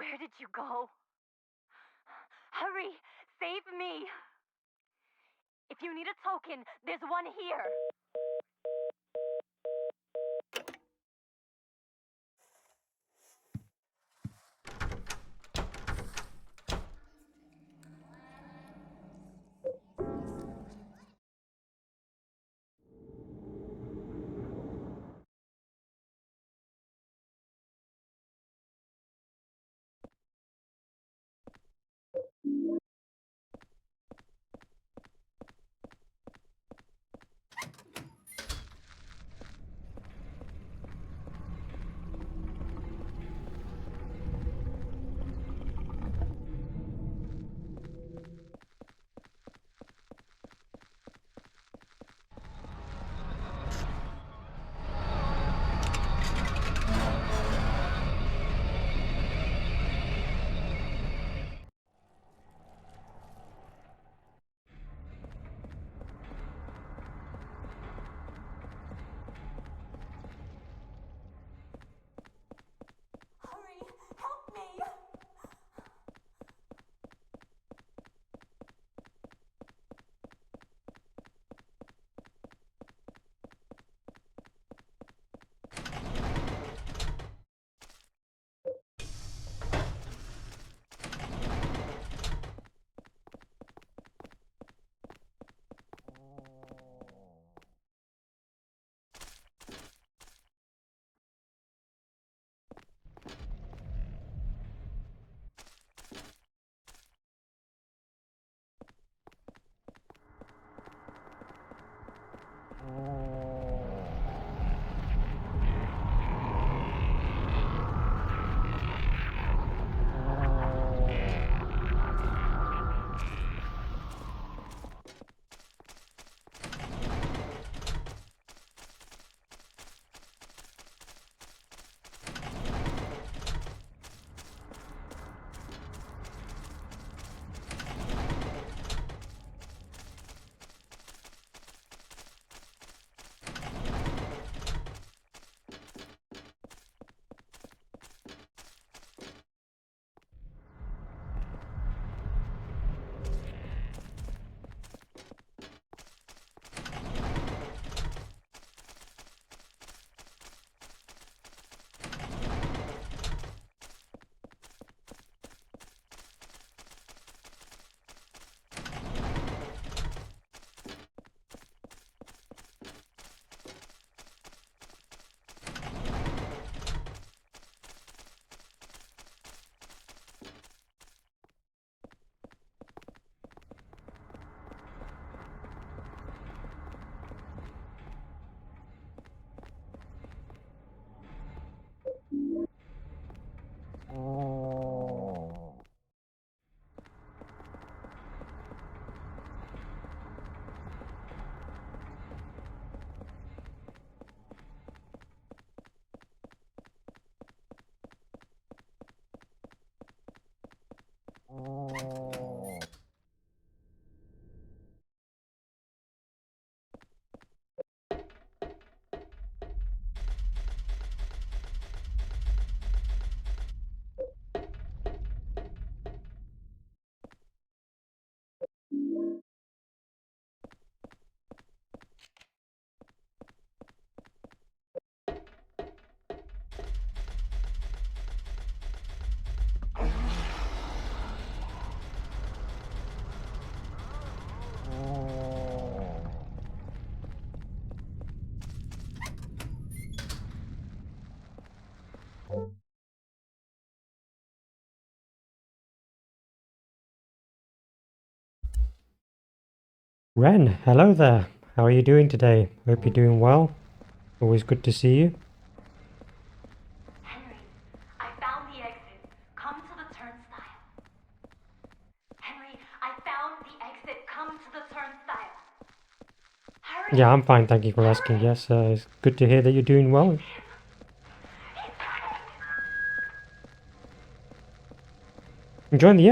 Where did you go? Hurry! Save me! If you need a token, there's one here. Ren, hello there. How are you doing today? Hope you're doing well. Always good to see you. Henry, I found the exit. Come to the turnstile. Henry, I found the exit. Come to the turnstile. Hurry! Yeah, I'm fine, thank you for asking. Yes, it's good to hear that you're doing well. Enjoying the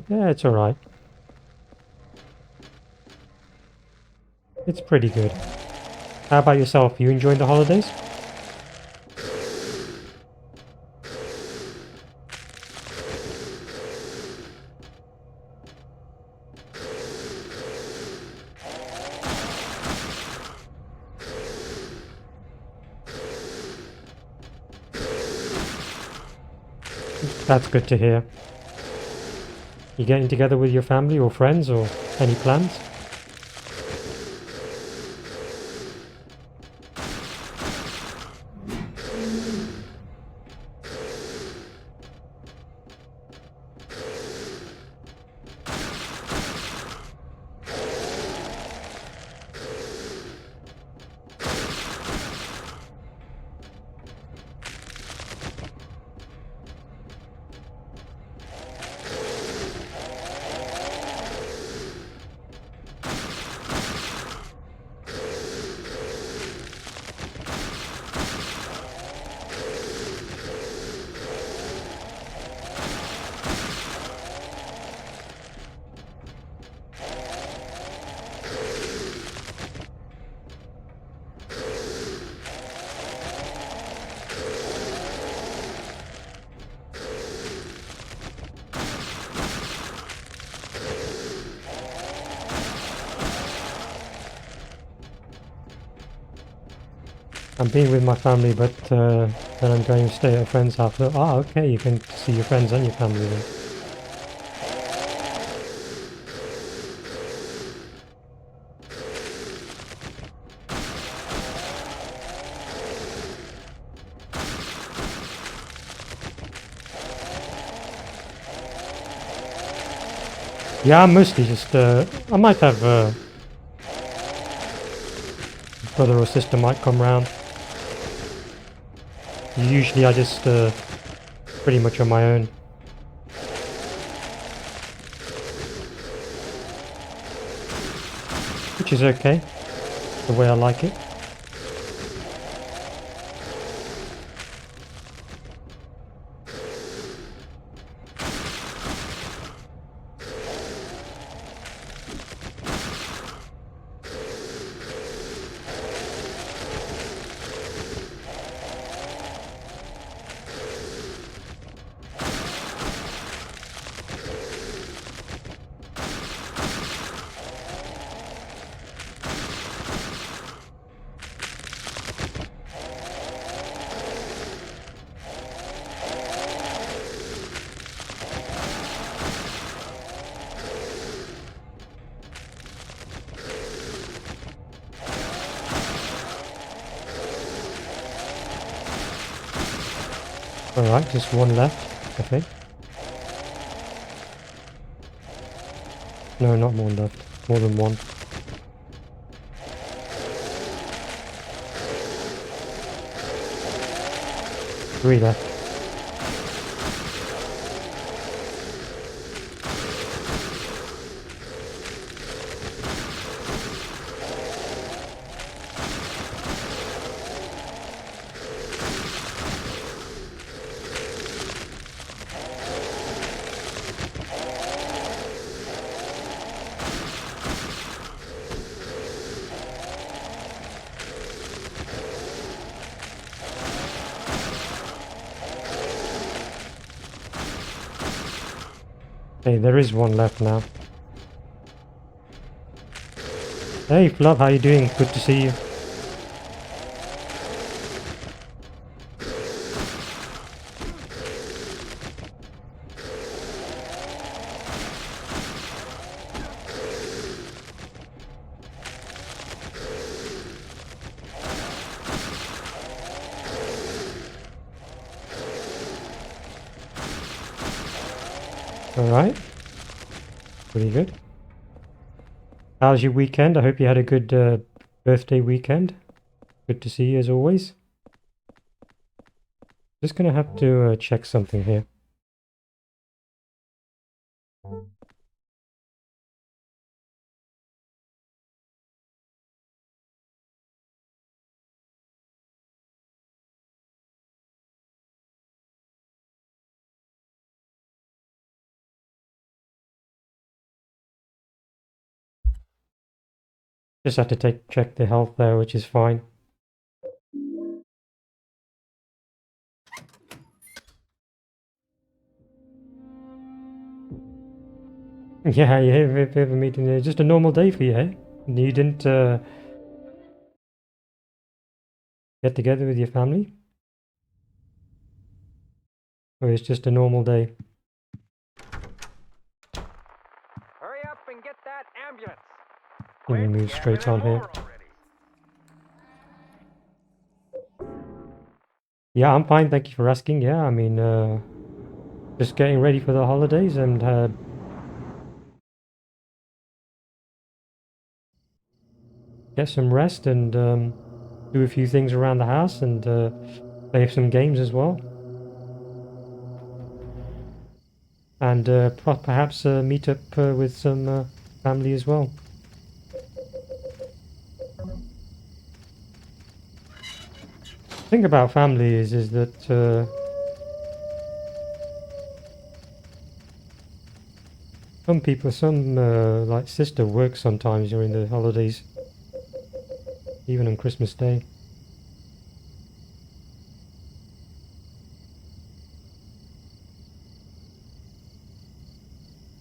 yeah, it's alright. It's pretty good. How about yourself? You enjoying the holidays? That's good to hear. You getting together with your family or friends or any plans? I'm being with my family, but then I'm going to stay at a friend's house. Ah, okay, you can see your friends and your family then. Yeah, I'm mostly just, I might have, brother or sister might come round. Usually I just pretty much on my own. Which is okay, the way I like it. Alright, just one left, I think. No, not one left. More than one. Three left. Hey, there is one left now. Hey, Fluff, how you doing? Good to see you. Alright. Pretty good. How's your weekend? I hope you had a good birthday weekend. Good to see you as always. Just gonna have to check something here. Just have to check the health there, which is fine. Yeah, if you have a meeting, just a normal day for you, eh? You didn't get together with your family? Or it's just a normal day? Hurry up and get that ambulance. Let me move straight on here. Yeah, I'm fine, thank you for asking. Yeah, I mean, just getting ready for the holidays and get some rest and do a few things around the house and play some games as well. And perhaps meet up with some family as well. The thing about family is that some people, like sister works sometimes during the holidays, even on Christmas Day.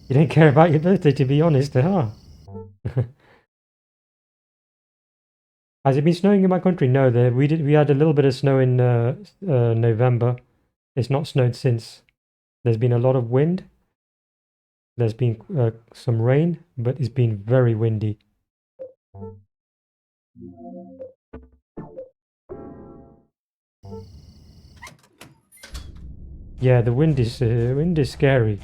You don't care about your birthday, to be honest, huh? Has it been snowing in my country? No, we had a little bit of snow in November. It's not snowed since. There's been a lot of wind. There's been some rain, but it's been very windy. Yeah, the wind is scary.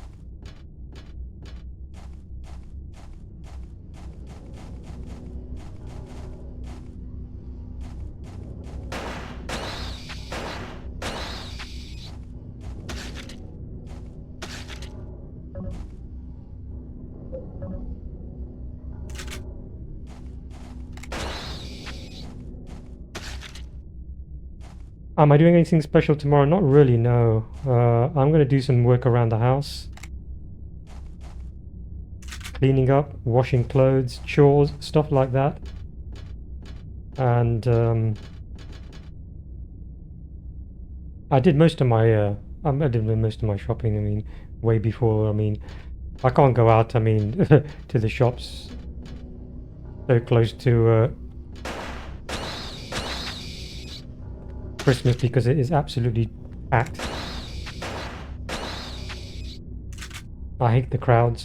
Am I doing anything special tomorrow? Not really, no. I'm going to do some work around the house. Cleaning up, washing clothes, chores, stuff like that. And I did most of my I did most of my shopping. I mean, way before. I mean, I can't go out. I mean, to the shops so close to Christmas because it is absolutely packed. I hate the crowds.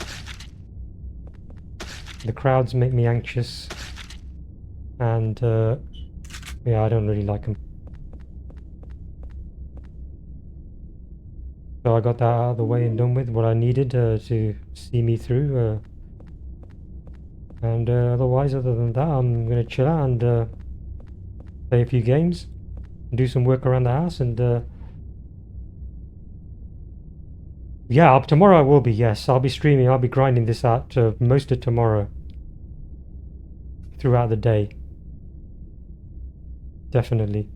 The crowds make me anxious, and yeah, I don't really like them. So I got that out of the way and done with what I needed to see me through. And otherwise, other than that, I'm gonna chill out and play a few games, do some work around the house, and yeah, tomorrow I will be. Yes, I'll be streaming. I'll be grinding this out most of tomorrow, throughout the day. Definitely.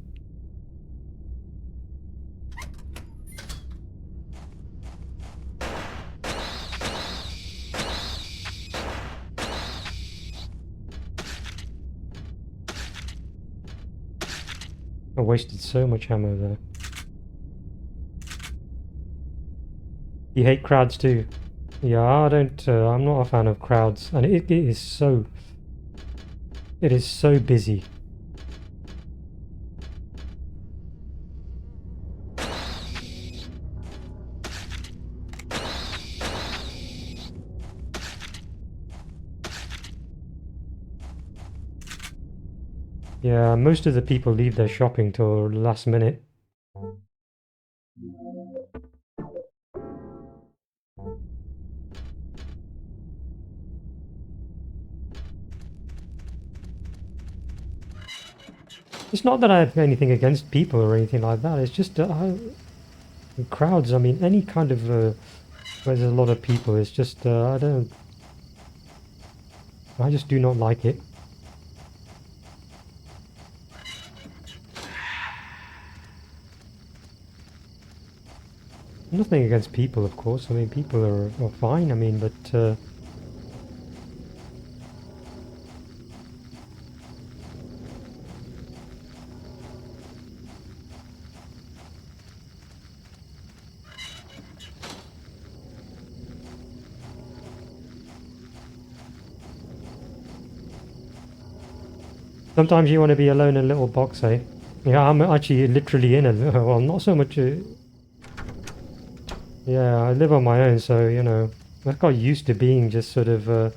I wasted so much ammo there. You hate crowds too? Yeah, I don't. I'm not a fan of crowds, and it is so. It is so busy. Yeah, most of the people leave their shopping till last minute. It's not that I have anything against people or anything like that. It's just crowds. I mean, any kind of where there's a lot of people. It's just I don't. I just do not like it. Nothing against people, of course. I mean, people are fine. I mean, but sometimes you want to be alone in a little box, eh? Yeah, I'm actually literally in a. Well, not so much. Yeah, I live on my own, so you know, I got used to being just sort of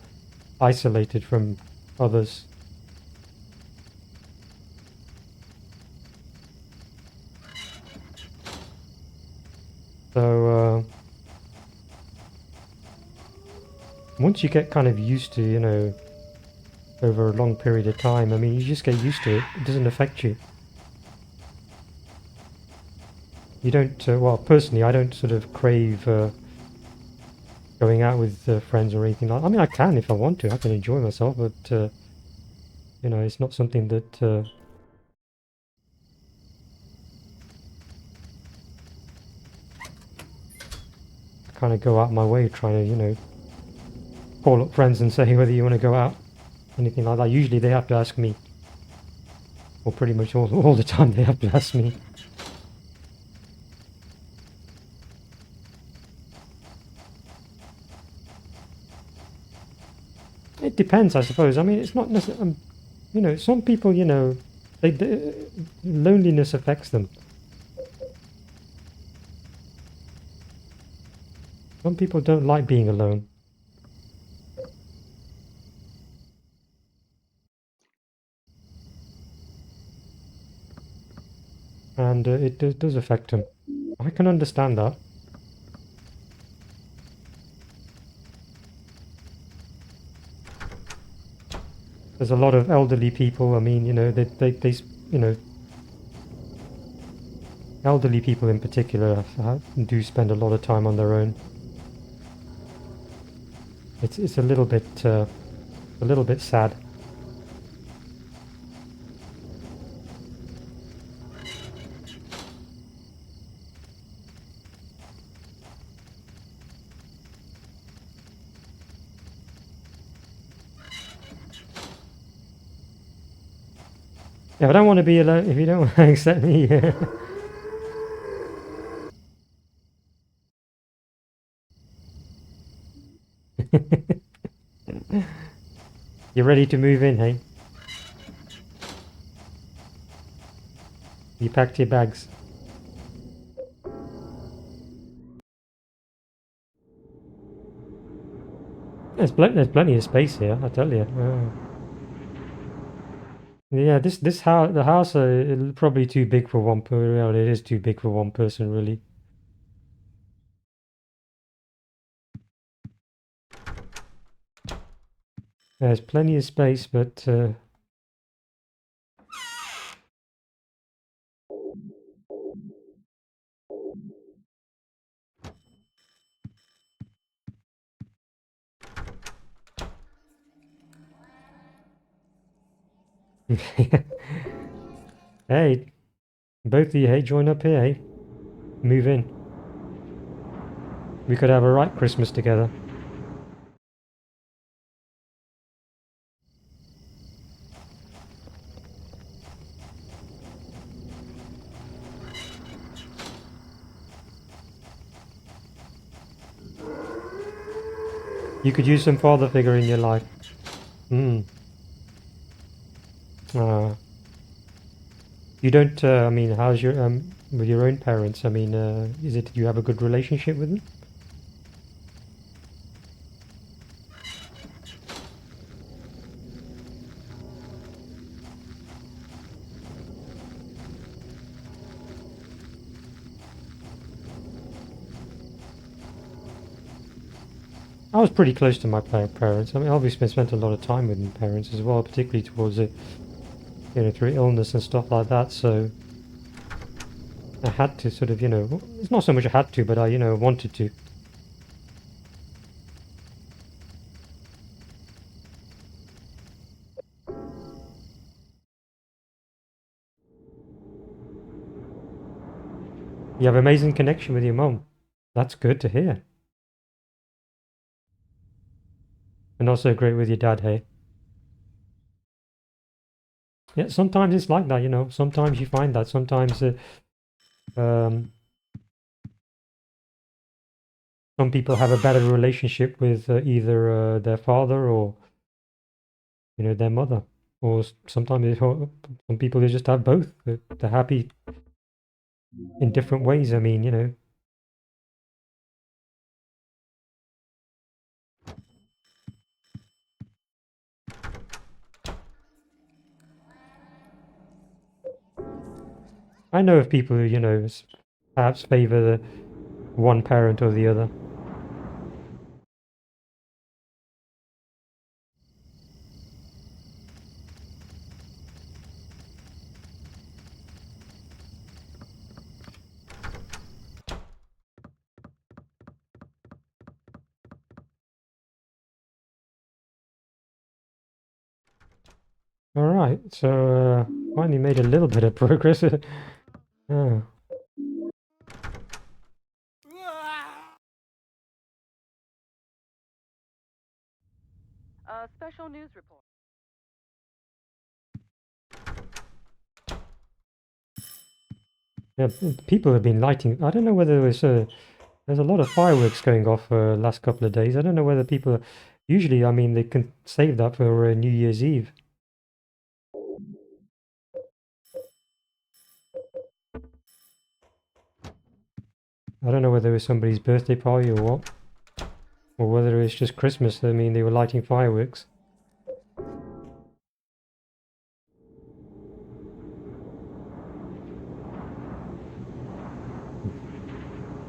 isolated from others. So once you get kind of used to, you know, over a long period of time, I mean, you just get used to it. It doesn't affect you. You don't, well, personally, I don't sort of crave going out with friends or anything like that. I mean, I can if I want to. I can enjoy myself, but, you know, it's not something that I kind of go out my way trying to, you know, call up friends and say whether you want to go out, anything like that. Usually they have to ask me. Or pretty much all the time they have to ask me. It depends, I suppose. I mean, it's not necessarily, you know, some people, you know, loneliness affects them. Some people don't like being alone. And it does affect them. I can understand that. There's a lot of elderly people. I mean, you know, they you know, elderly people in particular do spend a lot of time on their own. It's a little bit sad. Yeah, I don't want to be alone if you don't want to accept me. Yeah. You're ready to move in, hey? You packed your bags. There's plenty of space here, I tell you. Yeah, this house, the house, probably too big for one person. Well, it is too big for one person, really. There's plenty of space, but hey, both of you, hey, join up here, hey, move in. We could have a right Christmas together. You could use some father figure in your life. Hmm. You don't. I mean, how's your with your own parents? I mean, is it you have a good relationship with them? I was pretty close to my parents. I mean, obviously, I spent a lot of time with my parents as well, particularly towards it, through illness and stuff like that. So I had to sort of, it's not so much I had to, but I, wanted to. You have amazing connection with your mom. That's good to hear. And also great with your dad, hey? Yeah, sometimes it's like that. Sometimes you find that. Sometimes um, some people have a better relationship with either their father or, their mother. Or sometimes some people they just have both. They're happy in different ways. I mean. I know of people who, perhaps favor the one parent or the other. All right, so finally made a little bit of progress. Oh. Special news report. Yeah, people have been lighting. I don't know whether there's a lot of fireworks going off last couple of days. I don't know whether people usually. I mean, they can save that for New Year's Eve. I don't know whether it was somebody's birthday party or what, or whether it's just Christmas. I mean, they were lighting fireworks.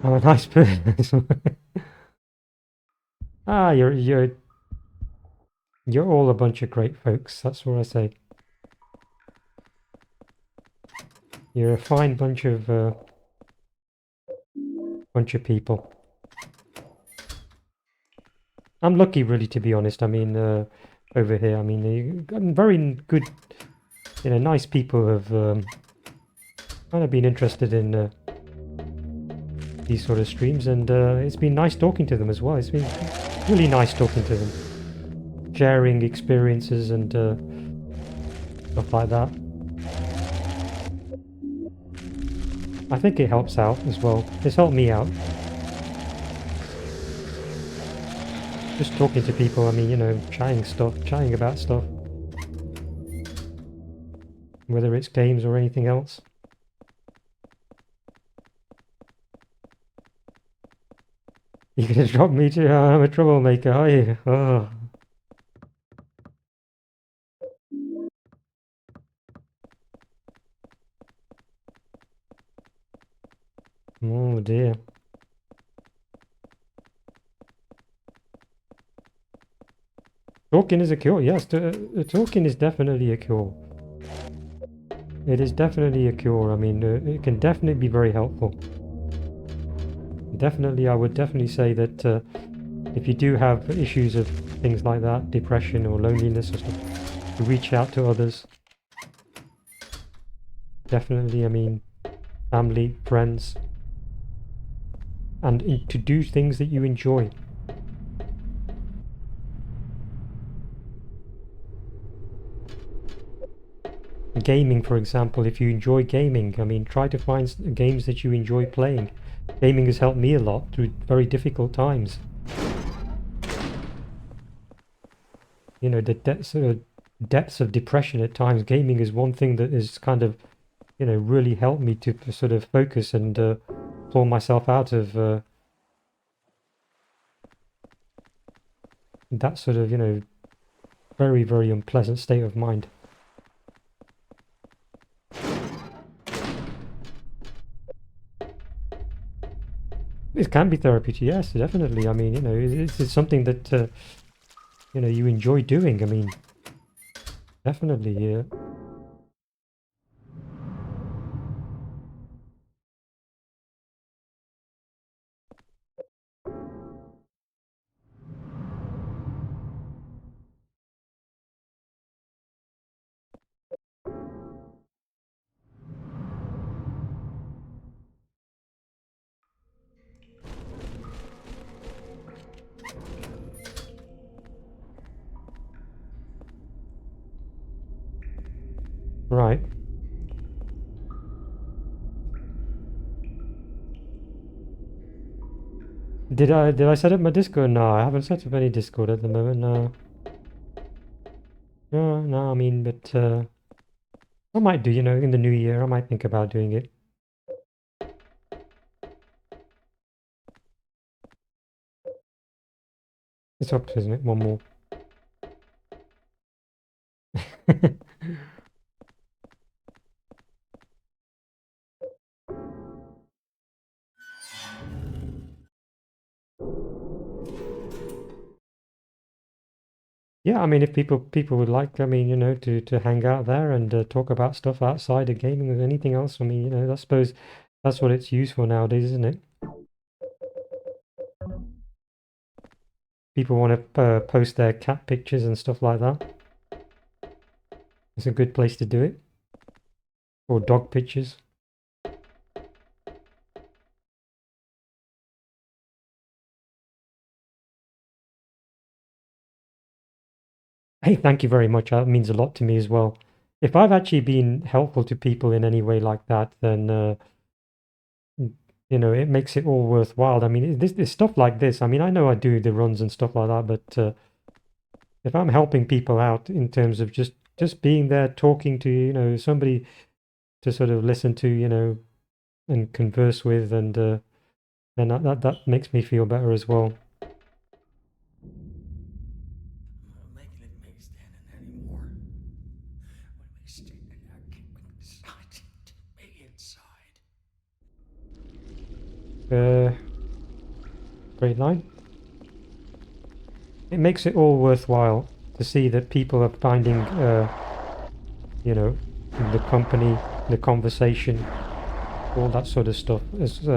I'm a nice person. Ah, you're all a bunch of great folks. That's what I say. You're a fine bunch of people. I'm lucky, really, to be honest. I mean, over here, I mean, very good, nice people have kind of been interested in these sort of streams, and it's been nice talking to them as well. It's been really nice talking to them, sharing experiences and stuff like that. I think it helps out as well. It's helped me out. Just talking to people, I mean, you know, chatting about stuff. Whether it's games or anything else. You're gonna drop me too? I'm a troublemaker, are you? Oh. Oh dear. Talking is a cure. Yes, talking is definitely a cure. It is definitely a cure. I mean, it can definitely be very helpful. Definitely, I would definitely say that if you do have issues of things like that, depression or loneliness or stuff, to reach out to others. Definitely, I mean, family, friends, and to do things that you enjoy. Gaming, for example, if you enjoy gaming, I mean, try to find games that you enjoy playing. Gaming has helped me a lot through very difficult times. You know, the depths of depression at times, gaming is one thing that is kind of, you know, really helped me to sort of focus and pull myself out of that sort of, you know, very, very unpleasant state of mind. It can be therapeutic, yes, definitely. I mean, you know, it's something that, you know, you enjoy doing. I mean, definitely, yeah. Right. Did I set up my Discord? No, I haven't set up any Discord at the moment, no. No, I mean, but I might do, you know, in the new year, I might think about doing it. It's up, isn't it? One more. Yeah, I mean, if people would like, I mean, you know, to hang out there and talk about stuff outside of gaming or anything else, I mean, you know, I suppose that's what it's used for nowadays, isn't it? People want to post their cat pictures and stuff like that. It's a good place to do it. Or dog pictures. Hey, thank you very much. That means a lot to me as well. If I've actually been helpful to people in any way like that, then you know, it makes it all worthwhile. I mean, this stuff like this. I mean, I know I do the runs and stuff like that, but if I'm helping people out in terms of just being there, talking to, you know, somebody to sort of listen to, you know, and converse with, and then that makes me feel better as well. Making it make standing anymore. When we standing, I can't make decide to be inside. Great line. It makes it all worthwhile to see that people are finding, you know, the company, the conversation, all that sort of stuff is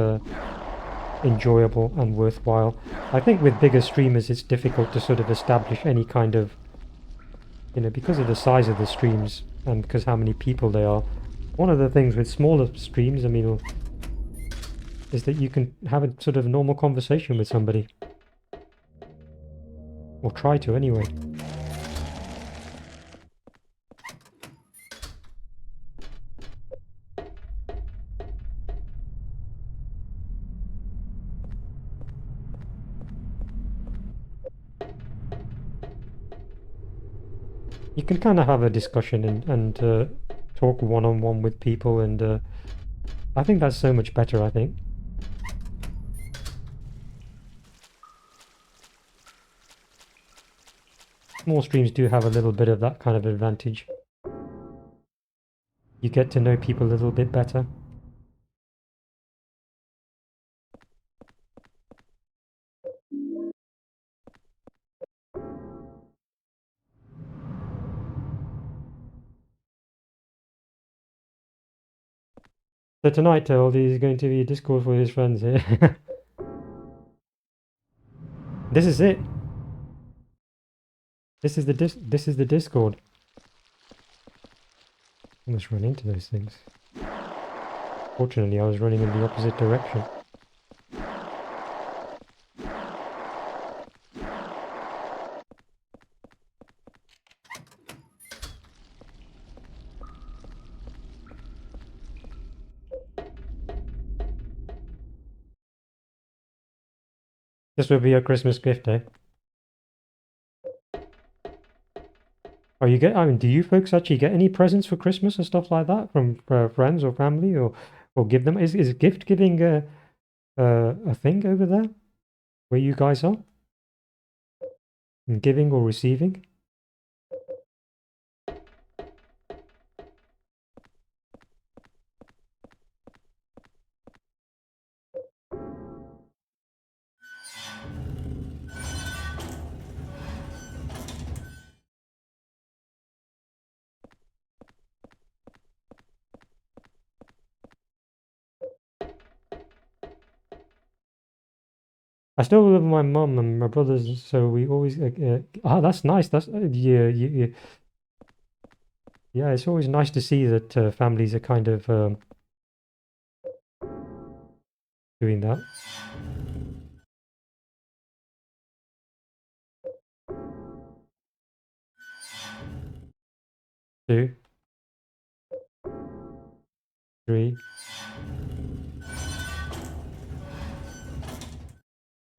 enjoyable and worthwhile. I think with bigger streamers it's difficult to sort of establish any kind of, you know, because of the size of the streams and because how many people they are. One of the things with smaller streams, I mean, is that you can have a sort of normal conversation with somebody. Or try to anyway. you can kind of have a discussion and talk one-on-one with people, and I think that's so much better, I think. Small streams do have a little bit of that kind of advantage. You get to know people a little bit better. So tonight, Oldie is going to be a Discord for his friends here. This is it. This is the Discord. Almost run into those things. Fortunately, I was running in the opposite direction. This will be your Christmas gift, eh? Oh, you get? I mean, do you folks actually get any presents for Christmas and stuff like that from friends or family, or give them? Is gift giving a thing over there where you guys are? Giving or receiving? I still live with my mum and my brothers, so we always. That's nice. That's yeah. It's always nice to see that families are kind of doing that. 2, 3.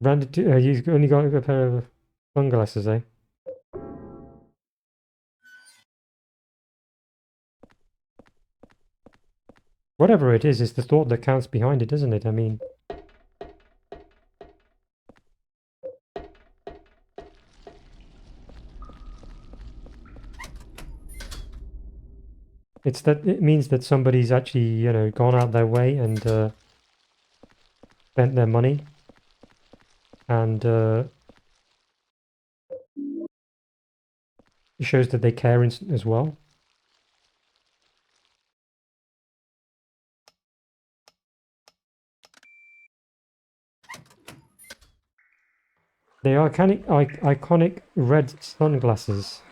Branded, you've only got a pair of sunglasses, eh? Whatever it is, it's the thought that counts behind it, isn't it? I mean, it means that somebody's actually, you know, gone out their way and spent their money, and it shows that they care as well. They are iconic red sunglasses.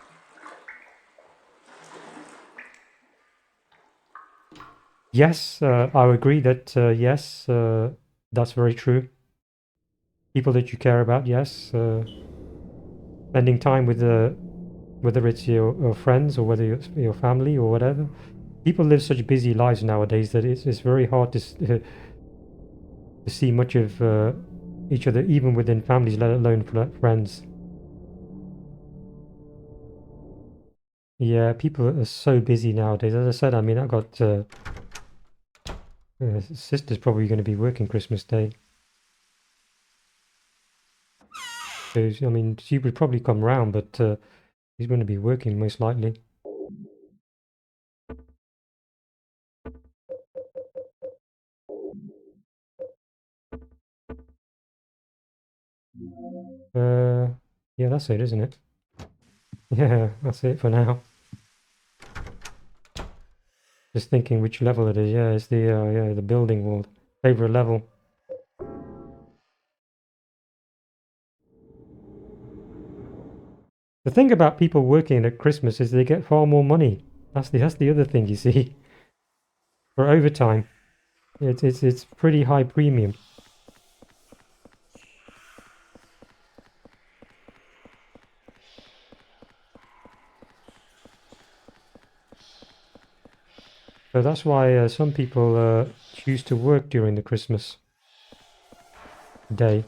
Yes, I agree that yes, that's very true. People that you care about, yes. Spending time with whether it's your friends or whether your family or whatever. People live such busy lives nowadays that it's very hard to see much of each other, even within families, let alone friends. Yeah, people are so busy nowadays. As I said, I mean, I've got sister's probably going to be working Christmas Day. So, I mean, she would probably come round, but she's going to be working most likely. Yeah, that's it, isn't it? Yeah, that's it for now. Just thinking which level it is. Yeah, it's the building world. Favorite level. The thing about people working at Christmas is they get far more money. That's the other thing, you see. For overtime, it's pretty high premium. So that's why some people choose to work during the Christmas day.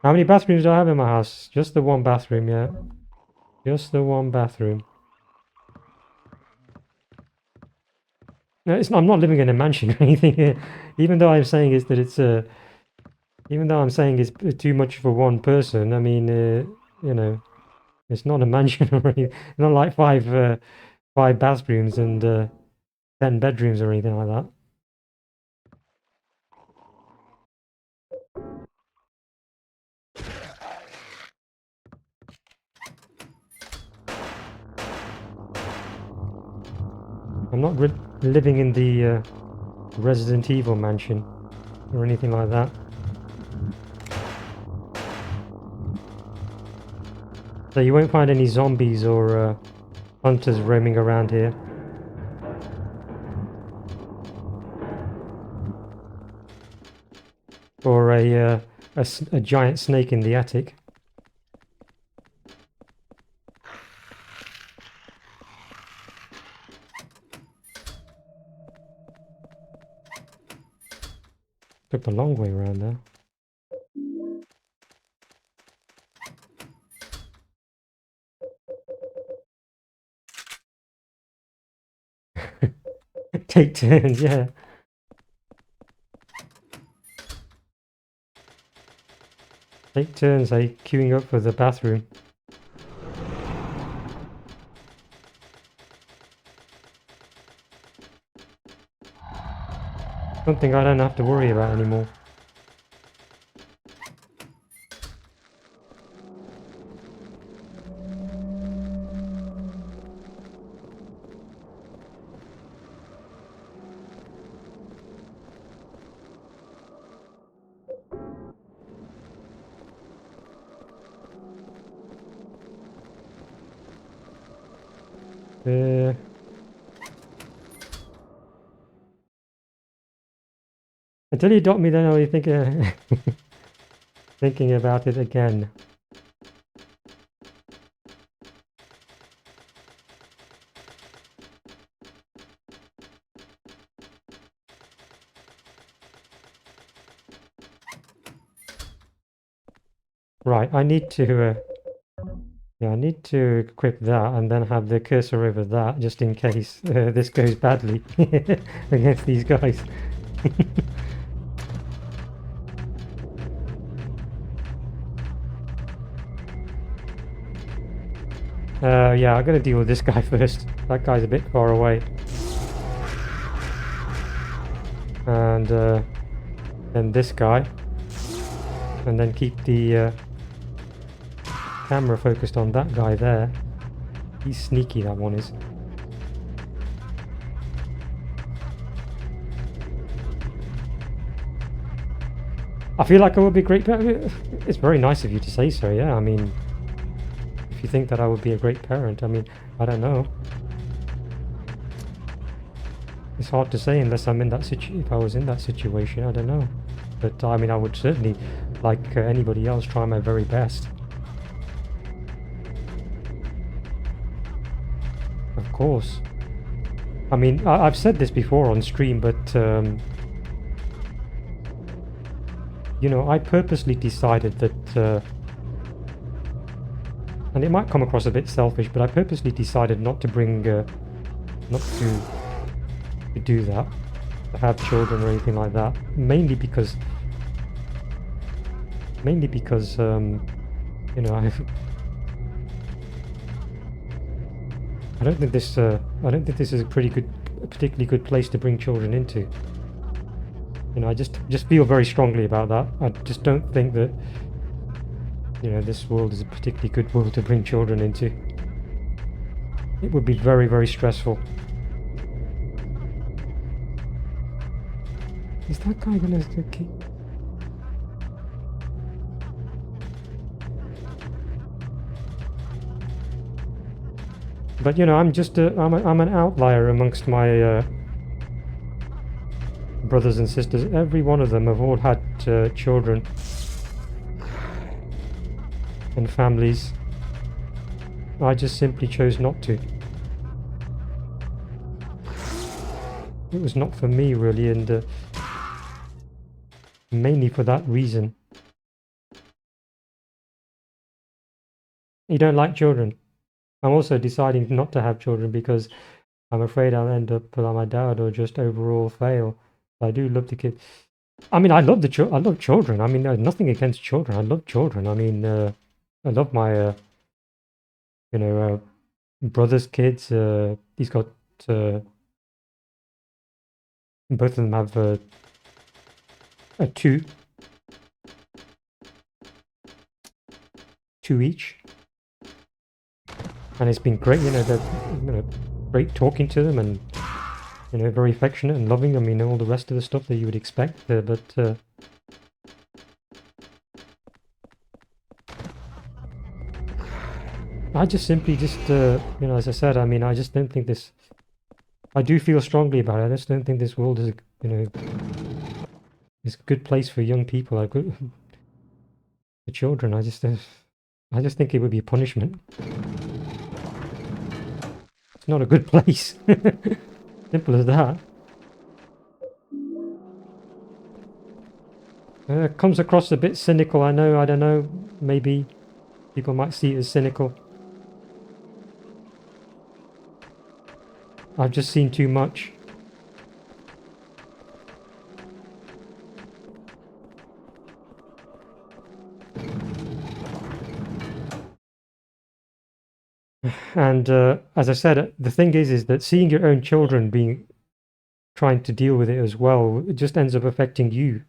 How many bathrooms do I have in my house? Just the one bathroom, yeah. Just the one bathroom. No, I'm not living in a mansion or anything here. Even though I'm saying is that it's even though I'm saying it's too much for one person. I mean, you know, it's not a mansion or anything. Not like five bathrooms and 10 bedrooms or anything like that. I'm not living in the Resident Evil mansion or anything like that. So you won't find any zombies or hunters roaming around here. Or a giant snake in the attic. Took the long way around there. Take turns, yeah. Take turns, queuing up for the bathroom. Something I don't have to worry about anymore. Until you dot me, then I'll be thinking, thinking about it again. Right, I need to, yeah, I need to equip that and then have the cursor over that just in case this goes badly against these guys. Yeah, I'm gonna deal with this guy first. That guy's a bit far away. And then this guy. And then keep the camera focused on that guy there. He's sneaky, that one is. I feel like I would be a great parent. It's very nice of you to say so, yeah. I mean, if you think that I would be a great parent, I mean, I don't know. It's hard to say unless I'm in that if I was in that situation, I don't know. But I mean, I would certainly, like anybody else, try my very best. Of course. I mean, I've said this before on stream, but you know, I purposely decided that, and it might come across a bit selfish, but I purposely decided not to bring, not to do that, to have children or anything like that. Mainly because, you know, I don't think this is a particularly good place to bring children into. You know, I just feel very strongly about that. I just don't think that, you know, this world is a particularly good world to bring children into. It would be very, very stressful. Is that guy gonna keep? But you know, I'm an outlier amongst my brothers and sisters. Every one of them have all had children and families. I just simply chose not to. It was not for me, really, and mainly for that reason. You don't like children. I'm also deciding not to have children because I'm afraid I'll end up like my dad or just overall fail. I do love the kids. I mean, I love I love children. I mean, nothing against children. I love children. I mean, I love my, you know, brother's kids. He's got, both of them have two each, and it's been great. You know, they're great talking to them, and very affectionate and loving. I mean, all the rest of the stuff that you would expect. But I just simply as I said, I mean, I just don't think this. I do feel strongly about it. I just don't think this world is, is a good place for young people. For children. I just think it would be a punishment. It's not a good place. Simple as that. Comes across a bit cynical, I know. I don't know. Maybe people might see it as cynical. I've just seen too much. And as I said, the thing is that seeing your own children trying to deal with it as well, it just ends up affecting you.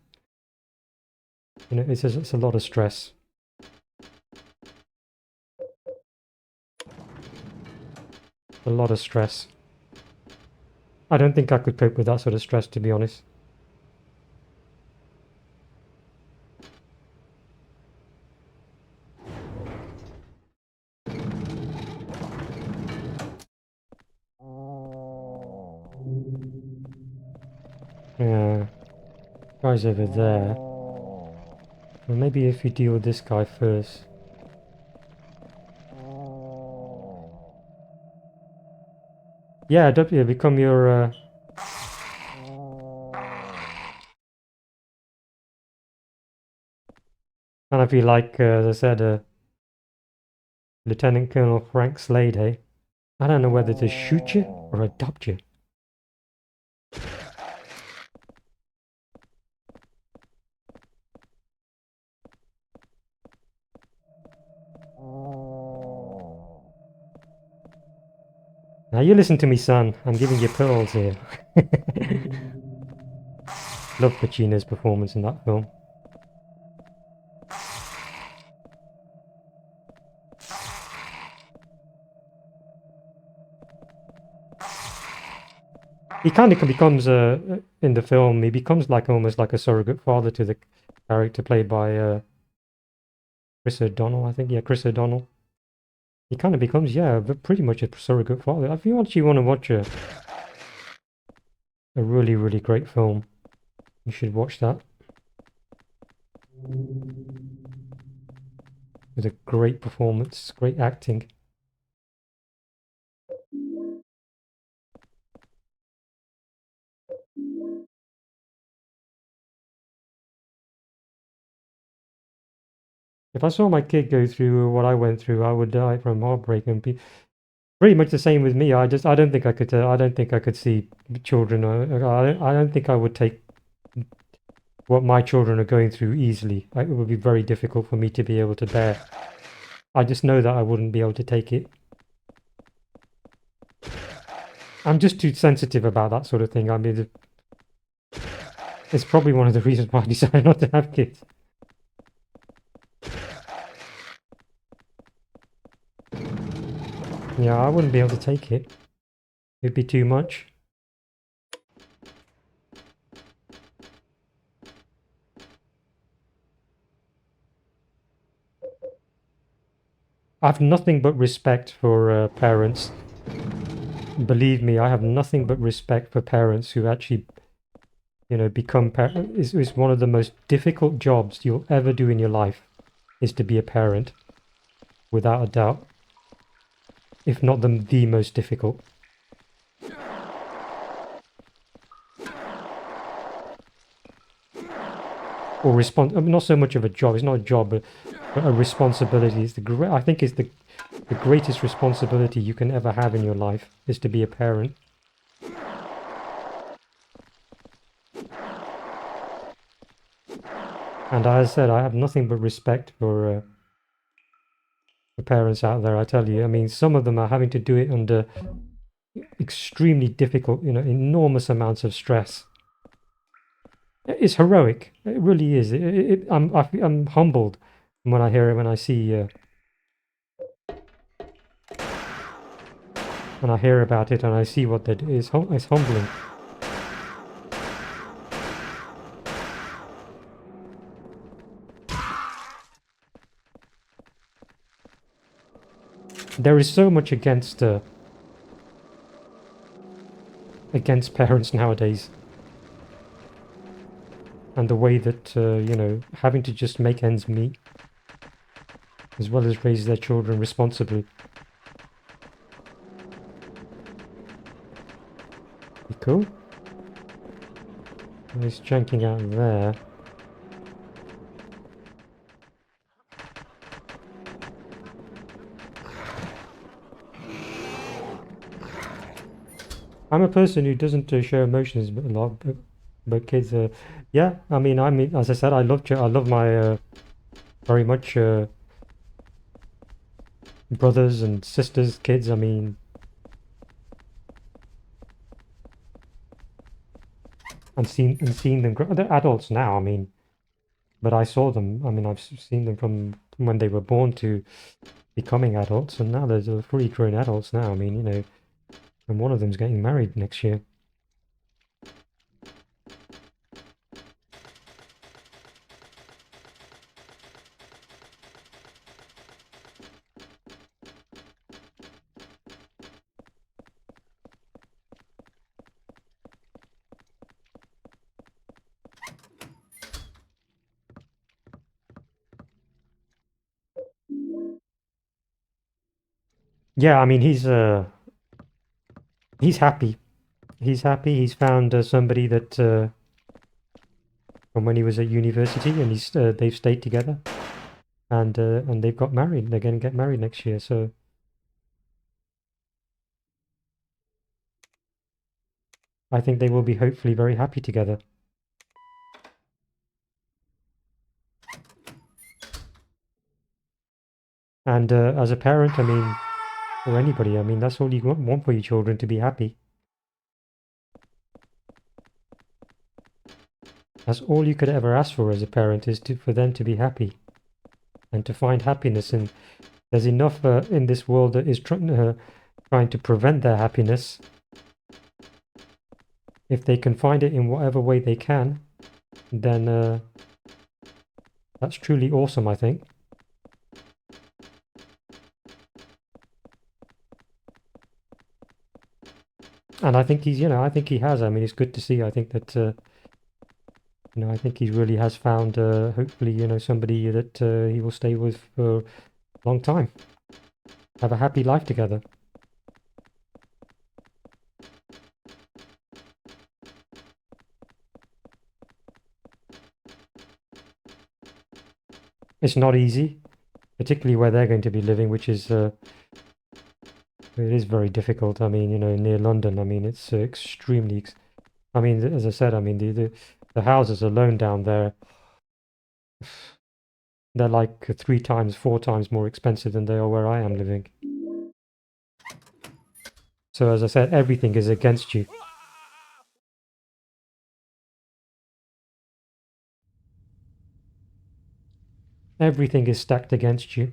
It's a lot of stress. A lot of stress. I don't think I could cope with that sort of stress, to be honest. Yeah. Guy's over there. Well, maybe if you deal with this guy first. Yeah, W, become your... kind of be like, as I said, Lieutenant Colonel Frank Slade, hey? I don't know whether to shoot you or adopt you. Now you listen to me, son. I'm giving you pearls here. Love Pacino's performance in that film. He kind of becomes, in the film, he becomes like almost like a surrogate father to the character played by Chris O'Donnell, I think. Yeah, Chris O'Donnell. He kind of becomes, yeah, pretty much a surrogate father. If you actually want to watch a really, really great film, you should watch that. With a great performance, great acting. If I saw my kid go through what I went through, I would die from heartbreak, and be pretty much the same with me. I don't think I could. I don't think I could see children. I don't think I would take what my children are going through easily. It would be very difficult for me to be able to bear. I just know that I wouldn't be able to take it. I'm just too sensitive about that sort of thing. I mean, it's probably one of the reasons why I decided not to have kids. Yeah, I wouldn't be able to take it. It'd be too much. I have nothing but respect for parents. Believe me, I have nothing but respect for parents who actually, become parents. It's one of the most difficult jobs you'll ever do in your life, is to be a parent, without a doubt. If not the most difficult. Or not so much of a job. It's not a job, but a responsibility. I think it's the greatest responsibility you can ever have in your life is to be a parent. And as I said, I have nothing but respect for the parents out there, I tell you. I mean, some of them are having to do it under extremely difficult, enormous amounts of stress. It's heroic. It really is. I'm humbled when I hear it, when I see, when I hear about it, and I see what they do. It's humbling. There is so much against parents nowadays, and the way that having to just make ends meet, as well as raise their children responsibly. Cool. Nice janking out there. I'm a person who doesn't show emotions a lot, but kids, yeah. I mean, as I said, I love my very much brothers and sisters, kids. I mean, and seen them grow. They're adults now. I mean, but I saw them. I mean, I've seen them from when they were born to becoming adults, and now they're fully grown adults now. I mean, and one of them's getting married next year. Yeah, I mean, he's happy. He's happy. He's found somebody that from when he was at university, and they've stayed together, and they've got married. They're going to get married next year. So I think they will be hopefully very happy together. And as a parent, I mean, or anybody, I mean, that's all you want for your children, to be happy. That's all you could ever ask for as a parent, is for them to be happy and to find happiness. And there's enough in this world that is trying to prevent their happiness. If they can find it in whatever way they can, then that's truly awesome, I think. And I think I think he has. I mean, it's good to see. I think that, I think he really has found, hopefully, somebody that he will stay with for a long time. Have a happy life together. It's not easy, particularly where they're going to be living, which is, it is very difficult. I mean, near London, I mean, it's extremely, I mean, as I said, I mean, the houses alone down there, they're like 3 times, 4 times more expensive than they are where I am living. So as I said, everything is against you. Everything is stacked against you.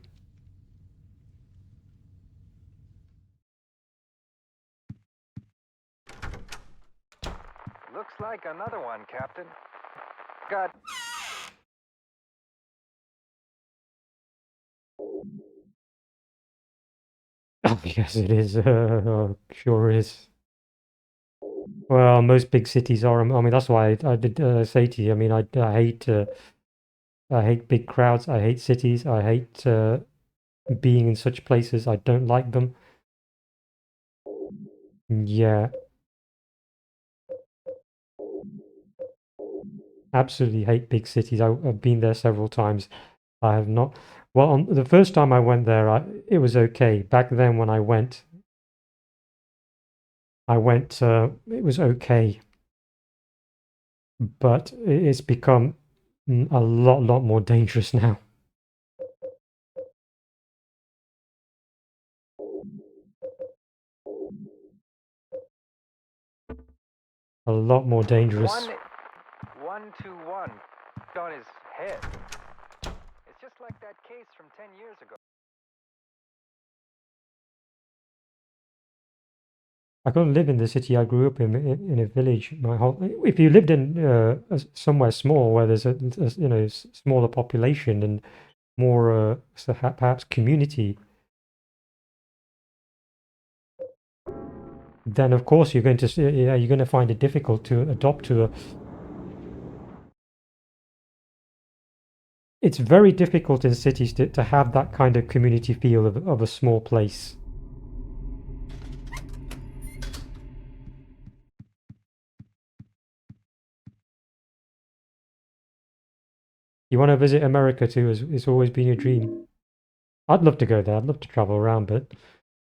Looks like another one, Captain. Got... Oh, yes, it is. Sure is. Well, most big cities are. I mean, that's why I did say to you. I mean, I hate big crowds. I hate cities. I hate being in such places. I don't like them. Yeah, absolutely hate big cities. I've been there several times. I have not. Well, on the first time I went there, it was okay. Back then when I went, it was okay. But it's become a lot more dangerous now. A lot more dangerous. 121 on his head. It's just like that case from 10 years ago. I couldn't live in the city. I grew up in a village. My whole. If you lived in somewhere small where there's a you know smaller population and more perhaps community, then of course you're going to you're going to find it difficult to adopt to a. It's very difficult in cities to have that kind of community feel of a small place. You want to visit America too? It's always been a dream. I'd love to go there. I'd love to travel around, but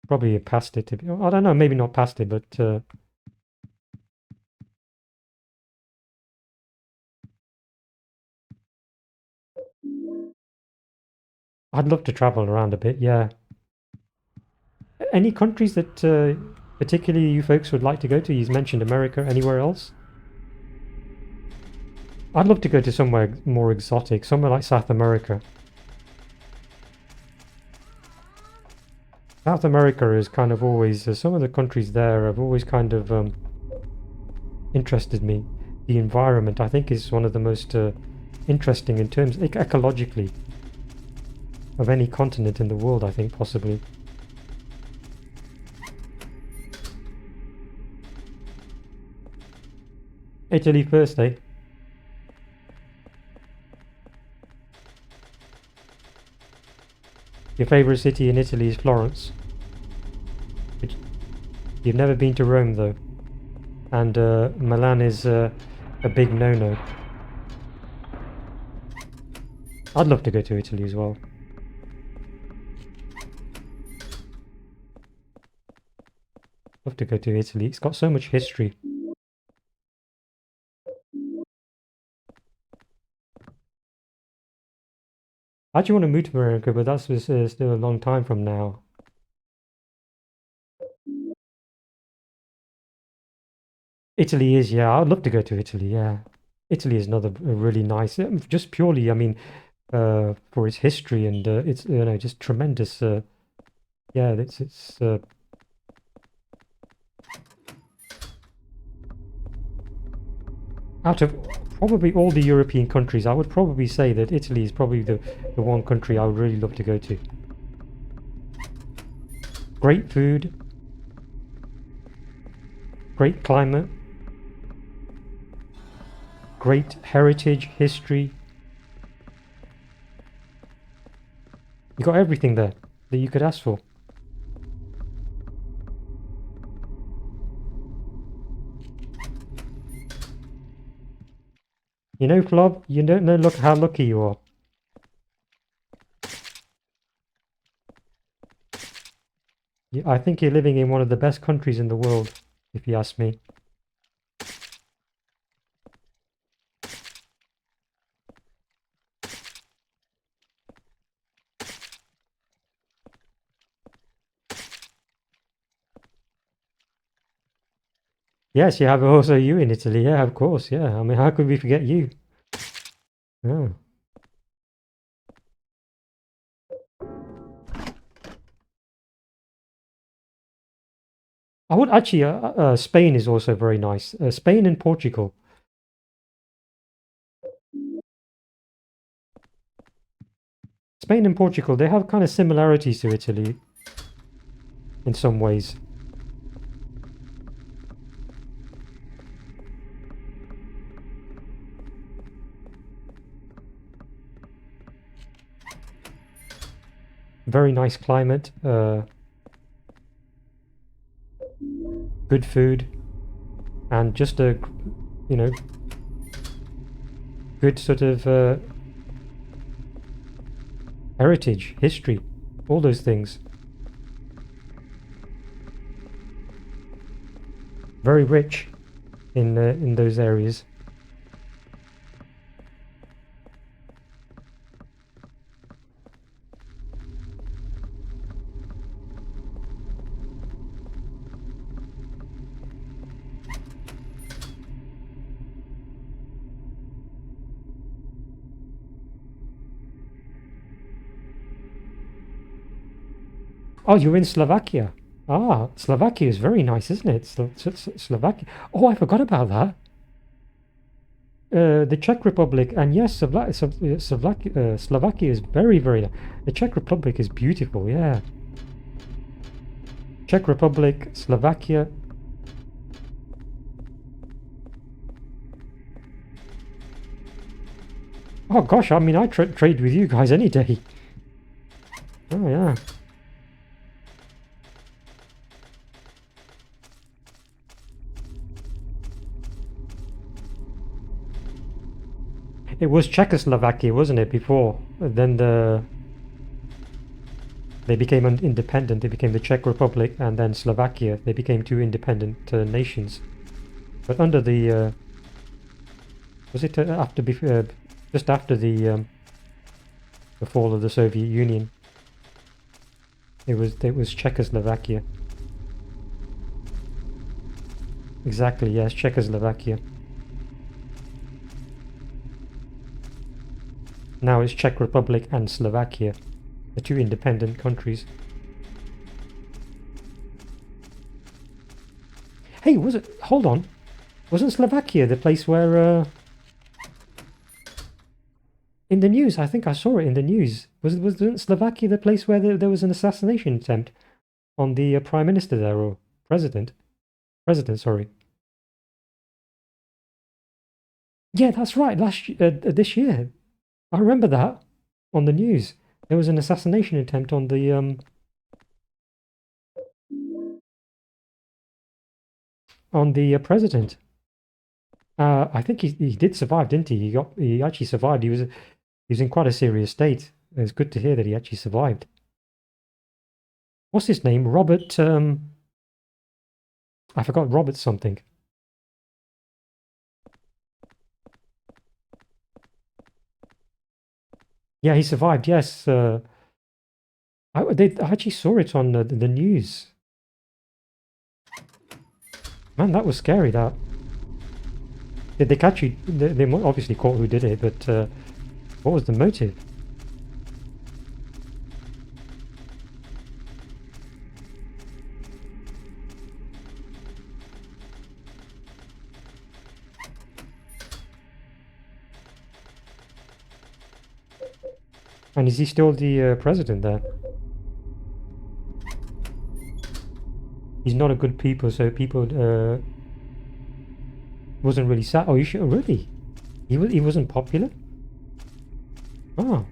probably past it. I don't know. Maybe not past it, but I'd love to travel around a bit. Yeah. Any countries that particularly you folks would like to go to? You've mentioned America. Anywhere else? I'd love to go to somewhere more exotic, somewhere like South America. South America is kind of always, some of the countries there have always kind of interested me. The environment, I think, is one of the most interesting in terms, ecologically, of any continent in the world, I think, possibly. Italy first, eh? Your favourite city in Italy is Florence. You've never been to Rome, though. And Milan is a big no-no. I'd love to go to Italy as well. Love to go to Italy. It's got so much history. I actually want to move to America, but that's still a long time from now. Italy is, yeah. I'd love to go to Italy, yeah. Italy is another really nice, just purely, I mean, for its history and it's, you know, just tremendous. Yeah, it's out of probably all the European countries, I would probably say that Italy is probably the one country I would really love to go to. Great food, great climate, great heritage, history. You got everything there that you could ask for. You know, Flob, you don't know look how lucky you are. I think you're living in one of the best countries in the world, if you ask me. Yes, you have also you in Italy. Yeah, of course. Yeah, I mean, how could we forget you? Yeah. I would actually, Spain is also very nice. Spain and Portugal. Spain and Portugal, they have kind of similarities to Italy in some ways. Very nice climate, good food, and just a, you know, good sort of heritage, history, all those things. Very rich in those areas. Oh, you're in Slovakia. Ah, Slovakia is very nice, isn't it? Slovakia. Oh, I forgot about that. The Czech Republic, and yes, Slovakia is very, very nice. The Czech Republic is beautiful, yeah. Czech Republic, Slovakia. Oh gosh, I mean, I trade with you guys any day. Oh yeah. It was Czechoslovakia, wasn't it, before? Then they became independent. They became the Czech Republic and then Slovakia. They became two independent nations. But under the was it just after the fall of the Soviet Union? It was Czechoslovakia. Exactly, yes, Czechoslovakia. Now it's Czech Republic and Slovakia, the two independent countries. Hey, hold on. Wasn't Slovakia the place where, in the news, I think I saw it in the news. Wasn't Slovakia the place where there was an assassination attempt on the Prime Minister there, or President? President, sorry. Yeah, that's right, this year. I remember that on the news. There was an assassination attempt on the president. I think he did survive, didn't he? He actually survived. He was in quite a serious state. It was good to hear that he actually survived. What's his name? Robert. I forgot Robert something. Yeah, he survived. Yes. I actually saw it on the news. Man, that was scary. That. Did they catch you? They obviously caught who did it, but what was the motive? And is he still the president there? He's not a good people, so people wasn't really sad. Oh, you should really? He wasn't popular. Oh.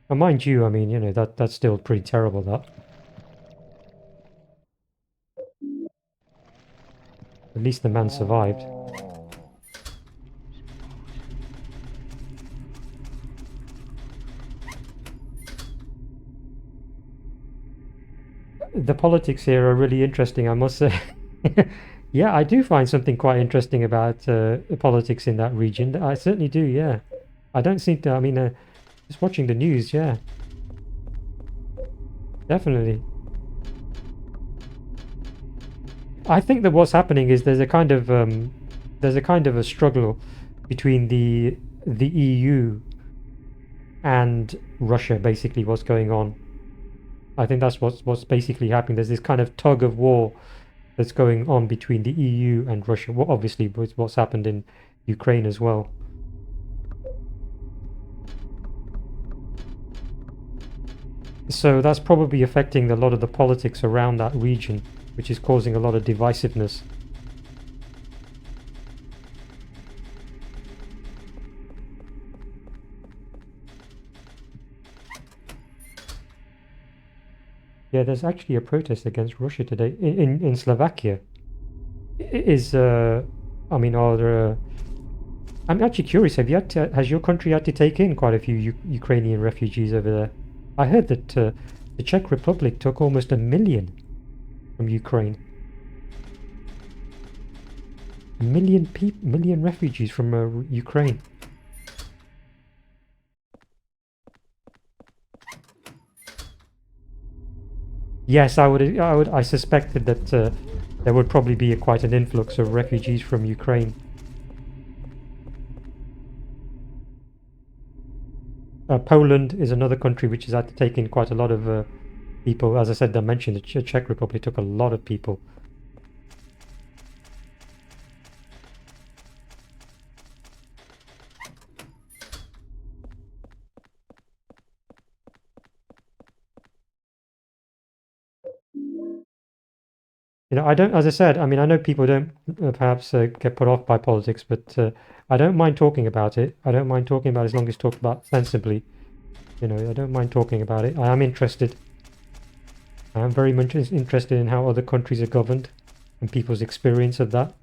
And mind you, I mean, you know, that's still pretty terrible. That. At least the man survived. The politics here are really interesting, I must say. Yeah, I do find something quite interesting about politics in that region. I certainly do, yeah. I don't seem to, I mean, just watching the news, yeah. Definitely. I think that what's happening is there's a kind of a struggle between the EU and Russia, basically what's going on. I think that's what's basically happening. There's this kind of tug of war that's going on between the EU and Russia. Well, obviously, with what's happened in Ukraine as well. So that's probably affecting a lot of the politics around that region, which is causing a lot of divisiveness. Yeah, there's actually a protest against Russia today in Slovakia. Is I mean, are there? I'm actually curious. Has your country had to take in quite a few Ukrainian refugees over there? I heard that the Czech Republic took almost 1 million from Ukraine. 1 million refugees from Ukraine. Yes, I suspected that there would probably be quite an influx of refugees from Ukraine. Poland is another country which has had to take in quite a lot of people. As I said, I mentioned the Czech Republic took a lot of people. You know, I don't, as I said, I mean, I know people don't perhaps get put off by politics, but I don't mind talking about it. I don't mind talking about it as long as it's talked about sensibly. You know, I don't mind talking about it. I am interested. I am very much interested in how other countries are governed and people's experience of that.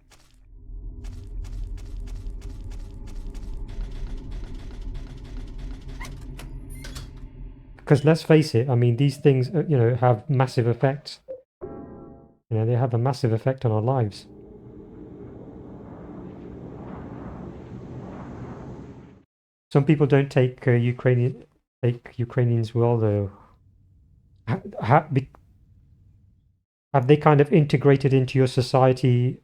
Because let's face it, I mean, these things, you know, have massive effects. You know, they have a massive effect on our lives. Some people don't take Ukrainians well, though. Have they kind of integrated into your society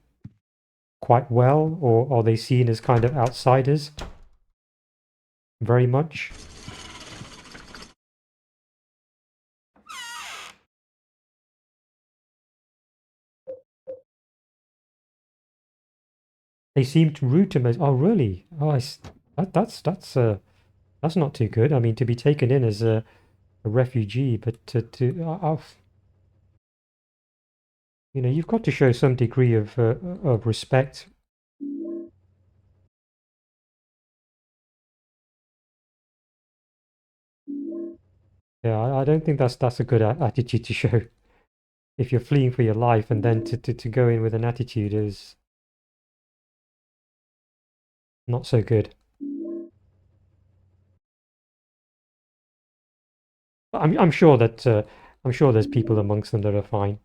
quite well, or are they seen as kind of outsiders? Very much. They seem to rude to me. Oh, really? Oh, that's not too good. I mean, to be taken in as a refugee, but you know, you've got to show some degree of respect. Yeah, I don't think that's a good attitude to show. If you're fleeing for your life and then to go in with an attitude is not so good. I'm sure that I'm sure there's people amongst them that are fine.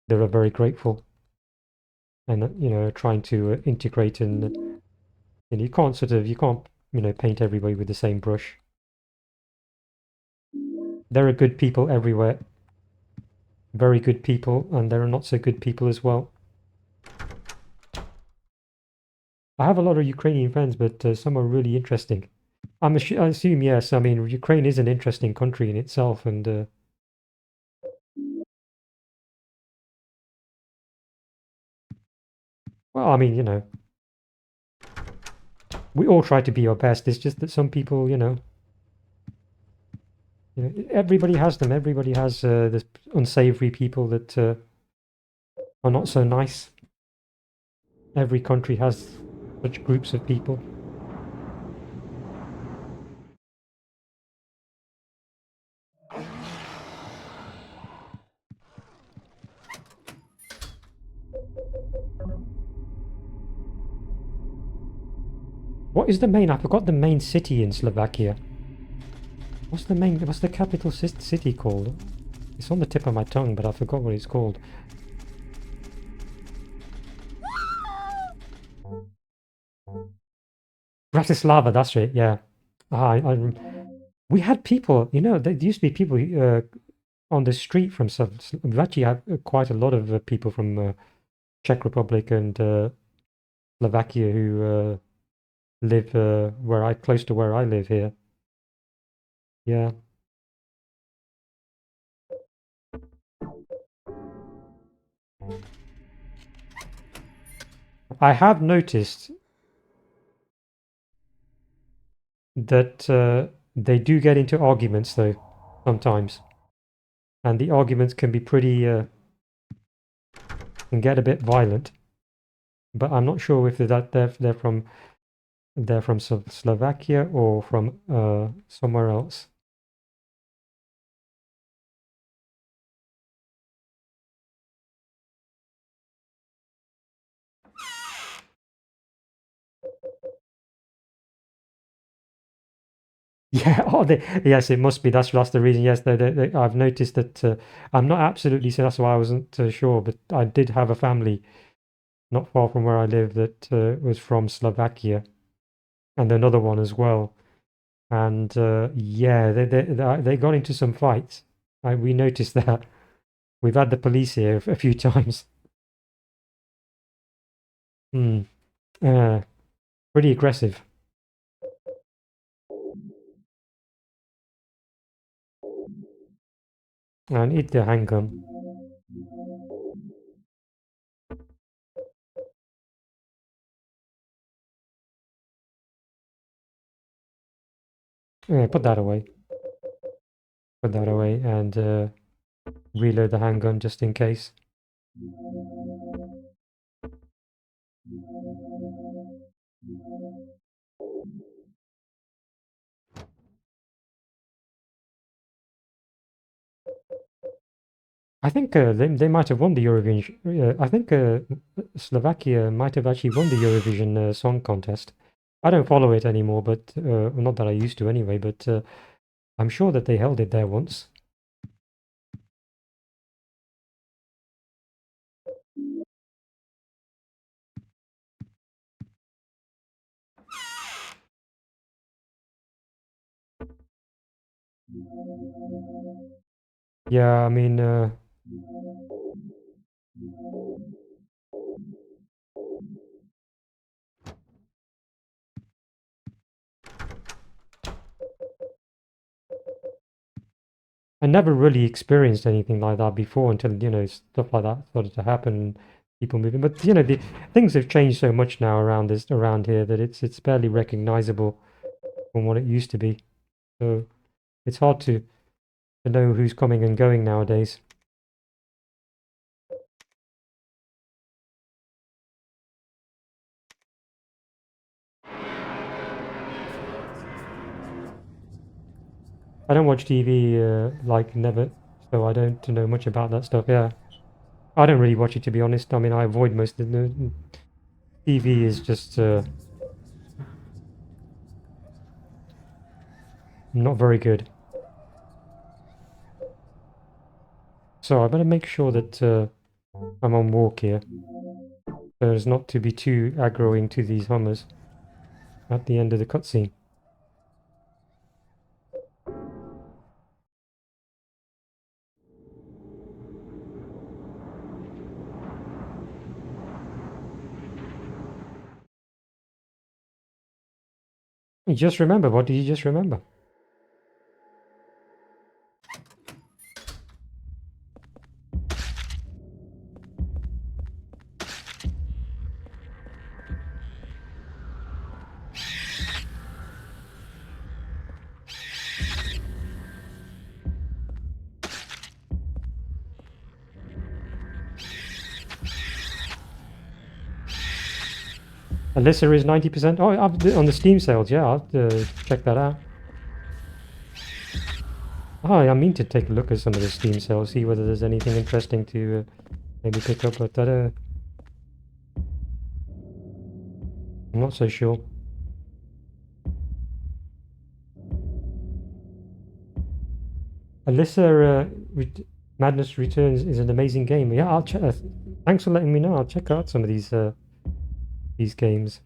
That are very grateful and you know trying to integrate and you can't you know paint everybody with the same brush. There are good people everywhere, very good people, and there are not so good people as well. I have a lot of Ukrainian friends, but some are really interesting. I assume yes. I mean, Ukraine is an interesting country in itself, and well, I mean, you know, we all try to be our best. It's just that some people, you know, everybody has them. Everybody has the unsavory people that are not so nice. Every country has such groups of people. What is the main? I forgot the main city in Slovakia. What's the capital city called? It's on the tip of my tongue, but I forgot what it's called. Bratislava, that's it, yeah. We had people, you know, there used to be people on the street from we've actually had quite a lot of people from Czech Republic and Slovakia who live close to where I live here. Yeah. I have noticed that they do get into arguments though sometimes, and the arguments can be pretty can get a bit violent. But I'm not sure if they're from Slovakia or from somewhere else. Yeah, yes, it must be. That's the reason. Yes, I've noticed that. I'm not absolutely sure. That's why I wasn't sure, but I did have a family not far from where I live that was from Slovakia, and another one as well. And yeah, they got into some fights. We noticed that. We've had the police here a few times. Hmm. Pretty aggressive. And eat the handgun. Yeah, put that away. Put that away and reload the handgun just in case. I think they might have won the Eurovision. I think Slovakia might have actually won the Eurovision Song Contest. I don't follow it anymore, but well, not that I used to anyway. But I'm sure that they held it there once. Yeah, I mean, I never really experienced anything like that before until, stuff like that started to happen, people moving. But, the things have changed so much now around here that it's barely recognizable from what it used to be. So it's hard to know who's coming and going nowadays. I don't watch TV, like never, so I don't know much about that stuff. Yeah, I don't really watch it, to be honest. I mean, I avoid most of the TV is just not very good. So I better make sure that I'm on walk here, so as not to be too aggroing to these Hummers at the end of the cutscene. You just remember, what did you just remember? Alyssa is 90%. Oh, on the Steam sales, yeah, I'll check that out. Oh, I mean to take a look at some of the Steam sales, see whether there's anything interesting to maybe pick up, but I'm not so sure. Alyssa, Madness Returns is an amazing game. Yeah, I'll check. Thanks for letting me know. I'll check out some of these games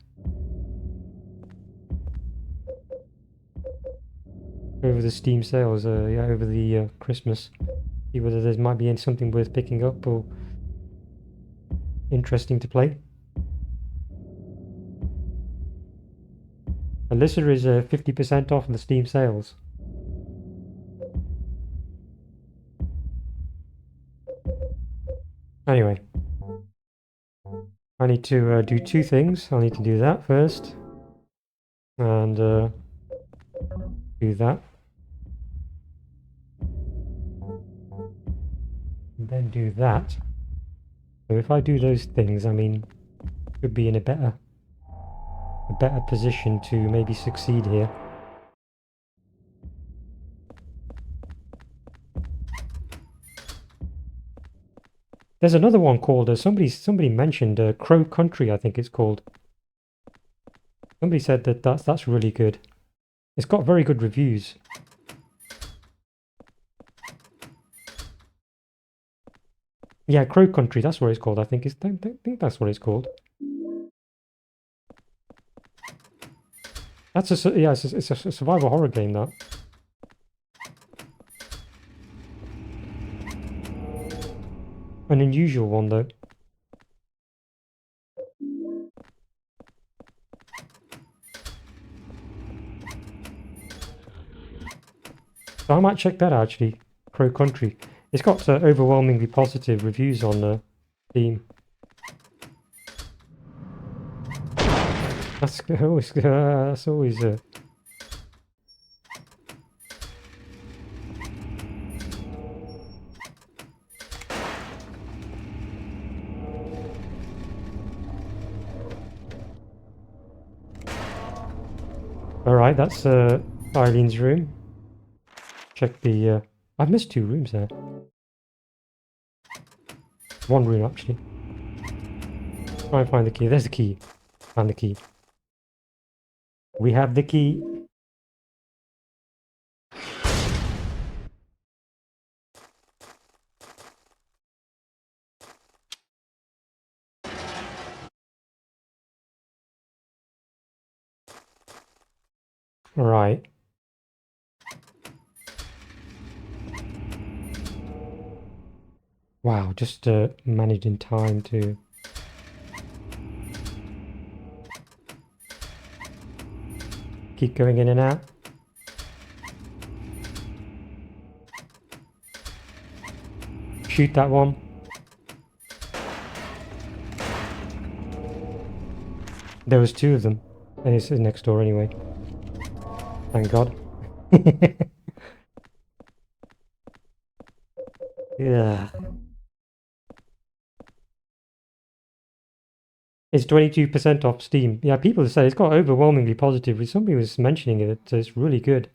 over the Steam sales. Yeah, over the Christmas. See whether there might be something worth picking up or interesting to play. Alyssa is 50% off the Steam sales. Anyway, I need to do two things. I need to do that first, and do that, and then do that. So if I do those things, I mean, could be in a better position to maybe succeed here. There's another one called somebody mentioned Crow Country, I think it's called. Somebody said that's really good. It's got very good reviews. Yeah, Crow Country, that's what it's called, I think. I think that's what it's called. That's yeah, it's a survival horror game, that. An unusual one, though. So I might check that out, actually. Crow Country. It's got overwhelmingly positive reviews on Steam. That's always that's always all right. That's Eileen's room. Check the. I've missed 2 rooms there. 1 room actually. Try and find the key. There's the key. Found the key. We have the key. All right. Wow, just managed in time to. Keep going in and out. Shoot that one. There was 2 of them. And it's next door anyway. Thank God. Yeah. It's 22% off Steam. Yeah, people have said it's got overwhelmingly positive. Somebody was mentioning it. It's really good.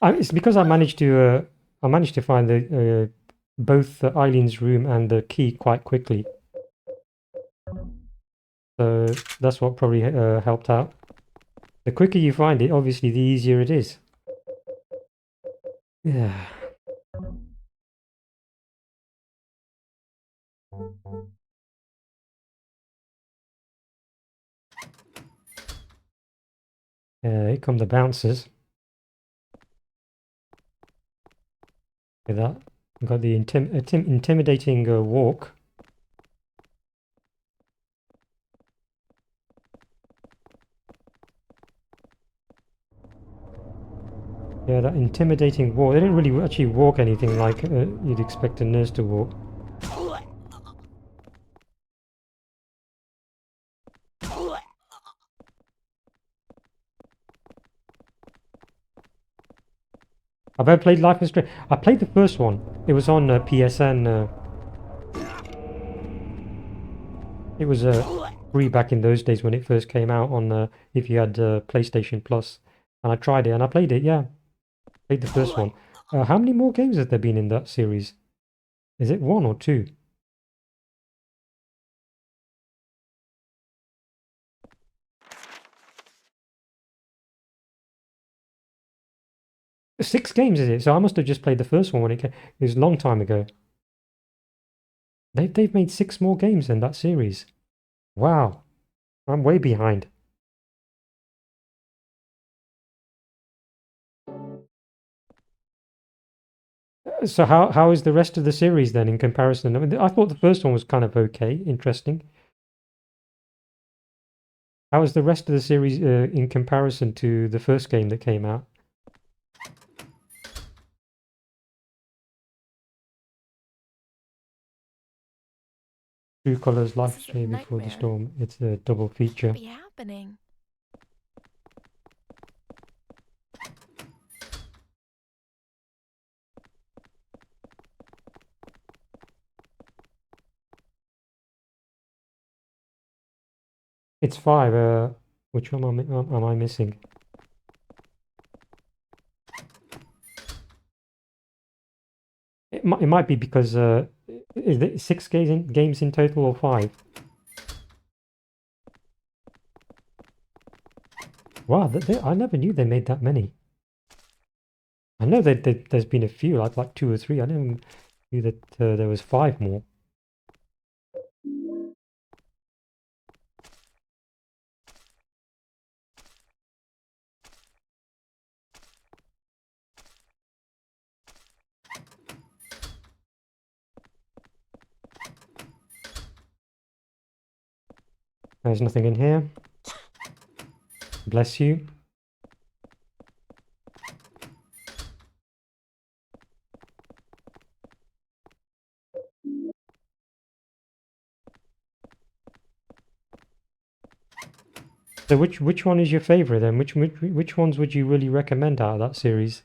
It's because I managed to find the both Eileen's room and the key quite quickly. So that's what probably helped out. The quicker you find it, obviously, the easier it is. Yeah. Here come the bouncers. Look at that. We've got the intimidating walk. Yeah, that intimidating walk. They didn't really actually walk anything like you'd expect a nurse to walk. Have I played Life is Strange? I played the first one. It was on PSN. It was free back in those days when it first came out on if you had PlayStation Plus. And I tried it and I played it, yeah. Played the first one. How many more games have there been in that series? Is it 1 or 2? Six games is it? So I must have just played the first one when it came. It was a long time ago. They've made 6 more games in that series. Wow. I'm way behind. So how is the rest of the series then in comparison? I mean, I thought the first one was kind of okay, interesting. How is the rest of the series in comparison to the first game that came out? True Colors, Life This is is a Strange Before the nightmare. Storm. It's a double feature. Be happening. It's 5. Which one am I missing? It might be because is it 6 games in total or 5? Wow, I never knew they made that many. I know that there's been a few, like 2 or 3. I never knew that there was 5 more. There's nothing in here. Bless you. So which one is your favorite then? Which ones would you really recommend out of that series?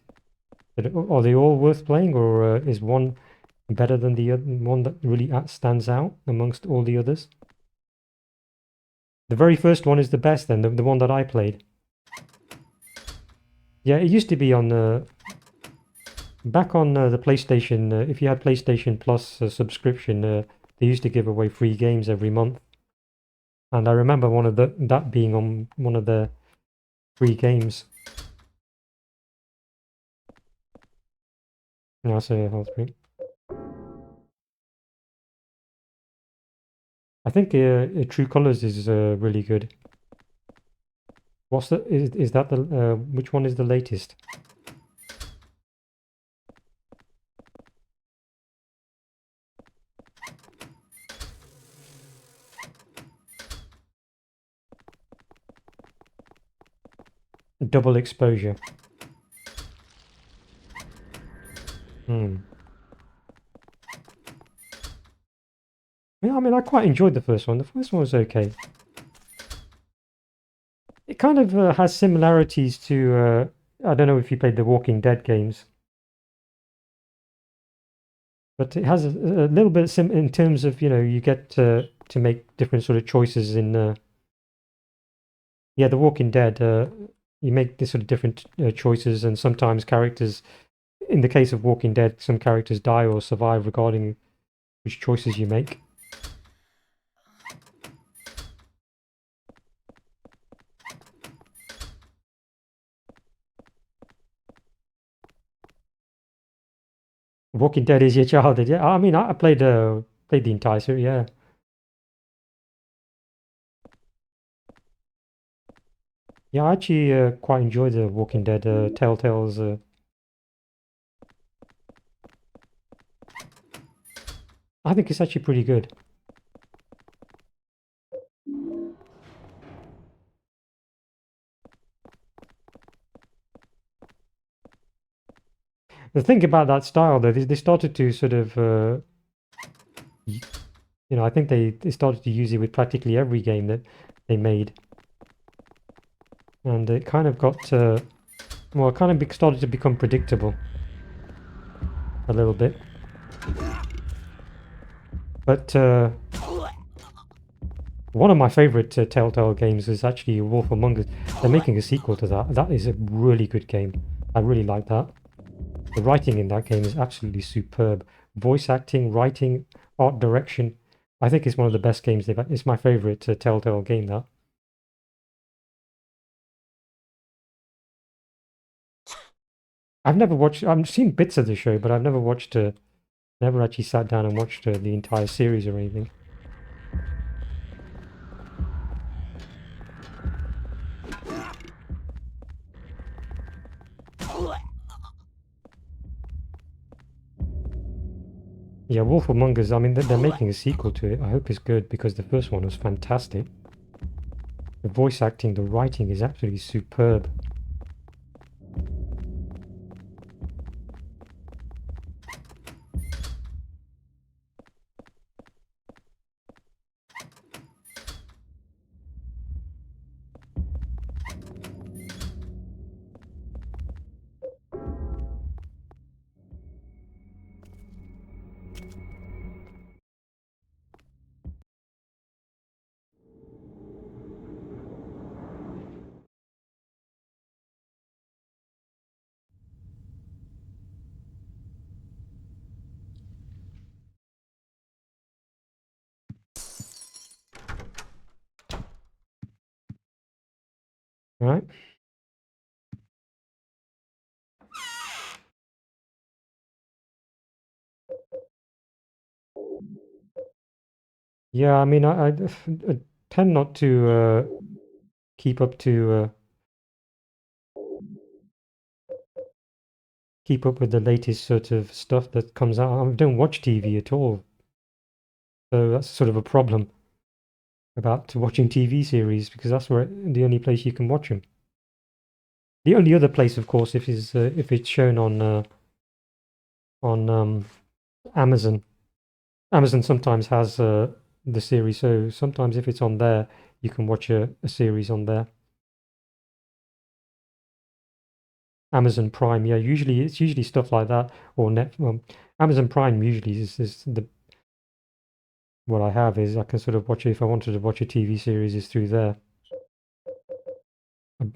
Are they all worth playing, or is one better than the other, one that really stands out amongst all the others? The very first one is the best then, the one that I played. Yeah, it used to be on back on the PlayStation. If you had PlayStation Plus subscription, they used to give away free games every month. And I remember that being on one of the free games. Yeah, so health free. I think True Colors is really good. What's the is that the which one is the latest? Double exposure. Hmm. Yeah, I mean, I quite enjoyed the first one. The first one was okay. It kind of has similarities to I don't know if you played the Walking Dead games, but it has a little bit in terms of, you get to make different sort of choices in yeah, the Walking Dead. You make this sort of different choices, and sometimes characters, in the case of Walking Dead, some characters die or survive regarding which choices you make. Walking Dead is your childhood, yeah. I mean, I played the entire series, yeah. Yeah, I actually quite enjoy the Walking Dead Telltale's. I think it's actually pretty good. The thing about that style, though, they started to sort of, I think they started to use it with practically every game that they made, and it kind of got, well, it kind of started to become predictable a little bit. But one of my favorite Telltale games is actually Wolf Among Us. They're making a sequel to that. That is a really good game. I really like that. The writing in that game is absolutely superb. Voice acting, writing, art direction. I think it's one of the best games they've had. It's my favorite Telltale game, that. I've never watched, I've seen bits of the show, but I've never watched, never actually sat down and watched the entire series or anything. Yeah, Wolf Among Us, I mean, they're making a sequel to it. I hope it's good because the first one was fantastic. The voice acting, the writing is absolutely superb. Right? Yeah, I mean, I tend not to keep up to keep up with the latest sort of stuff that comes out. I don't watch TV at all, so that's sort of a problem about watching TV series because that's where the only place you can watch them. The only other place, of course, if it's shown on Amazon. Amazon sometimes has the series, so sometimes if it's on there, you can watch a series on there. Amazon Prime, yeah, it's usually stuff like that, or Amazon Prime usually is the what I have is I can sort of watch it if I wanted to watch a TV series is through there.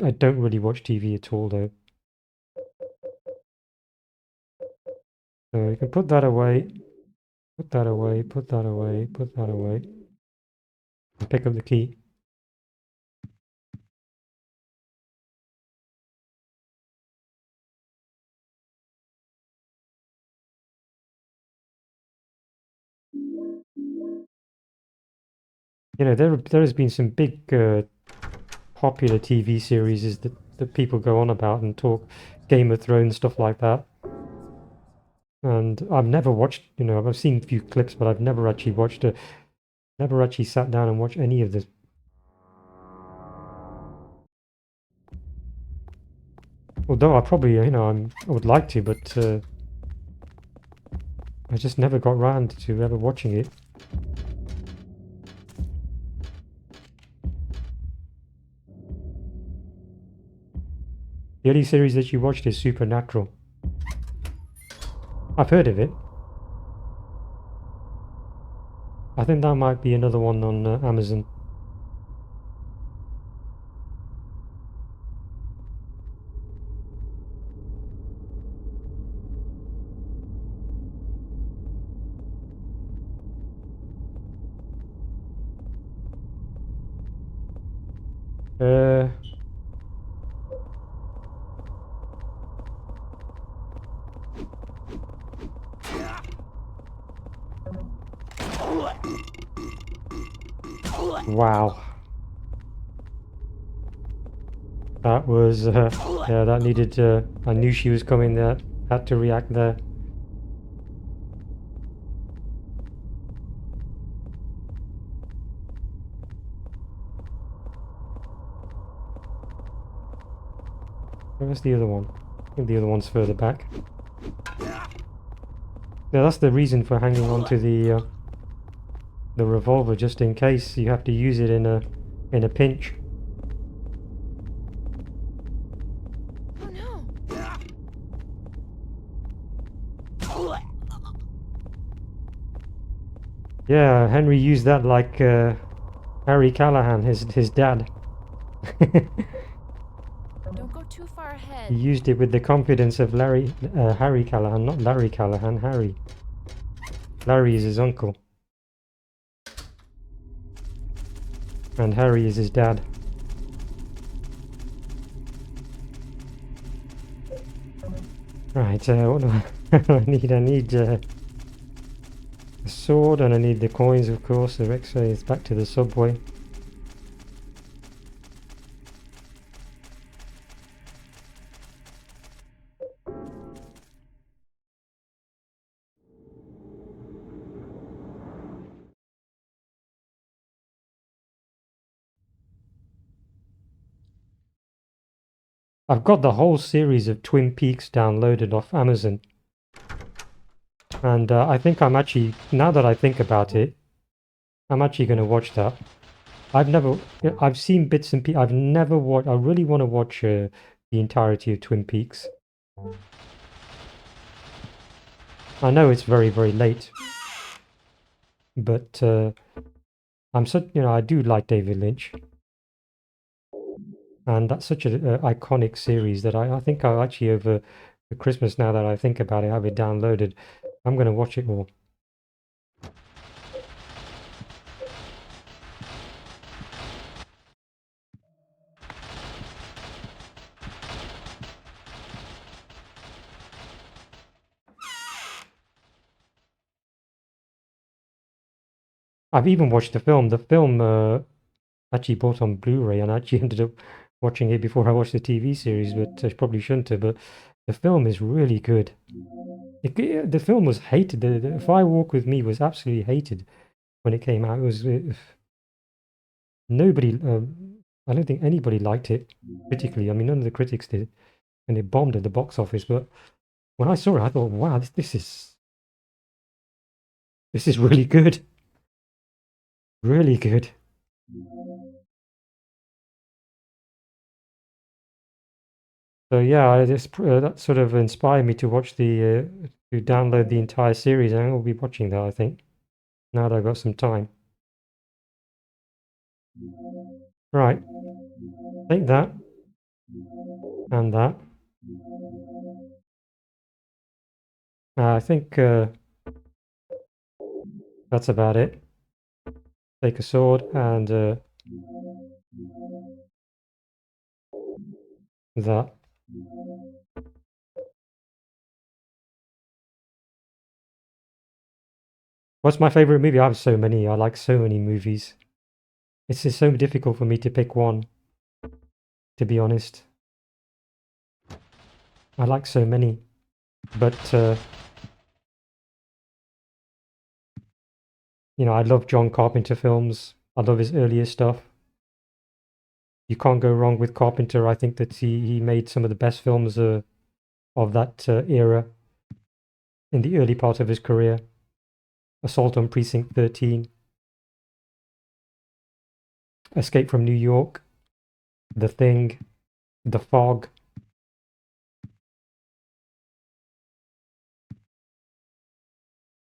I don't really watch TV at all though. So you can put that away, put that away, put that away, put that away, and pick up the key. You know, there has been some big popular TV series is that people go on about and talk, Game of Thrones, stuff like that. And I've never watched, you know, I've seen a few clips, but I've never actually never actually sat down and watched any of this. Although I probably, you know, I would like to, but I just never got round to ever watching it. The only series that you watched is Supernatural. I've heard of it. I think that might be another one on Amazon. Uh, wow. That was, yeah, that needed, I knew she was coming there. Had to react there. Where's the other one? I think the other one's further back. Yeah, that's the reason for hanging on to the revolver, just in case you have to use it in a pinch. Oh no! Yeah, Henry used that like Harry Callahan, his dad. Don't go too far He ahead. used it with the confidence of Harry Callahan, not Larry Callahan, Harry. Larry is his uncle. And Harry is his dad. Right, what do I need? I need a sword and I need the coins, of course. The X-ray is back to the subway. I've got the whole series of Twin Peaks downloaded off Amazon. And I think I'm actually, now that I think about it, I'm actually going to watch that. I've seen bits and pieces. I've never watched, I really want to watch the entirety of Twin Peaks. I know it's very, very late. But I'm such, you know, I do like David Lynch. And that's such an iconic series that I think I'll actually, over the Christmas, now that I think about it, have it downloaded. I'm going to watch it all. I've even watched the film. The film actually bought on Blu-ray, and I actually ended up watching it before I watched the TV series, but I probably shouldn't have. But the film is really good. The film was hated. The Fire Walk with Me was absolutely hated when it came out. It was nobody. I don't think anybody liked it critically. I mean, none of the critics did, and it bombed at the box office. But when I saw it, I thought, wow, this is really good. Really good. So yeah, that sort of inspired me to watch to download the entire series, and I'll be watching that, I think, now that I've got some time. Right, take that and that. I think that's about it. Take a sword and that. What's my favorite movie? I have so many. I like so many movies. It's just so difficult for me to pick one, to be honest. I like so many, but you know, I love John Carpenter films. I love his earlier stuff. You can't go wrong with Carpenter. I think that he made some of the best films of that era in the early part of his career. Assault on Precinct 13, Escape from New York, The Thing, The Fog.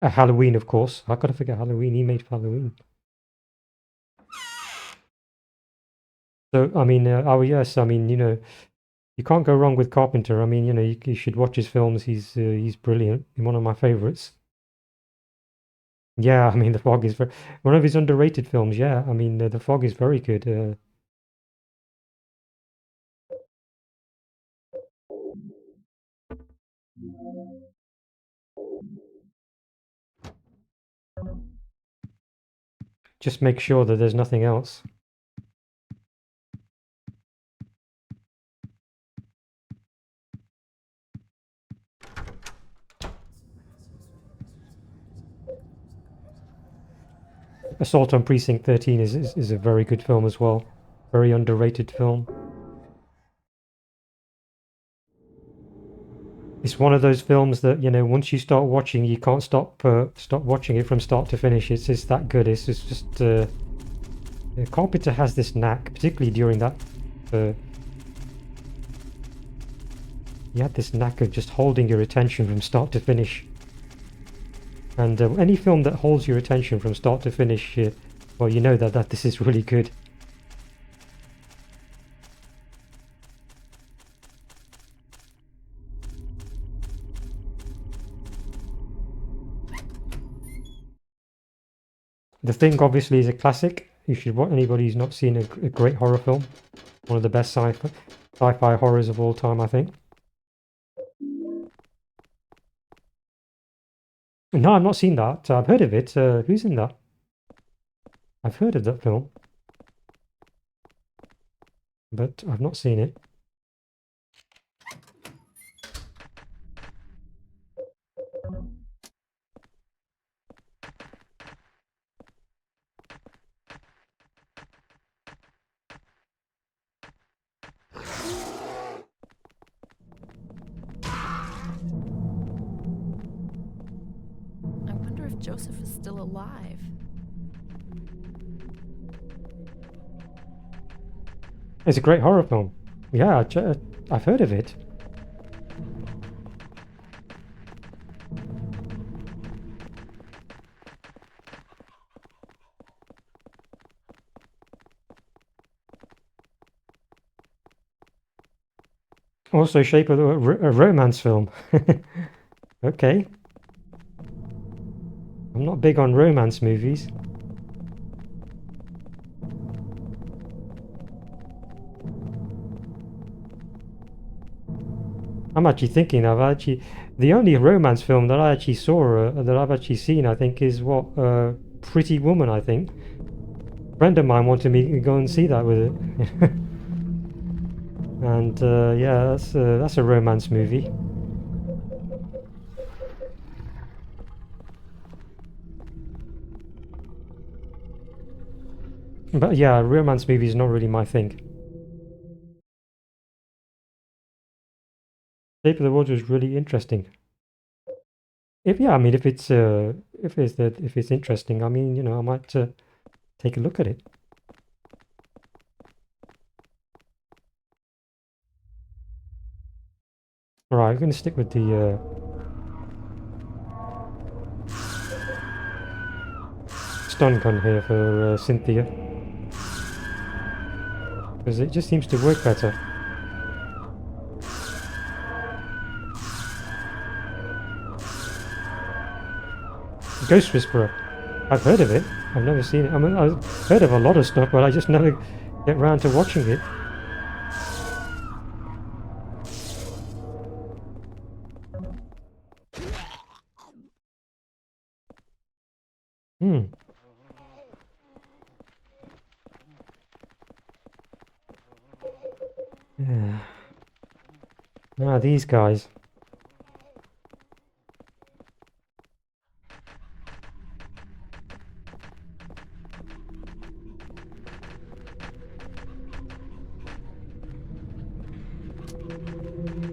Halloween, of course. How could I forget Halloween? He made Halloween. So, I mean, oh yes, I mean, you know, you can't go wrong with Carpenter. I mean, you know, you should watch his films. He's brilliant. One of my favorites. Yeah, I mean, The Fog is one of his underrated films. Yeah, I mean, The Fog is very good. Just make sure that there's nothing else. Assault on Precinct 13 is a very good film as well. Very underrated film. It's one of those films that, you know, once you start watching, you can't stop watching it from start to finish. It's just that good. It's just Carpenter has this knack, particularly during that. He had this knack of just holding your attention from start to finish. And any film that holds your attention from start to finish, well, you know that this is really good. The Thing obviously is a classic. You should watch. Anybody who's not seen a great horror film, one of the best sci-fi horrors of all time, I think. No, I've not seen that. I've heard of it. Who's in that? I've heard of that film, but I've not seen it. I wonder if Joseph is still alive. It's a great horror film. Yeah, I've heard of it. Also, Shape of the a romance film. Okay. I'm not big on romance movies. I'm actually thinking the only romance film that I actually saw that I've actually seen, I think, is what pretty woman, I think. A friend of mine wanted me to go and see that with it. And yeah, that's a romance movie. But yeah, romance movie is not really my thing. Shape of the Water is really interesting. I mean, if it's interesting, I mean, you know, I might take a look at it. All right, I'm going to stick with the stun gun here for Cynthia, because it just seems to work better. Ghost Whisperer. I've heard of it. I've never seen it. I mean, I've heard of a lot of stuff, but I just never get round to watching it. Hmm. Yeah. Ah, these guys.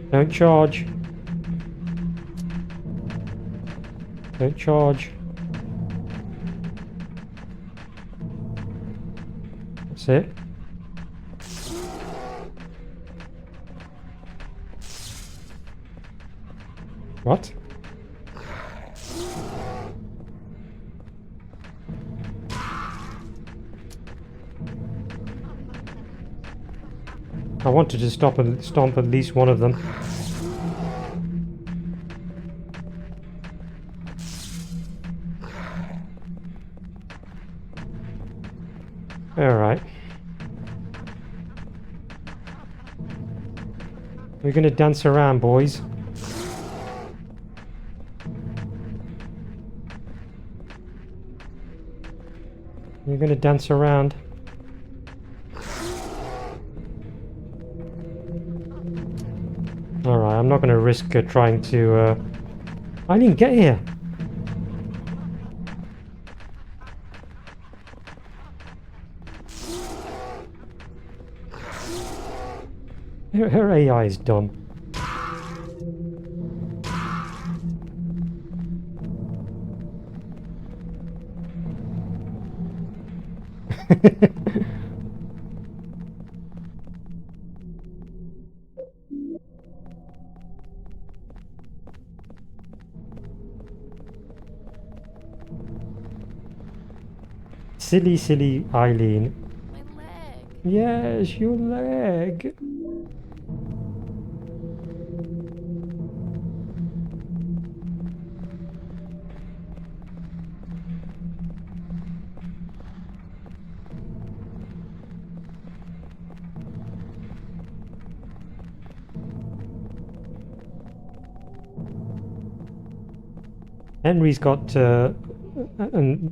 Don't charge. Don't charge. That's it. What? I wanted to stop and stomp at least one of them. Alright. We're gonna dance around, boys. We're gonna dance around. Alright, I'm not gonna risk trying to... I didn't get here! Her AI is dumb. Silly, silly Eileen. My leg. Yes, your leg. Henry's got a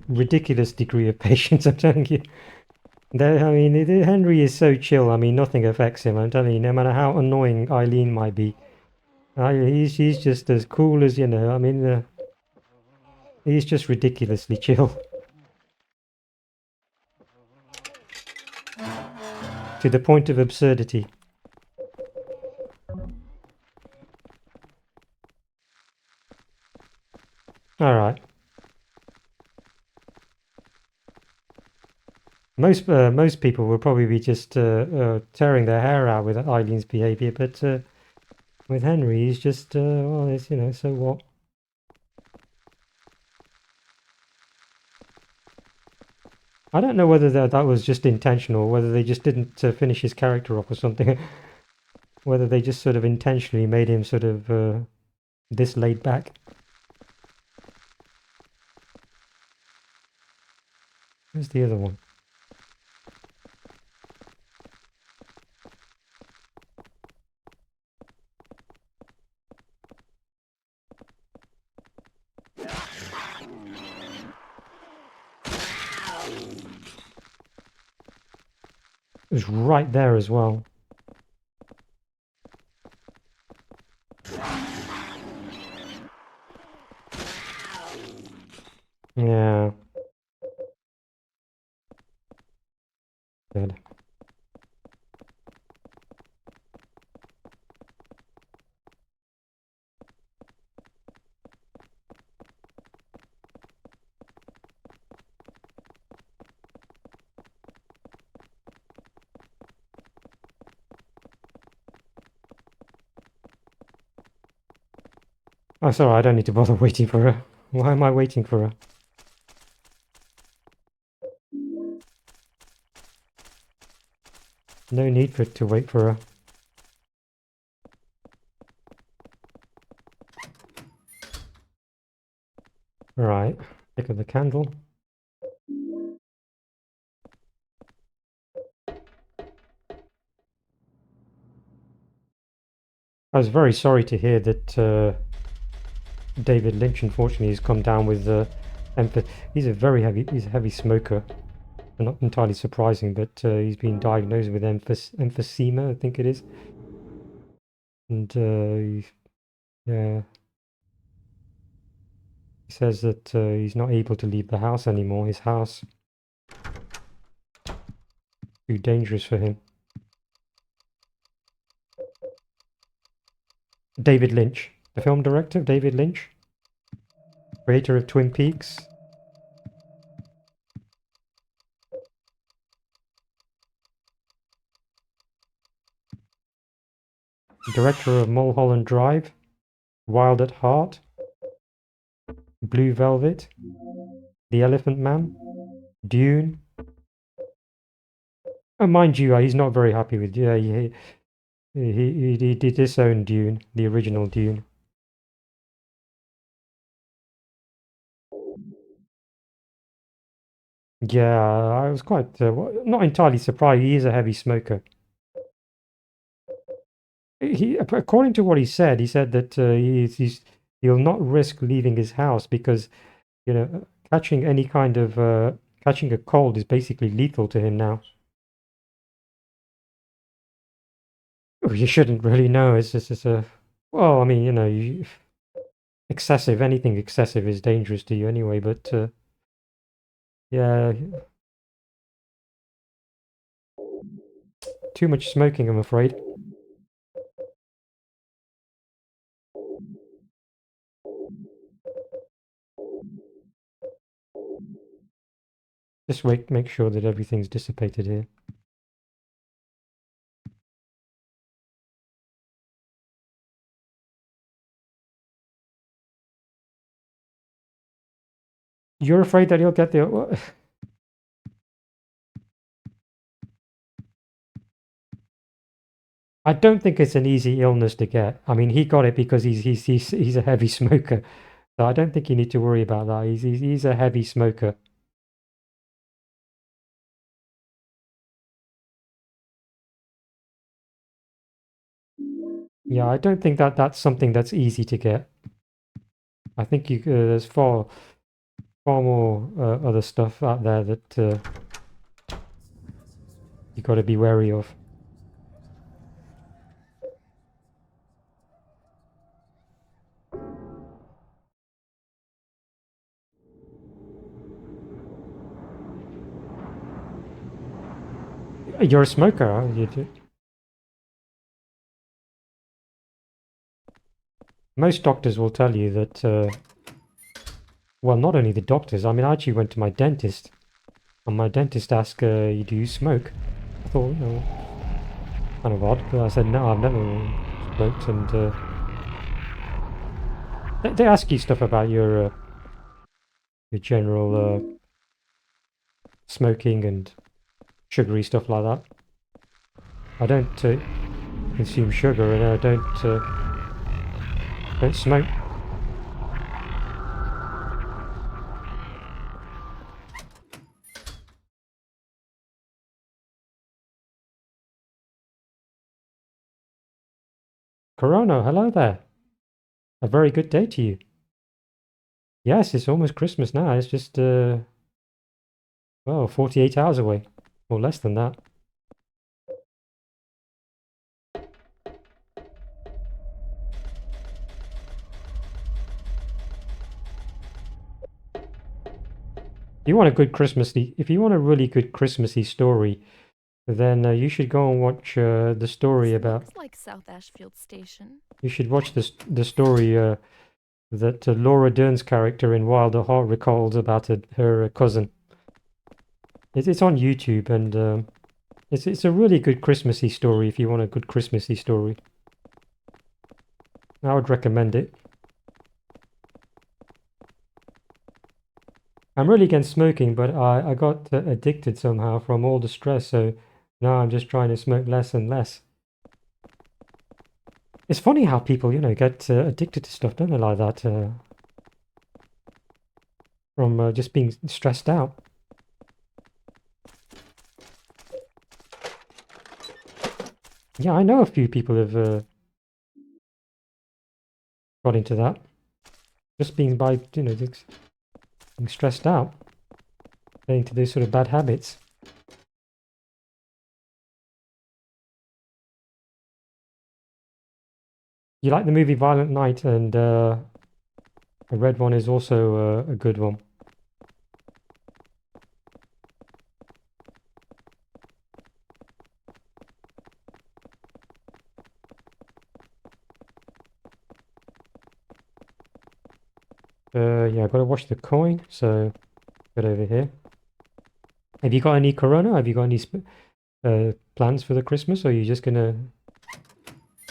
ridiculous degree of patience, I'm telling you. I mean, Henry is so chill. I mean, nothing affects him. I'm telling you, no matter how annoying Eileen might be, he's just as cool as, you know. I mean, he's just ridiculously chill. To the point of absurdity. Alright. Most people will probably be just tearing their hair out with Eileen's behaviour, but with Henry, he's just, well, it's, you know, so what? I don't know whether that was just intentional, whether they just didn't finish his character off or something. Whether they just sort of intentionally made him sort of this laid back. Where's the other one? was right there as well. Yeah. Good. Oh, sorry, I don't need to bother waiting for her. Why am I waiting for her? No need to wait for her. Right, pick up the candle. I was very sorry to hear that David Lynch, unfortunately, has come down with he's a heavy smoker. Not entirely surprising, but he's been diagnosed with emphysema, I think it is. And yeah, he says that he's not able to leave the house anymore. His house too dangerous for him. David Lynch, the film director, David Lynch, creator of Twin Peaks. Director of Mulholland Drive, Wild at Heart, Blue Velvet, The Elephant Man, Dune. Oh, mind you, he's not very happy with. Yeah, he disowned Dune, the original Dune. Yeah, I was quite not entirely surprised. He is a heavy smoker. According to what he said that he'll not risk leaving his house because catching any kind of catching a cold is basically lethal to him now. You shouldn't really know. It's just a well, I mean, anything excessive is dangerous to you anyway. But yeah, too much smoking, I'm afraid. Just make sure that everything's dissipated here. You're afraid that he'll get the... I don't think it's an easy illness to get. I mean, he got it because he's a heavy smoker. So I don't think you need to worry about that. He's a heavy smoker. Yeah, I don't think that's something that's easy to get. I think there's far more other stuff out there that you got to be wary of. You're a smoker, huh? Most doctors will tell you that. Well, not only the doctors. I mean, I actually went to my dentist, and my dentist asked, "Do you smoke?" I thought, kind of odd, but I said, "No, I've never smoked." And they ask you stuff about your general smoking and sugary stuff like that. I don't consume sugar, and I don't smoke. Corona, hello there. A very good day to you. Yes, it's almost Christmas now. It's just, well, 48 hours away, or less than that. you want a good Christmassy, if you want a really good Christmassy story, then you should go and watch the story This about. looks like South Ashfield Station. You should watch the story that Laura Dern's character in Wilder Heart recalls about her cousin. It's on YouTube, and it's a really good Christmassy story if you want a good Christmassy story. I would recommend it. I'm really against smoking, but I got addicted somehow from all the stress, so now I'm just trying to smoke less and less. It's funny how people, get addicted to stuff, don't they, like that, from just being stressed out. Yeah, I know a few people have got into that. Just being just being stressed out, getting to those sort of bad habits. You like the movie Violent Night, and a Red One is also a good one. Yeah, I've got to watch the coin, so get over here. Have you got any Corona? Have you got any plans for the Christmas, or are you just gonna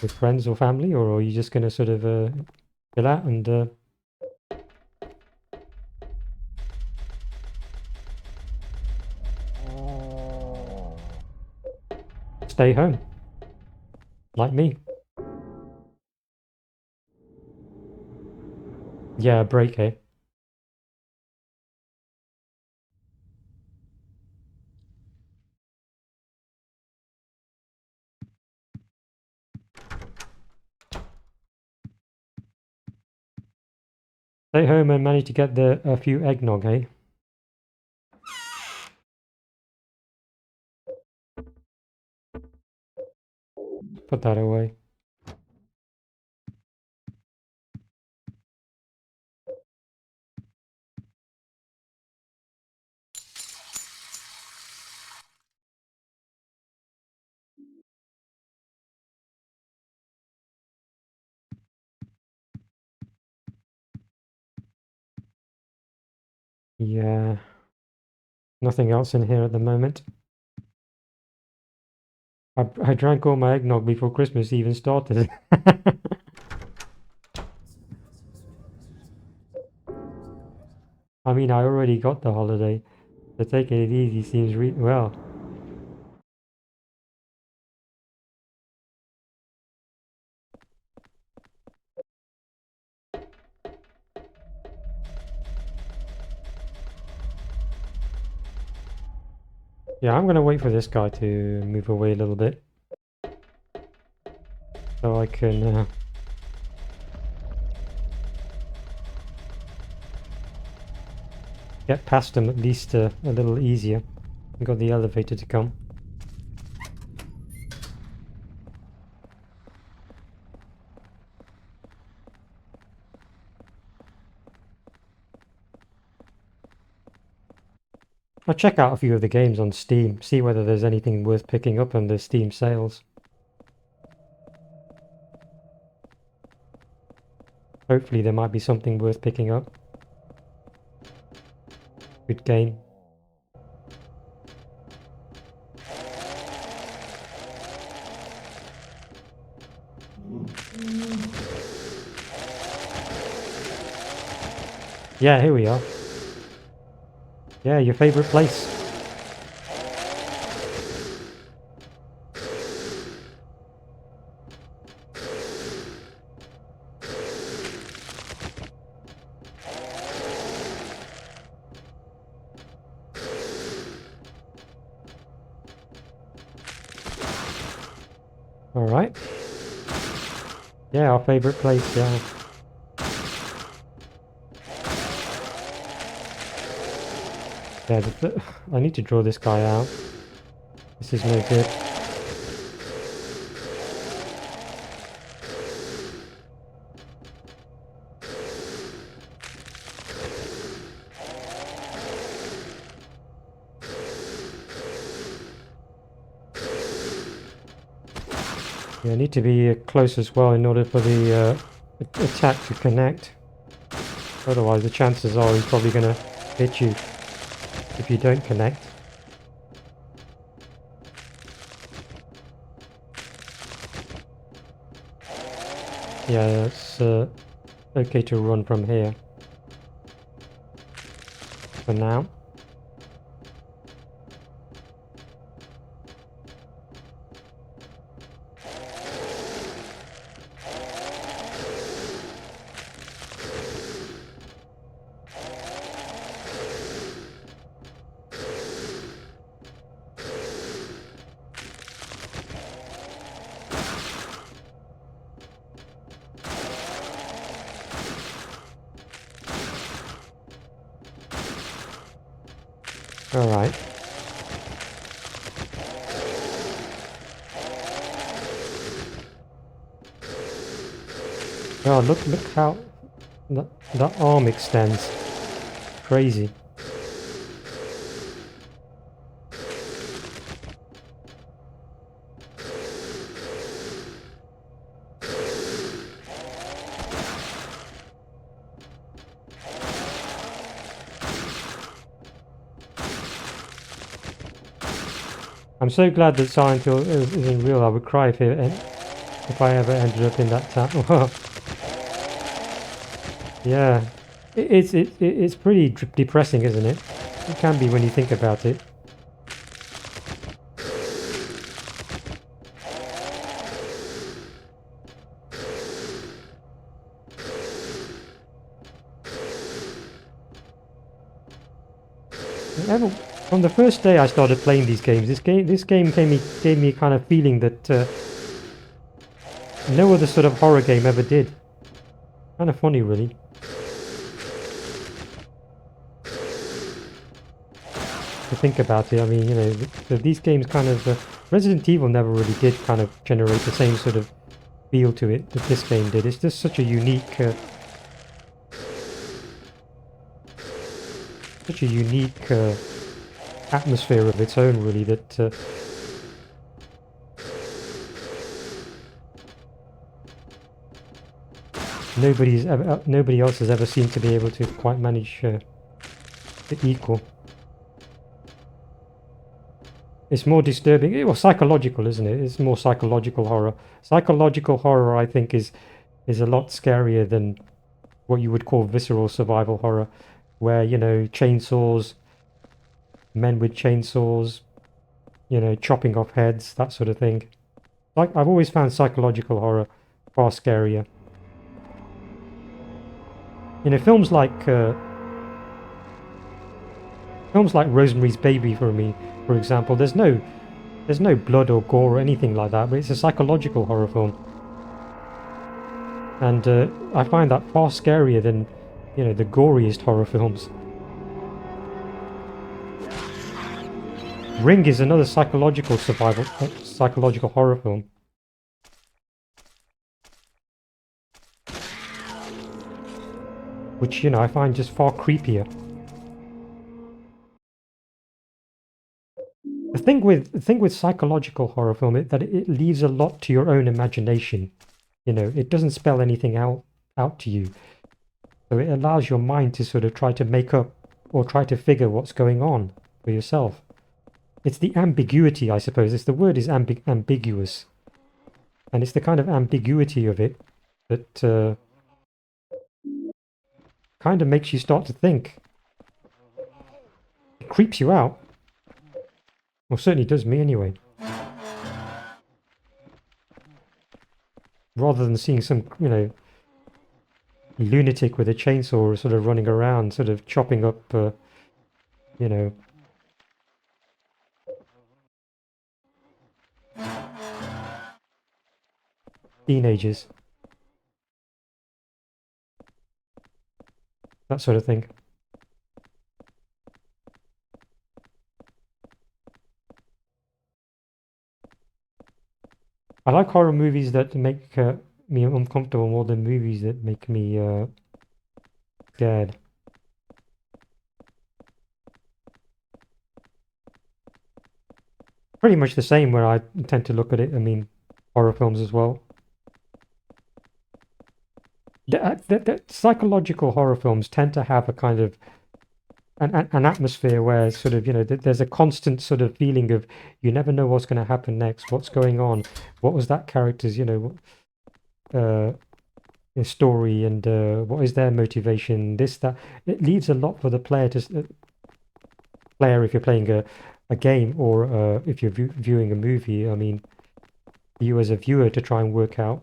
with friends or family, or are you just gonna sort of chill out and stay home, like me? Yeah, a break, eh? Stay home and manage to get a few eggnog, eh? Put that away. Yeah, nothing else in here at the moment. I drank all my eggnog before Christmas even started. I mean, I already got the holiday, so taking it easy seems well. Yeah, I'm gonna wait for this guy to move away a little bit, so I can get past him at least a little easier. I've got the elevator to come. I'll check out a few of the games on Steam, see whether there's anything worth picking up on the Steam sales. Hopefully there might be something worth picking up. Good game. Yeah, here we are. Yeah, your favorite place. Alright. Yeah, our favorite place, yeah. Yeah, I need to draw this guy out. This is no good. Yeah, I need to be close as well in order for the attack to connect. Otherwise, the chances are he's probably going to hit you if you don't connect. Yeah, it's okay to run from here for now. Alright. Oh, look how that arm extends. Crazy. I'm so glad that Silent Hill isn't real. I would cry if I ever ended up in that town. Yeah, it's pretty depressing, isn't it? It can be when you think about it. From the first day I started playing these games, this game gave me a kind of feeling that no other sort of horror game ever did. Kind of funny, really. To think about it, I mean, you know, these games kind of Resident Evil never really did kind of generate the same sort of feel to it that this game did. It's just such a unique atmosphere of its own, really, that nobody else has ever seemed to be able to quite manage to equal. It's more disturbing, well, psychological, isn't it? It's more psychological horror. Psychological horror, I think, is a lot scarier than what you would call visceral survival horror, where, you know, chainsaws, men with chainsaws, you know, chopping off heads, that sort of thing. Like, I've always found psychological horror far scarier. You know, films like Rosemary's Baby, for me, for example, there's no blood or gore or anything like that, but it's a psychological horror film. And I find that far scarier than, you know, the goriest horror films. Ring is another psychological horror film. Which, you know, I find just far creepier. The thing with psychological horror film is that it leaves a lot to your own imagination. You know, it doesn't spell anything out to you. So it allows your mind to sort of try to make up or try to figure what's going on for yourself. It's the ambiguity, I suppose. The word is ambiguous. And it's the kind of ambiguity of it that kind of makes you start to think. It creeps you out. Well, certainly does me anyway. Rather than seeing some, you know, lunatic with a chainsaw sort of running around, sort of chopping up, you know, teenagers. That sort of thing. I like horror movies that make me uncomfortable more than movies that make me scared. Pretty much the same where I tend to look at it. I mean, horror films as well. The psychological horror films tend to have a kind of an atmosphere where sort of, you know, there's a constant sort of feeling of you never know what's going to happen next, what's going on, what was that character's, you know, story, and what is their motivation, this, that. It leaves a lot for the player to player if you're playing a game, or if you're viewing a movie. I mean, you as a viewer to try and work out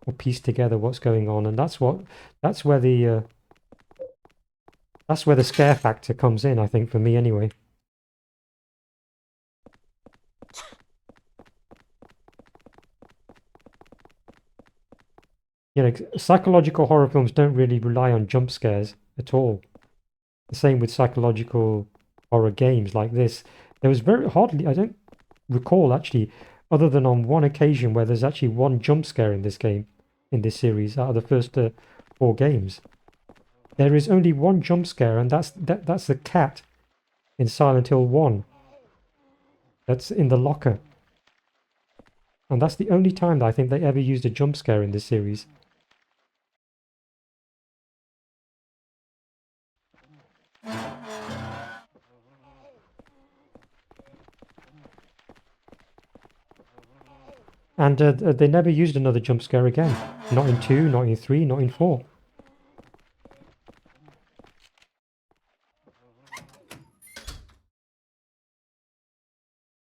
or piece together what's going on, and that's where the scare factor comes in, I think, for me anyway. You know, psychological horror films don't really rely on jump scares at all. The same with psychological horror games like this. There was very hardly, I don't recall actually, other than on one occasion where there's actually one jump scare in this game, in this series, out of the first 4 games. There is only one jump scare, and that's the cat in Silent Hill 1. That's in the locker. And that's the only time that I think they ever used a jump scare in this series. And they never used another jump scare again. Not in 2, not in 3, not in 4.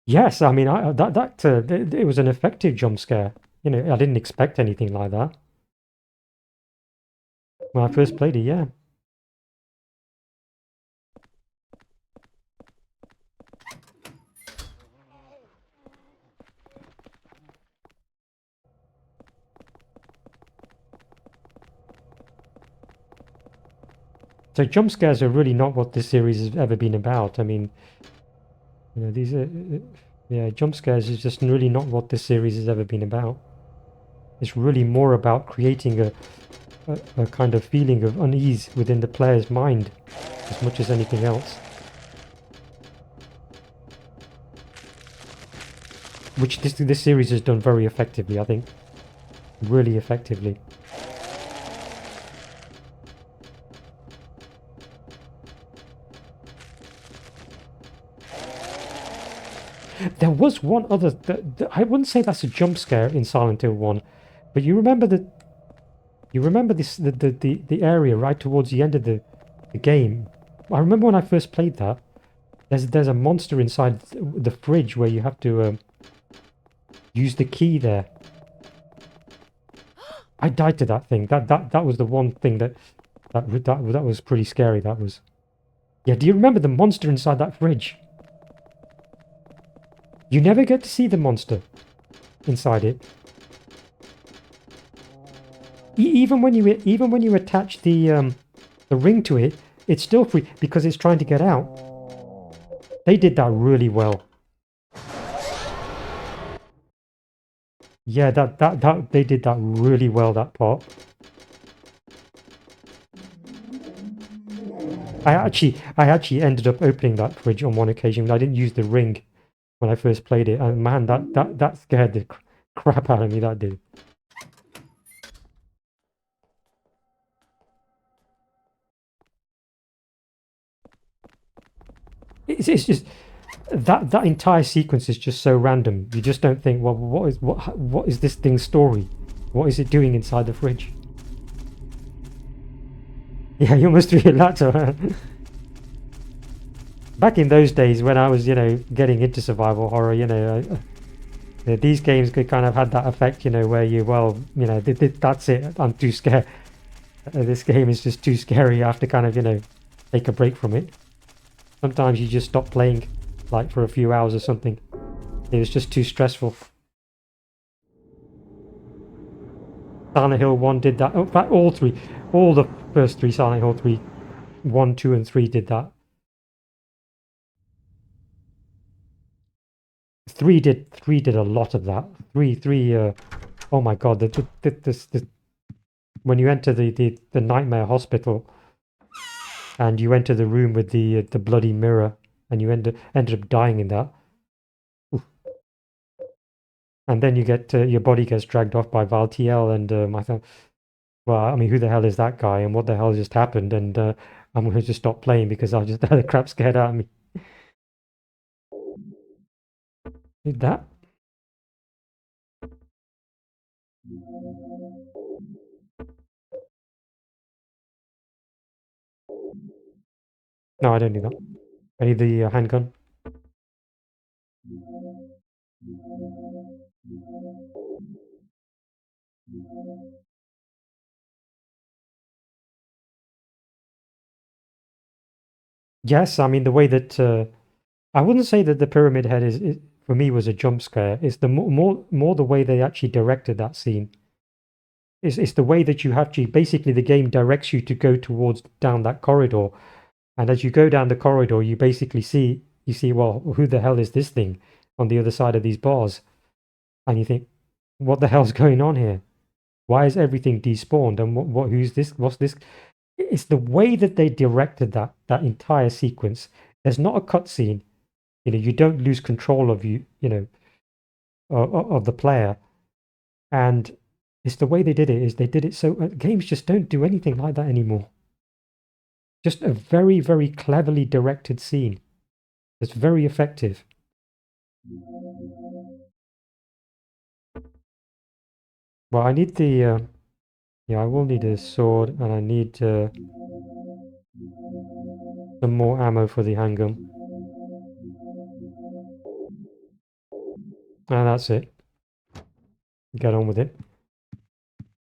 Yes, I mean, it was an effective jump scare. You know, I didn't expect anything like that when I first played it, yeah. So jump scares are really not what this series has ever been about. I mean, you know, these are, yeah, jump scares is just really not what this series has ever been about. It's really more about creating a kind of feeling of unease within the player's mind as much as anything else. Which this series has done very effectively, I think. Really effectively. There was one other... I wouldn't say that's a jump scare in Silent Hill 1, but you remember the... You remember this the area right towards the end of the game? I remember when I first played that. There's a monster inside the fridge where you have to use the key there. I died to that thing. That was the one thing that was pretty scary. That was. Yeah, do you remember the monster inside that fridge? You never get to see the monster inside it. Even when you attach the ring to it, it's still free because it's trying to get out. They did that really well. Yeah, that they did that really well, that part. I actually ended up opening that fridge on one occasion, but I didn't use the ring when I first played it. And man, that scared the crap out of me, that did. It's just that entire sequence is just so random. You just don't think, well, what is this thing's story? What is it doing inside the fridge? Yeah, you must read that. Back in those days when I was, you know, getting into survival horror, you know, these games could kind of had that effect, you know, where you, well, you know, that's it. I'm too scared. This game is just too scary. You have to kind of, you know, take a break from it. Sometimes you just stop playing, like for a few hours or something. It was just too stressful. Silent Hill 1 did that. Oh, in fact, all the first 3 Silent Hill 3, 1, 2, and 3 did that. 3 did a lot of that. 3 oh my god, when you enter the nightmare hospital and you enter the room with the bloody mirror and you ended up dying in that. Oof. And then you get your body gets dragged off by Valtiel, and I thought, well, I mean, who the hell is that guy, and what the hell just happened? And I'm going to just stop playing because I just had the crap scared out of me. Did that? No, I don't need that. I need the handgun. Yes, I mean the way that I wouldn't say that the pyramid head is for me was a jump scare. It's the more the way they actually directed that scene. It's the way that you have to basically the game directs you to go towards down that corridor, and as you go down the corridor, you basically see well, who the hell is this thing on the other side of these bars, and you think, what the hell's going on here? Why is everything despawned? And what who's this? What's this? It's the way that they directed that entire sequence. There's not a cutscene. You know, you don't lose control of of the player, and it's the way they did it. Is they did it so games just don't do anything like that anymore. Just a very, very cleverly directed scene. It's very effective. Well, I need the yeah, I will need a sword, and I need some more ammo for the handgun. And that's it. Get on with it.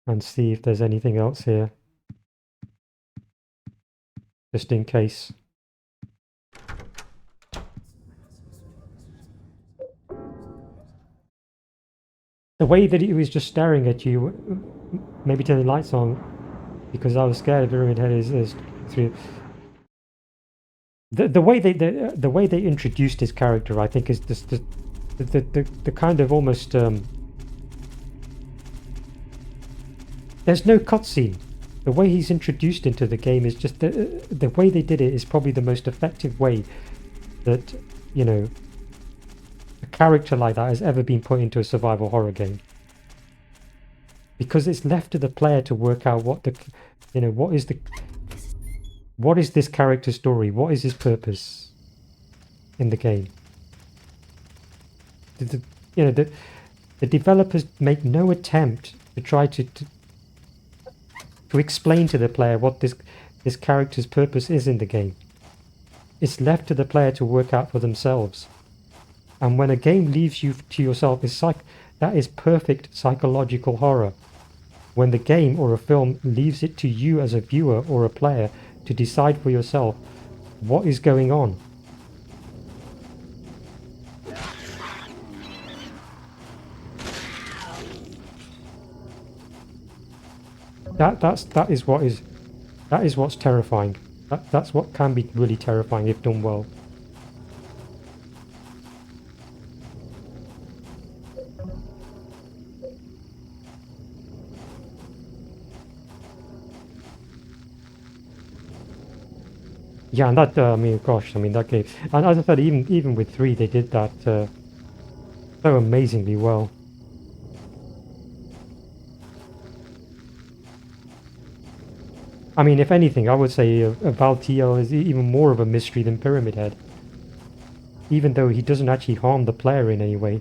And see if there's anything else here. Just in case. The way that he was just staring at you, maybe turn the lights on, because I was scared of Pyramid Head is through. The way the way they introduced his character, I think, is just the kind of almost there's no cutscene. The way he's introduced into the game is just the way they did it is probably the most effective way that, you know, a character like that has ever been put into a survival horror game. Because it's left to the player to work out what the, you know, what is this character's story? What is his purpose in the game? You know, the developers make no attempt to try to explain to the player what this character's purpose is in the game. It's left to the player to work out for themselves. And when a game leaves you to yourself, that is perfect psychological horror. When the game or a film leaves it to you as a viewer or a player to decide for yourself what is going on. That is what's terrifying. That's what can be really terrifying if done well. Yeah, and that I mean, gosh, I mean that game. And as I said, even with 3, they did that so amazingly well. I mean, if anything, I would say Valtiel is even more of a mystery than Pyramid Head. Even though he doesn't actually harm the player in any way.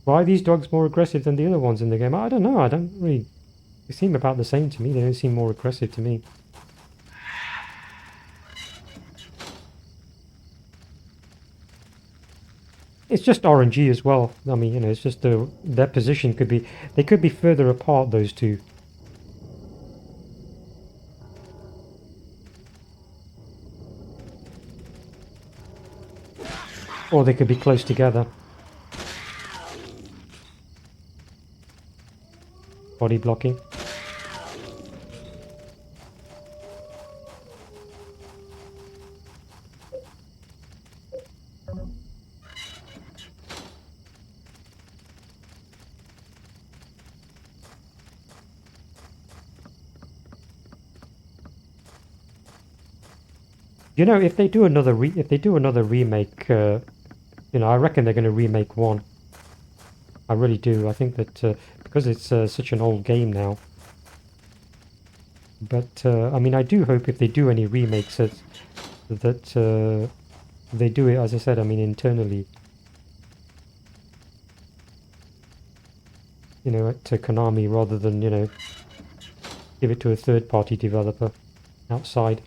Why are these dogs more aggressive than the other ones in the game? I don't know. I don't really... They seem about the same to me. They don't seem more aggressive to me. It's just RNG as well. I mean, you know, it's just their position could be... They could be further apart, those two. Or they could be close together. Body blocking. You know, if they do another remake, I reckon they're going to remake 1. I really do. I think that because it's such an old game now. But I mean, I do hope if they do any remakes that they do it, as I said, I mean, internally. At Konami rather than, give it to a third-party developer outside.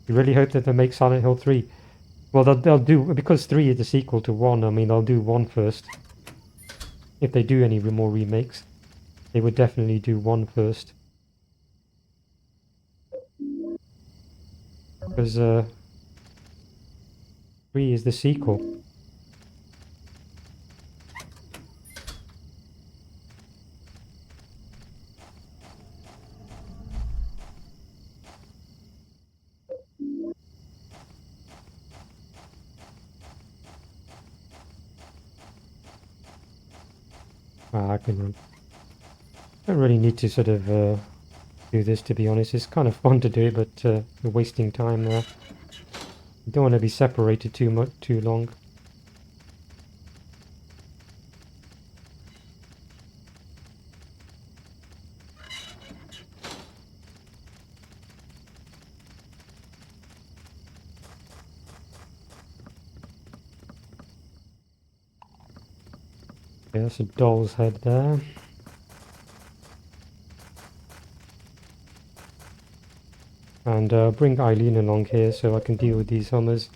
You really hope that they make Silent Hill 3. Well, they'll do, because 3 is the sequel to 1, I mean, they'll do 1 first. If they do any more remakes, they would definitely do 1 first. Because 3 is the sequel. I don't really need to sort of do this, to be honest. It's kind of fun to do it, but we're wasting time there. You don't want to be separated too long. Okay, that's a doll's head there. And bring Eileen along here so I can deal with these Hummers.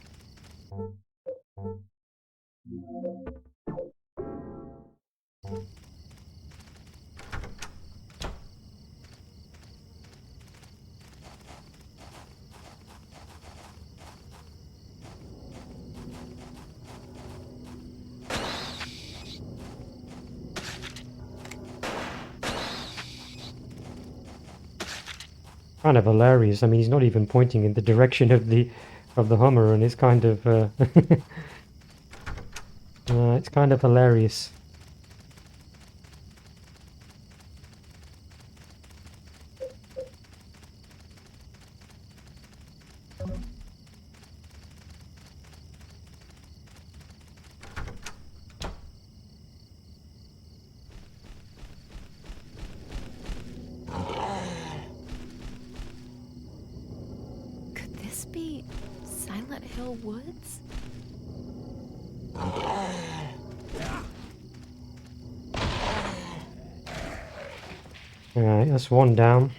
Kind of hilarious. I mean, he's not even pointing in the direction of the Hummer, and it's kind of it's kind of hilarious. Could this be Silent Hill Woods? Alright, that's one down.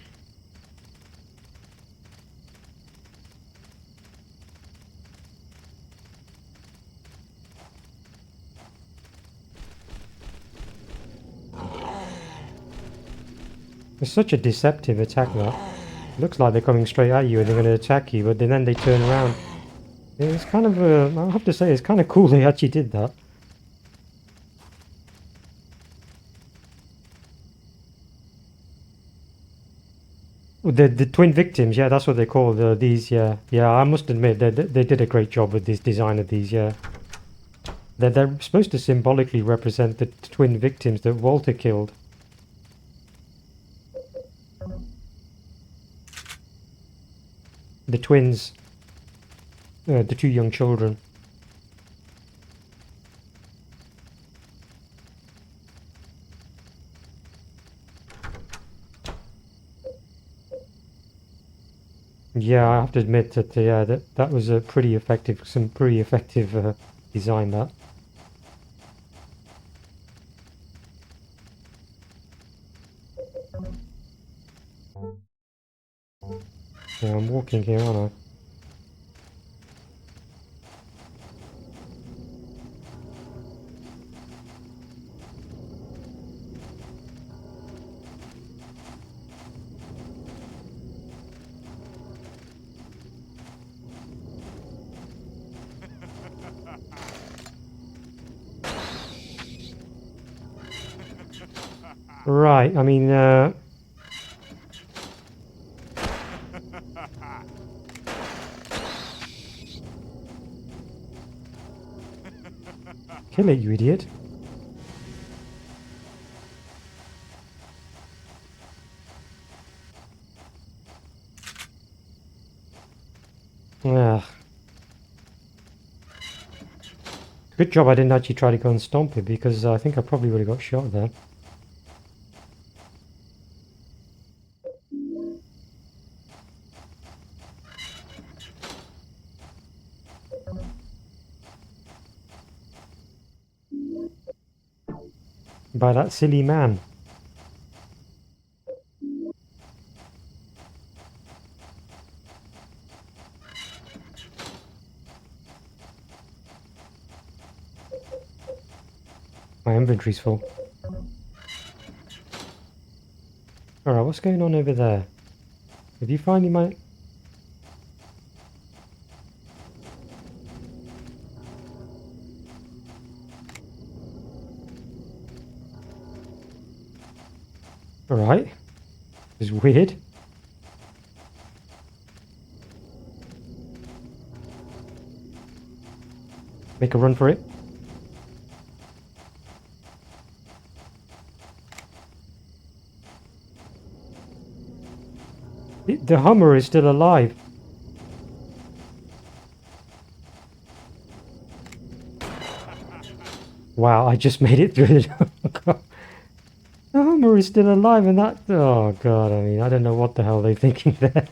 It's such a deceptive attack, that. Looks like they're coming straight at you and they're going to attack you, but then they turn around. It's kind of, I have to say, it's kind of cool they actually did that. The twin victims, yeah, that's what they call these, yeah. Yeah, I must admit, they did a great job with this design of these, yeah. They're supposed to symbolically represent the twin victims that Walter killed. The twins, the 2 young children. Yeah, I have to admit that yeah, that was a pretty effective, design, that. Yeah, I'm walking here, aren't I? Right, I mean, kill it, you idiot. Ugh. Good job I didn't actually try to go and stomp it, because I think I probably would have got shot there. By that silly man. My inventory's full. Alright, what's going on over there? Have you finally managed... Alright. This is weird. Make a run for it. The Hummer is still alive. Wow, I just made it through it. The Hummer is still alive, and that... Oh god, I mean, I don't know what the hell they're thinking there.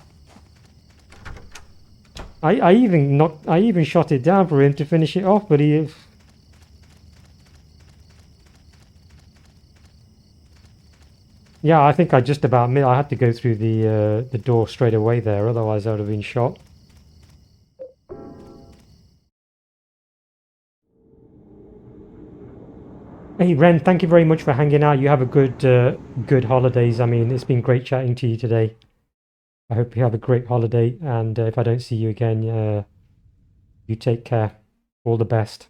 I even shot it down for him to finish it off, but he... Yeah, I think I just about I had to go through the door straight away there, otherwise I would have been shot. Hey Ren, thank you very much for hanging out. You have a good holidays. I mean, it's been great chatting to you today. I hope you have a great holiday, and if I don't see you again, you take care. All the best.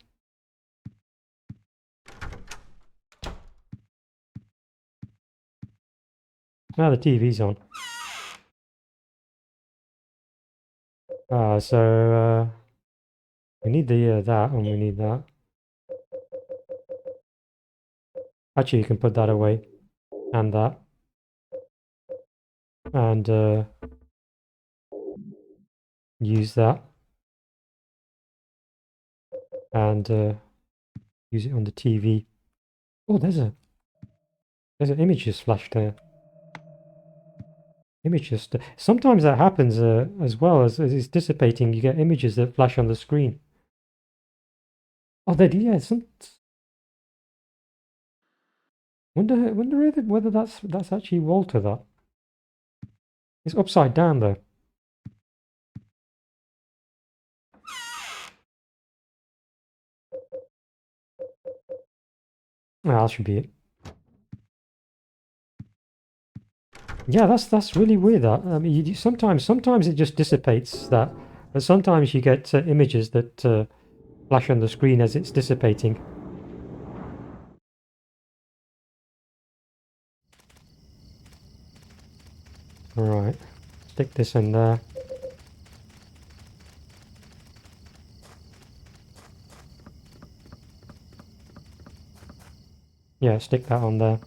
Now the TV's on. So we need the that, and we need that. Actually, you can put that away, and that, and use that, and use it on the TV. Oh, there's an image just flashed there. Image just... Sometimes that happens as well as it's dissipating. You get images that flash on the screen. Oh, they do. Yeah, wonder whether that's actually Walter. That it's upside down though. Well, that should be it. Yeah, that's really weird. That I mean, sometimes it just dissipates that, but sometimes you get images that flash on the screen as it's dissipating. All right, stick this in there. Yeah, stick that on there.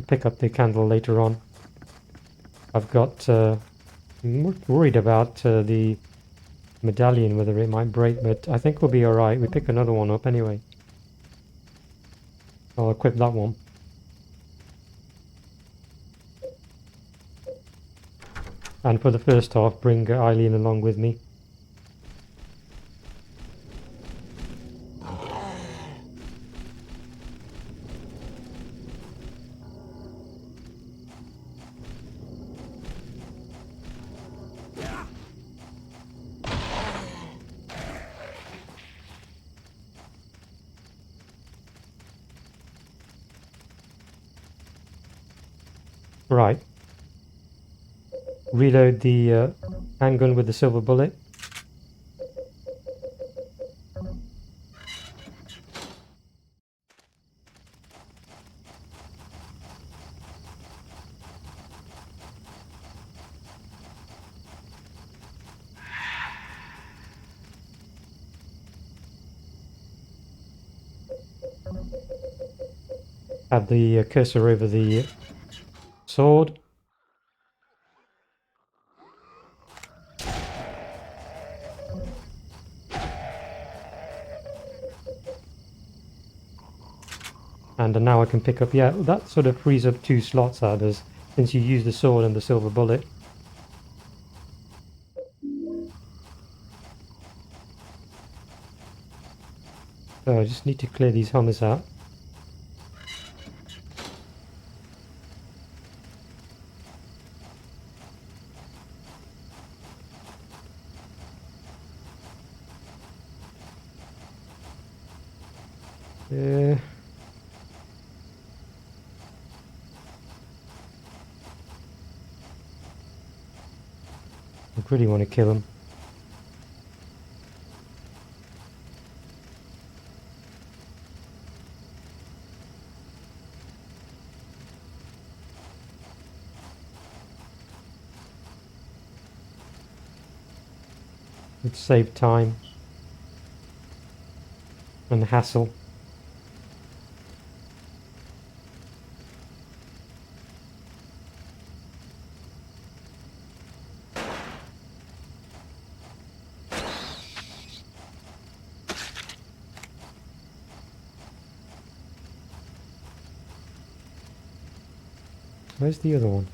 Pick up the candle later on. I've got I'm worried about the medallion, whether it might break, but I think we'll be alright. We pick another one up anyway. I'll equip that one. And for the first half, bring Eileen along with me. Right. Reload the handgun with the silver bullet. Have the cursor over the sword. And now I can pick up, yeah, that sort of frees up 2 slots out of, since you use the sword and the silver bullet. So I just need to clear these hummers out. Yeah. I really want to kill him. It'd save time and hassle. Where's the other one?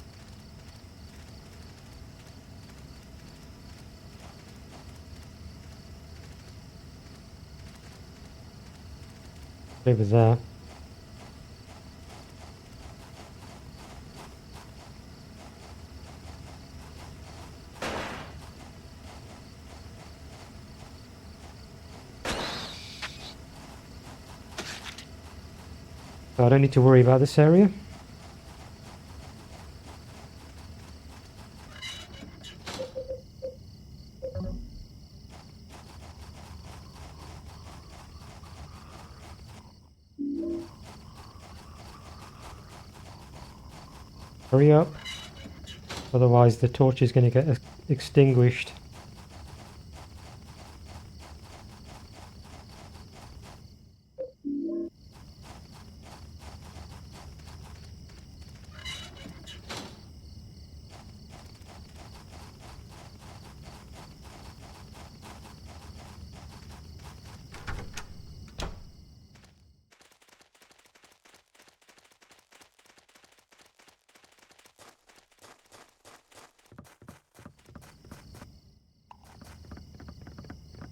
Over there. I don't need to worry about this area. Hurry up. Otherwise the torch is going to get extinguished.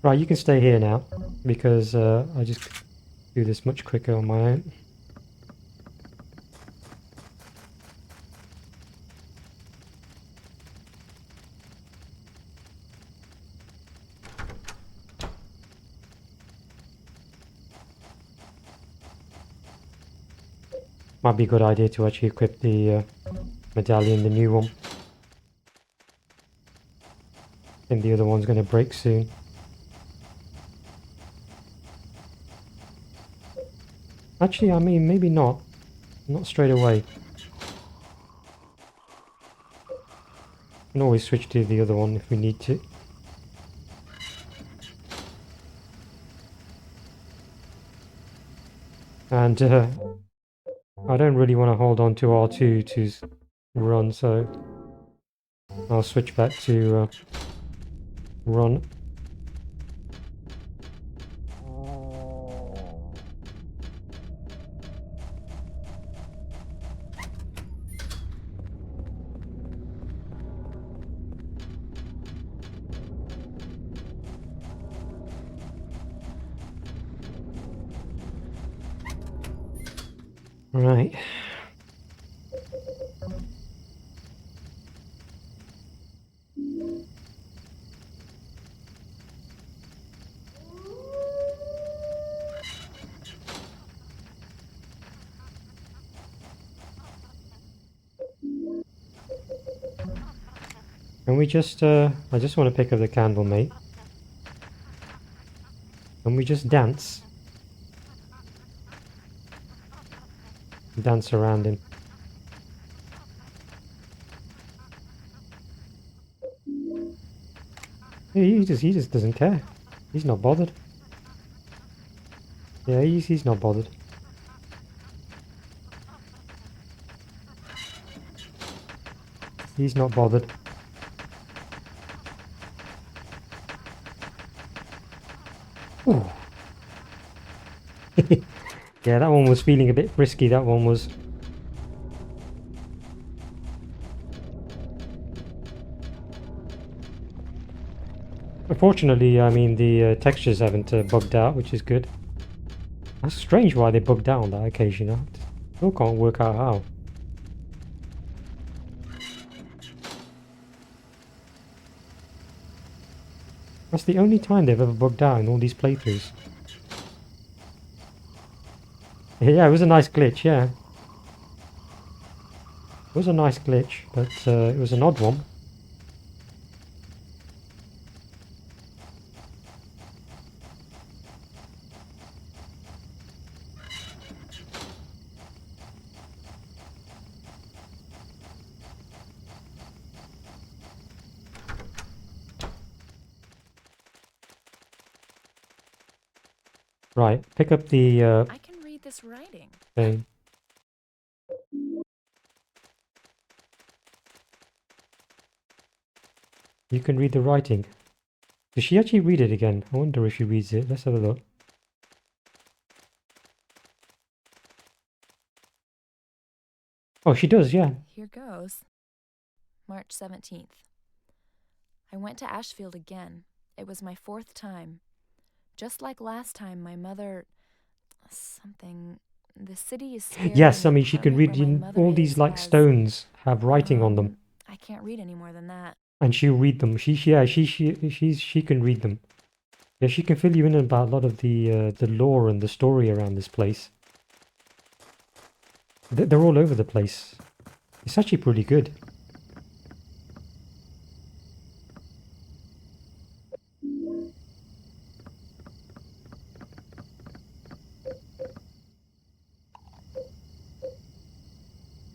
Right, you can stay here now, because I just do this much quicker on my own. Might be a good idea to actually equip the medallion, the new one. I think the other one's going to break soon. Actually, I mean, maybe not. Not straight away. We can always switch to the other one if we need to. And I don't really want to hold on to R2 to run, so I'll switch back to run. Right. Can we just, I just want to pick up the candle, mate. Can we just dance? Dance around him. He just doesn't care. He's not bothered. Yeah, he's not bothered. He's not bothered. Ooh. Yeah, that one was feeling a bit frisky, that one was. Unfortunately, I mean, the textures haven't bugged out, which is good. That's strange why they bugged out on that occasion. I still can't work out how. That's the only time they've ever bugged out in all these playthroughs. Yeah, it was a nice glitch, yeah. It was a nice glitch, but it was an odd one. Right, pick up the I can read this writing. thing. You can read the writing. Does she actually read it again? I wonder if she reads it. Let's have a look. Oh, she does, yeah. Here goes. March 17th. I went to Ashfield again. It was my 4th time. Just like last time, my mother... something... The city is scary. Yes, and I the mean, she can apartment read where my in mother all these is like has- stones have writing on them, I can't read any more than that. and she'll read them. She can read them. Yeah, she can fill you in about a lot of the lore and the story around this place. They're all over the place. It's actually pretty good.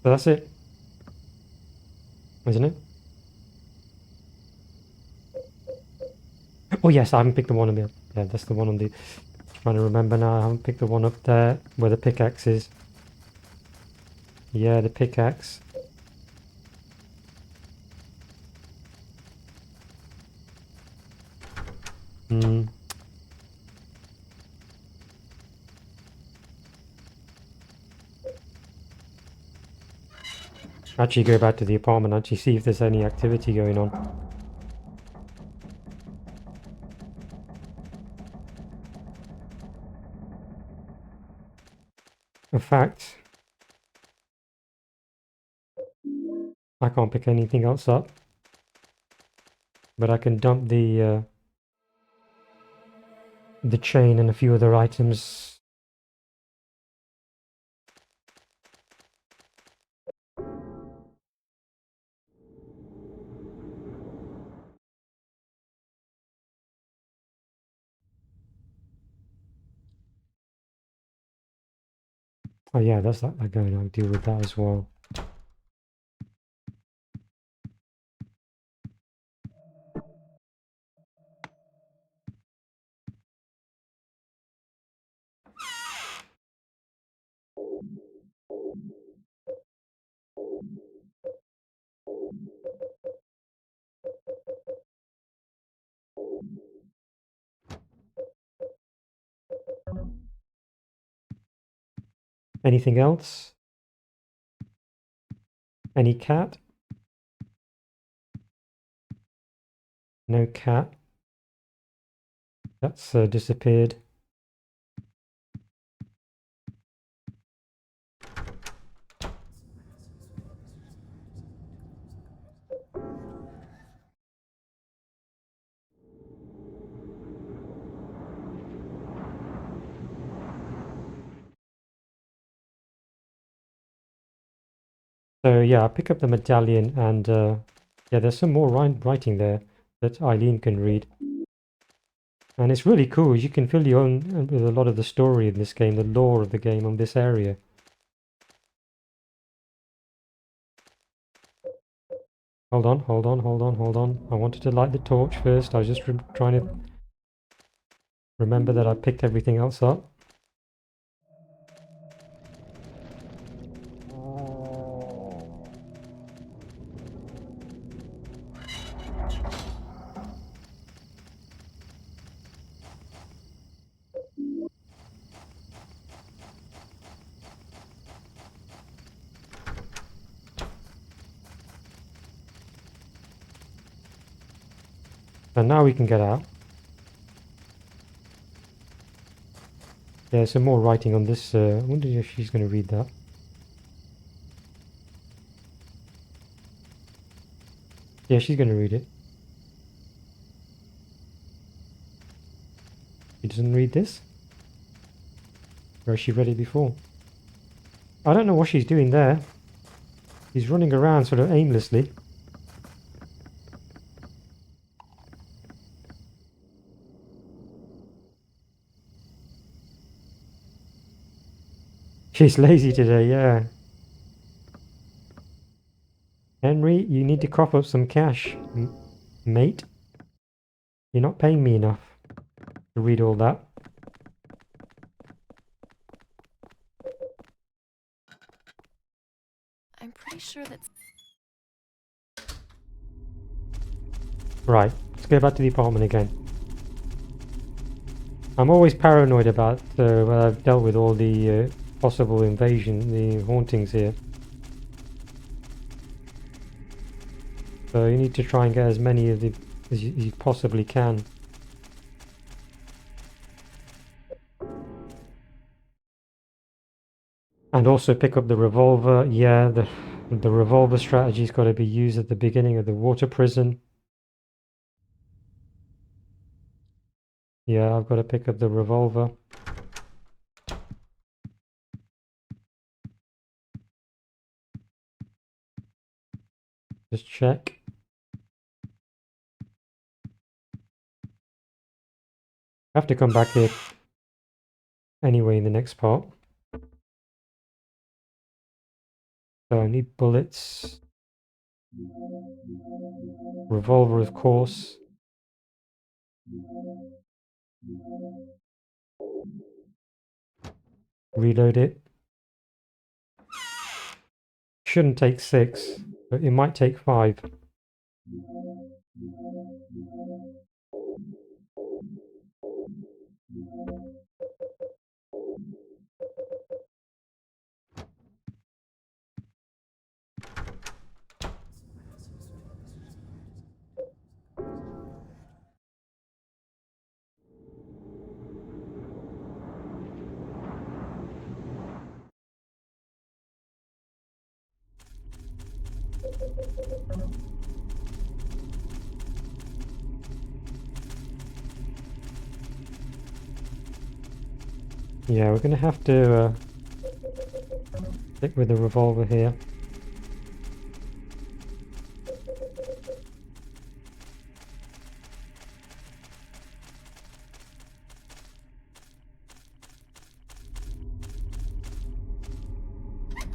So that's it, isn't it? Oh yes, I haven't picked the one on the... Yeah, that's the one on the... Trying to remember now, I haven't picked the one up there where the pickaxe is. Yeah, the pickaxe. Hmm. Actually go back to the apartment, actually see if there's any activity going on. In fact, I can't pick anything else up. But I can dump the chain and a few other items. Oh yeah, that's that. I'm going to deal with that as well. Anything else? Any cat? No cat. That's disappeared. So yeah, I'll pick up the medallion and yeah, there's some more writing there that Eileen can read. And it's really cool. You can fill your own with a lot of the story in this game, the lore of the game on this area. Hold on, hold on, hold on, hold on. I wanted to light the torch first. I was just trying to remember that I picked everything else up. And now we can get out. There's some more writing on this. I wonder if she's going to read that. Yeah, she's going to read it. She doesn't read this? Or has she read it before? I don't know what she's doing there. She's running around sort of aimlessly. She's lazy today, yeah. Henry, you need to cough up some cash, mate. You're not paying me enough to read all that. I'm pretty sure that's... Right, let's go back to the apartment again. I'm always paranoid about when I've dealt with all the possible invasion, the hauntings here. So you need to try and get as many of the as you possibly can. And also pick up the revolver. Yeah, the revolver strategy's got to be used at the beginning of the water prison. Yeah, I've got to pick up the revolver. Just check. I have to come back here anyway in the next part. So I need bullets. Revolver, of course. Reload it. Shouldn't take 6, but it might take 5. Yeah, we're gonna have to stick with the revolver here.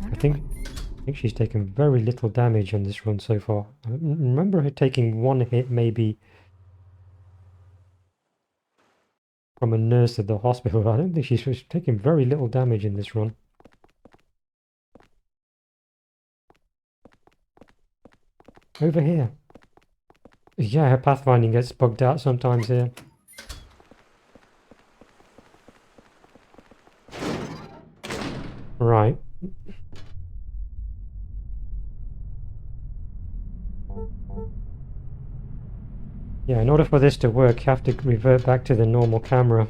I think she's taken very little damage on this run so far. I remember her taking 1 hit maybe from a nurse at the hospital. I don't think she's taken very little damage in this run. Over here. Yeah, her pathfinding gets bugged out sometimes here. Right. Yeah, in order for this to work, you have to revert back to the normal camera.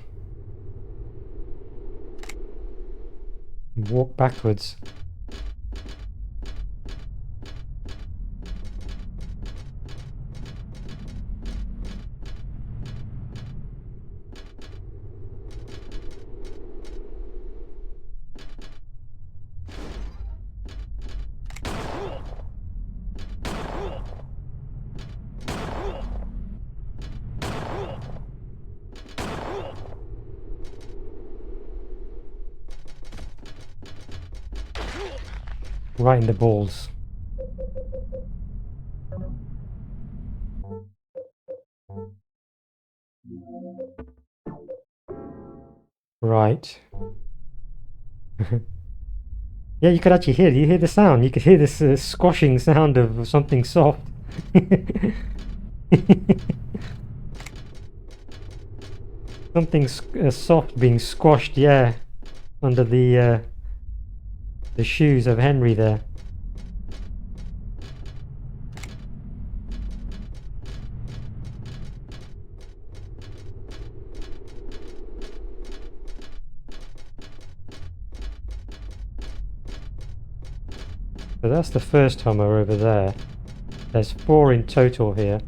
And walk backwards. Right in the balls. Right. Yeah, you could actually hear it. You hear the sound. You could hear this squashing sound of something soft. Something soft being squashed, yeah, under the shoes of Henry there. So that's the first Hummer over there. There's 4 in total here.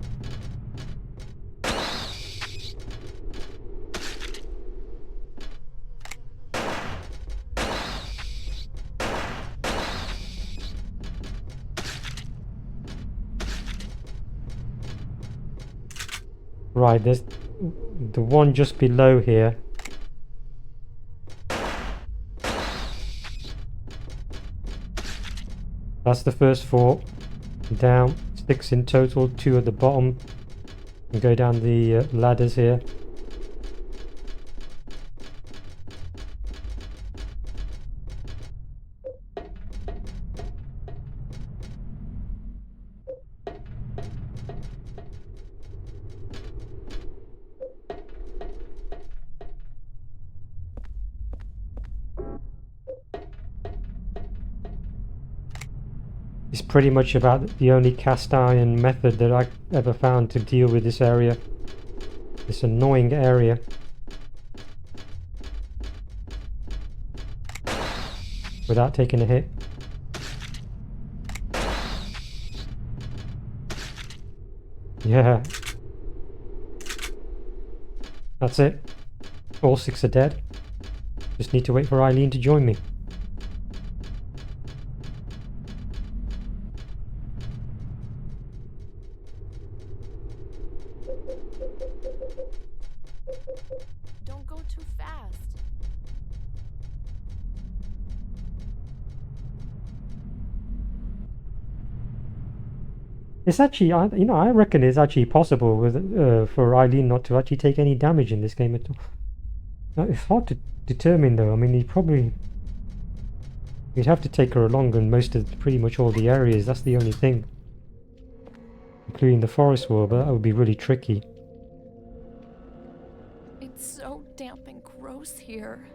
Right, there's the one just below here. That's the first 4. Down, 6 in total, 2 at the bottom. And go down the ladders here. It's pretty much about the only cast iron method that I ever found to deal with this area. This annoying area. Without taking a hit. Yeah. That's it. All 6 are dead. Just need to wait for Eileen to join me. Don't go too fast. It's actually, I reckon it's actually possible with for Eileen not to actually take any damage in this game at all. Now, it's hard to determine though. I mean, you'd have to take her along in pretty much all the areas. That's the only thing, including the forest world. But that would be really tricky. It's so damp and gross here.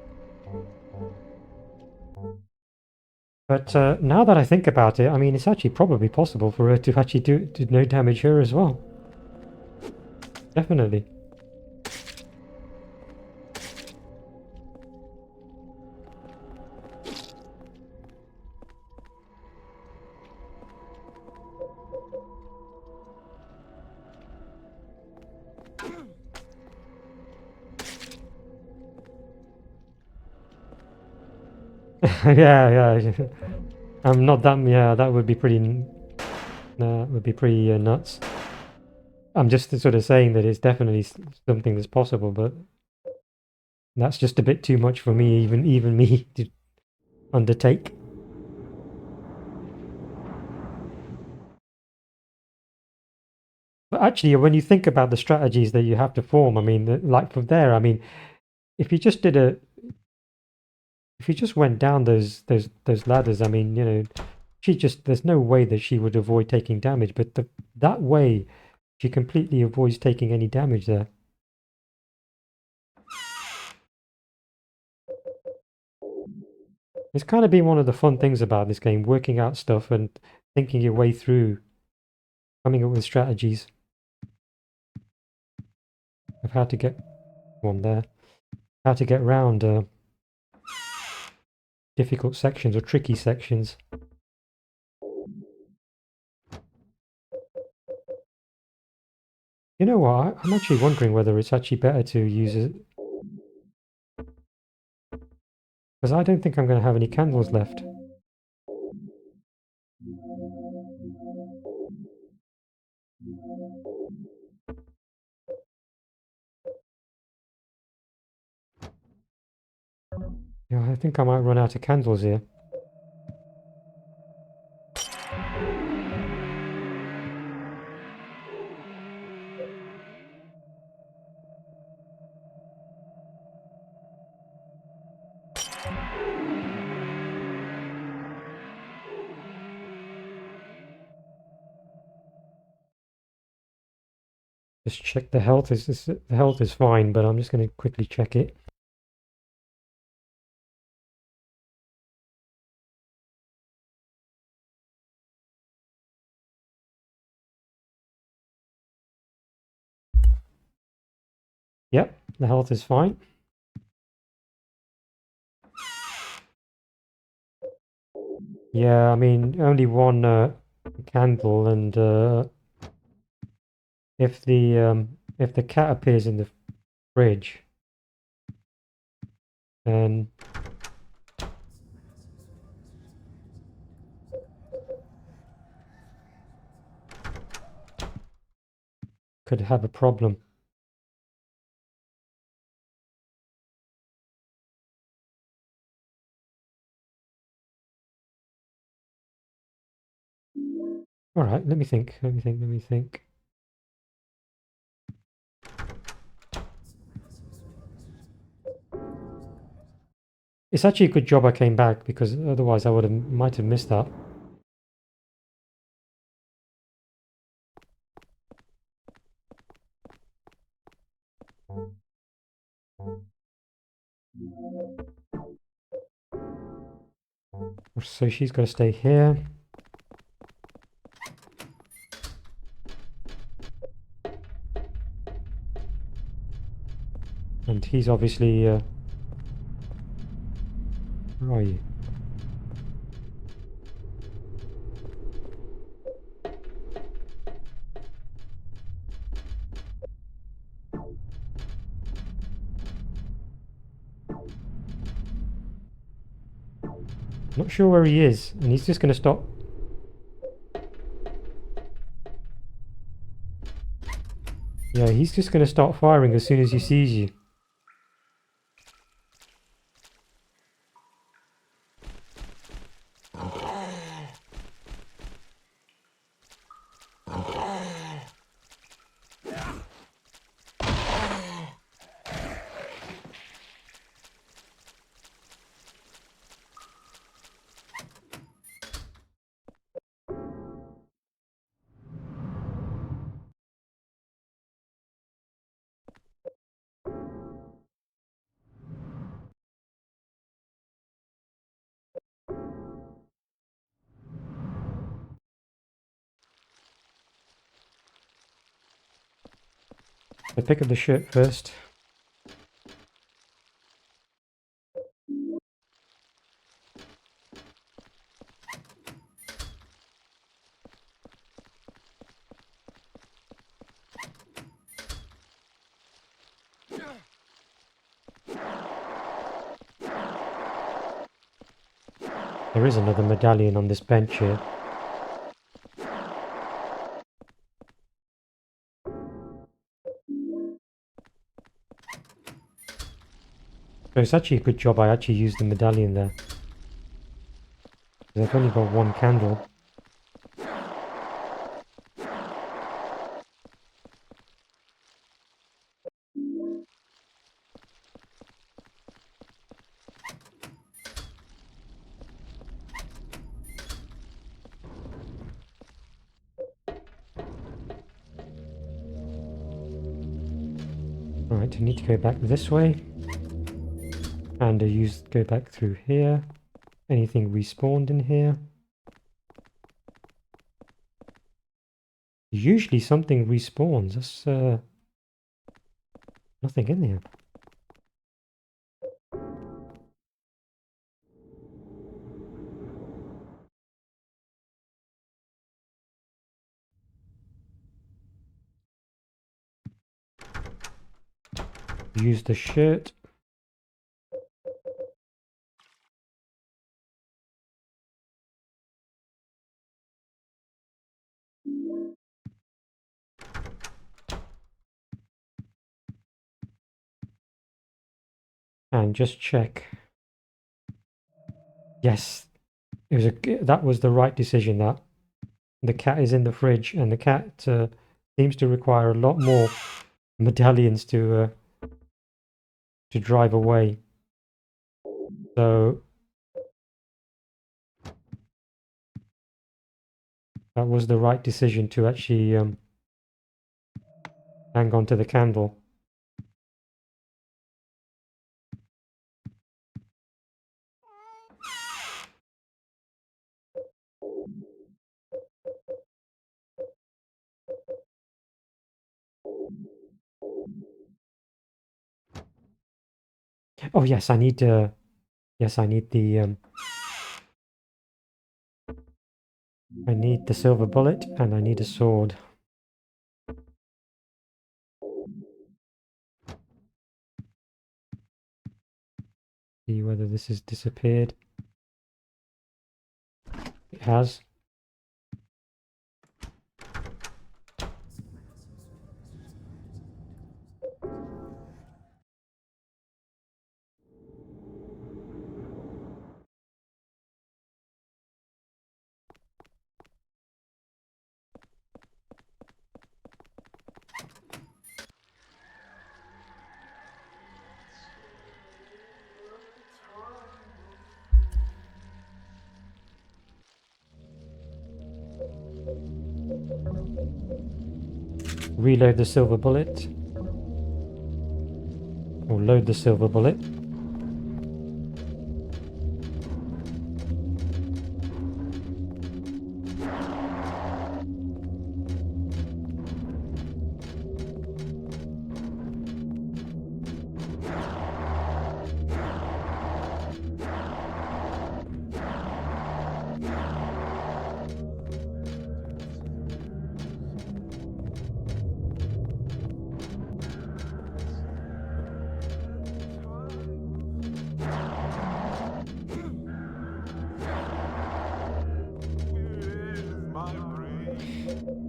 But now that I think about it, I mean, it's actually probably possible for her to actually do no damage here as well. Definitely. yeah. I'm not that. Yeah, that would be pretty. That would be pretty nuts. I'm just sort of saying that it's definitely something that's possible, but that's just a bit too much for me, even me to undertake. But actually, when you think about the strategies that you have to form, I mean, like from there, I mean, if you just did a, if you just went down those ladders, I mean, there's no way that she would avoid taking damage, but that way, she completely avoids taking any damage there. It's kind of been one of the fun things about this game, working out stuff and thinking your way through, coming up with strategies of how to get one there, how to get around difficult sections or tricky sections. You know what? I'm actually wondering whether it's actually better to use it, because I don't think I'm going to have any candles left. Yeah, I think I might run out of candles here. Just check the health. The health is fine, but I'm just going to quickly check it. Yep, the health is fine. Yeah, I mean, only one candle, and if the cat appears in the fridge, then could have a problem. All right, let me think. Let me think. Let me think. It's actually a good job I came back, because otherwise I might have missed that. So she's got to stay here. And he's obviously... where are you? Not sure where he is, and he's just going to stop. Yeah, he's just going to start firing as soon as he sees you. I pick up the shirt first. There is another medallion on this bench here. So it's actually a good job I actually used the medallion there. 'Cause I've only got one candle. Alright, I need to go back this way. And go back through here. Anything respawned in here? Usually something respawns. There's nothing in here. Use the shirt. And just check. Yes, that was the right decision. That the cat is in the fridge, and the cat seems to require a lot more medallions to drive away. So that was the right decision to actually hang on to the candle. Oh yes, I need the I need the silver bullet and I need a sword. See whether this has disappeared. It has. Reload the silver bullet. Or load the silver bullet.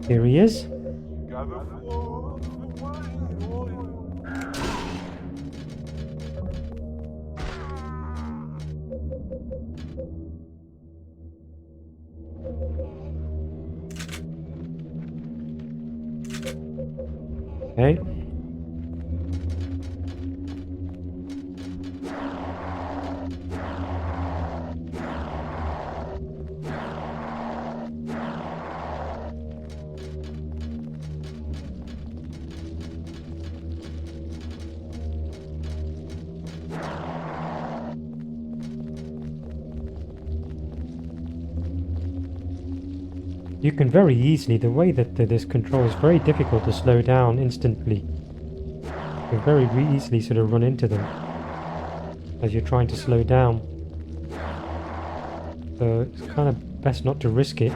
Here he is. Okay. You can very easily, the way that this control is very difficult to slow down instantly. You can very easily sort of run into them as you're trying to slow down. So it's kind of best not to risk it.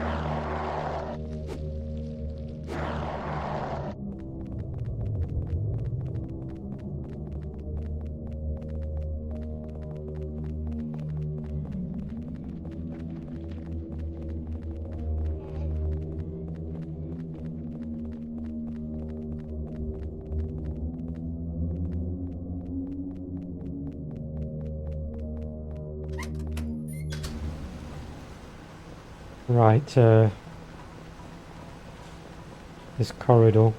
Right, this corridor.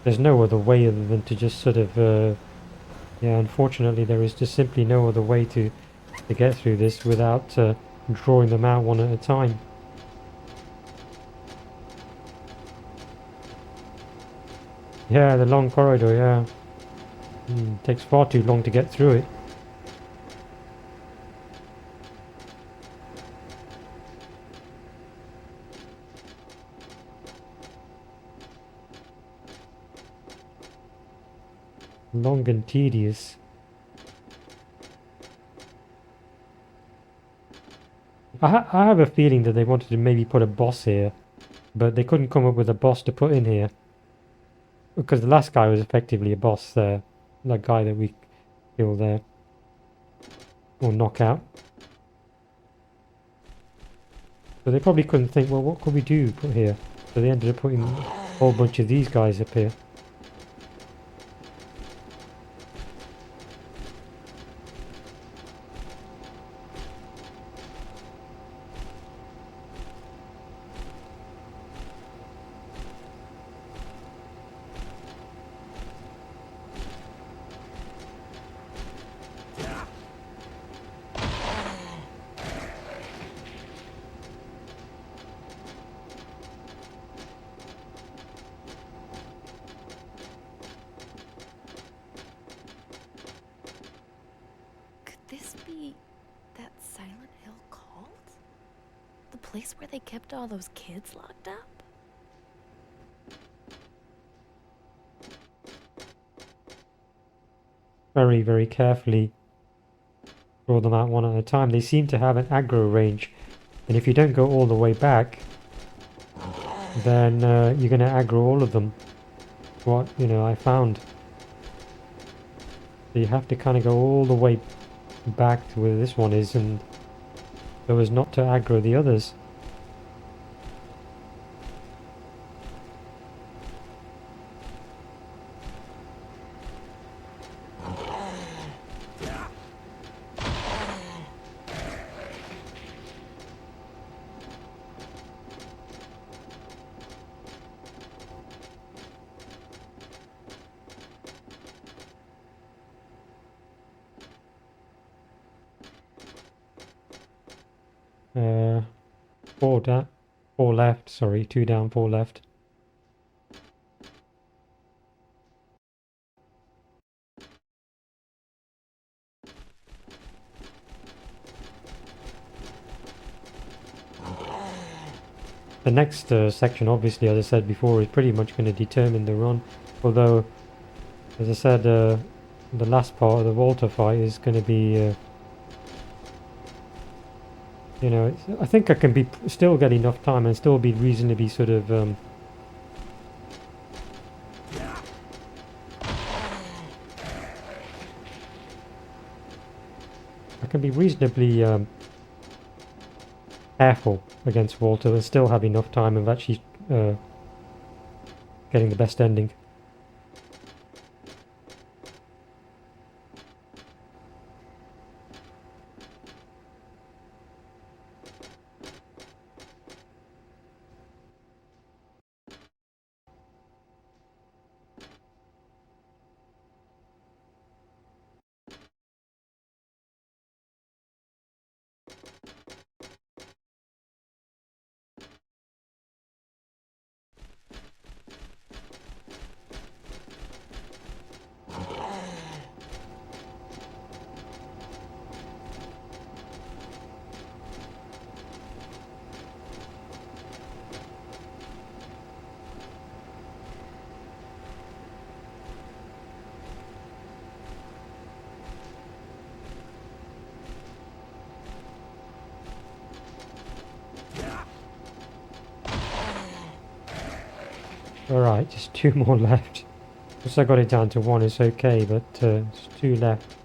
There's no other way other than to just sort of, yeah, unfortunately there is just simply no other way to get through this without drawing them out one at a time. Yeah, the long corridor, yeah. Takes far too long to get through it. Long and tedious. I have a feeling that they wanted to maybe put a boss here, but they couldn't come up with a boss to put in here. Because the last guy was effectively a boss there. That guy that we killed there. Or knock out. So they probably couldn't think, well, what could we do put here? So they ended up putting a whole bunch of these guys up here. This be that Silent Hill cult? The place where they kept all those kids locked up? Very, very carefully draw them out one at a time. They seem to have an aggro range, and if you don't go all the way back, then you're going to aggro all of them. What, I found. So you have to kind of go all the way back to where this one is, and so as not to aggro the others. Four down, four left, sorry, two down, four left. The next section, obviously, as I said before, is pretty much going to determine the run. Although, as I said, the last part of the Walter fight is going to be, I think I can still get enough time and still be reasonably sort of, I can be reasonably careful against Walter and still have enough time of actually getting the best ending. Alright, just two more left. Once I got it down to one, it's okay, but it's two left.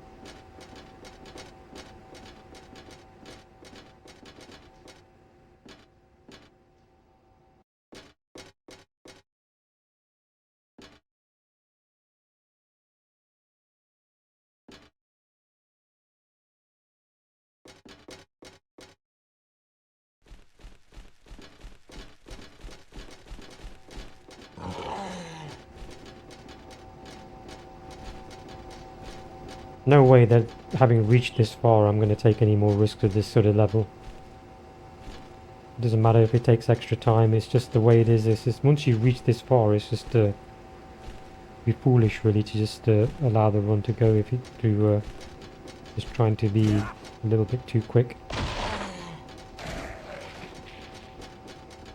No way that having reached this far I'm going to take any more risks with this sort of level. It doesn't matter if it takes extra time, it's just the way it is. It's just once you reach this far, it's just be foolish really to just allow the run to go if you do just trying to be a little bit too quick.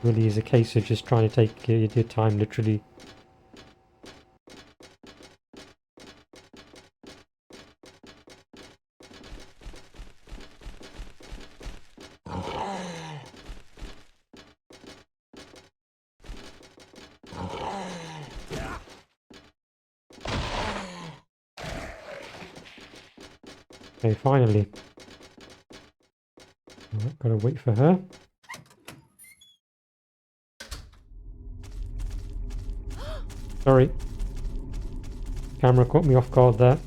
Really is a case of just trying to take your time literally. Okay, finally. Alright, gotta wait for her. Sorry. Camera caught me off guard there.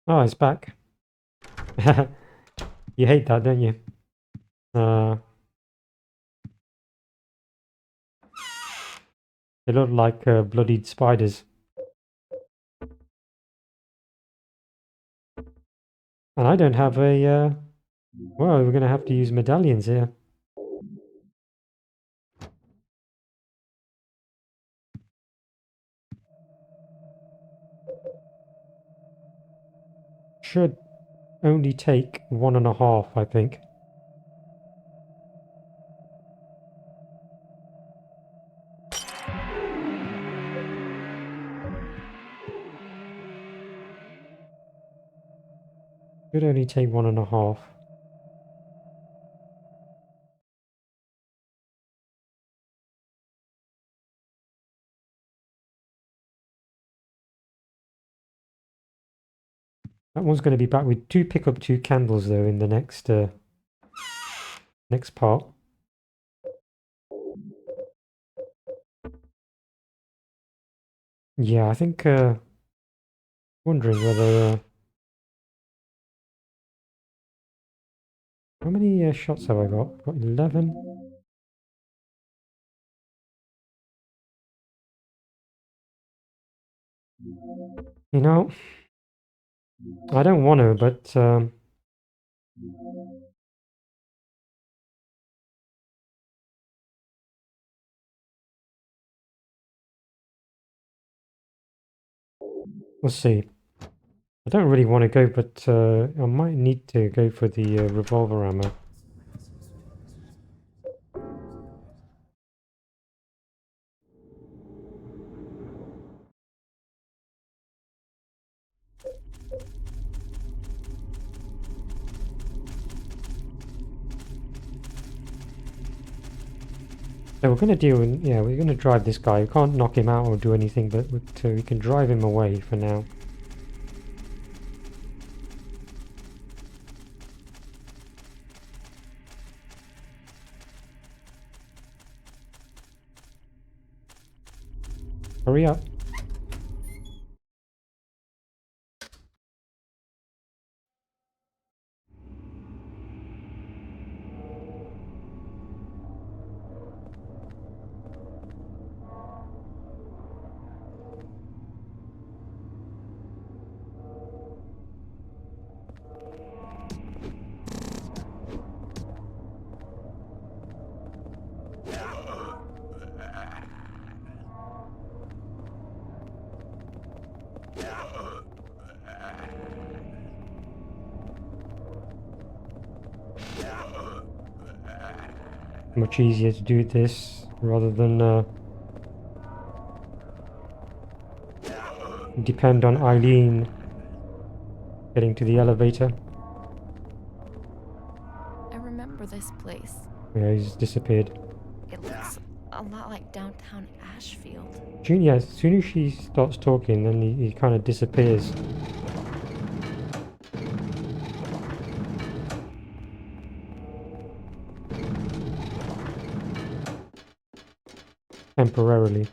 Oh, it's back. You hate that, don't you? They look like bloodied spiders. And I don't have a, well, we're going to have to use medallions here. Should only take 1.5, I think. Should only take 1.5. That one's going to be back. We do pick up 2 candles though in the next next part. Yeah, I think wondering whether how many shots have I got? I've got 11. You know, I don't want to, but we'll see. I don't really want to go, but I might need to go for the revolver ammo. So we're going to deal with, yeah, we're going to drive this guy. We can't knock him out or do anything, but we can drive him away for now. Hurry up. Much easier to do this rather than depend on Eileen getting to the elevator. I remember this place. Yeah, he's disappeared. It looks a lot like downtown Ashfield. Yeah, as soon as she starts talking, then he kind of disappears. Temporarily.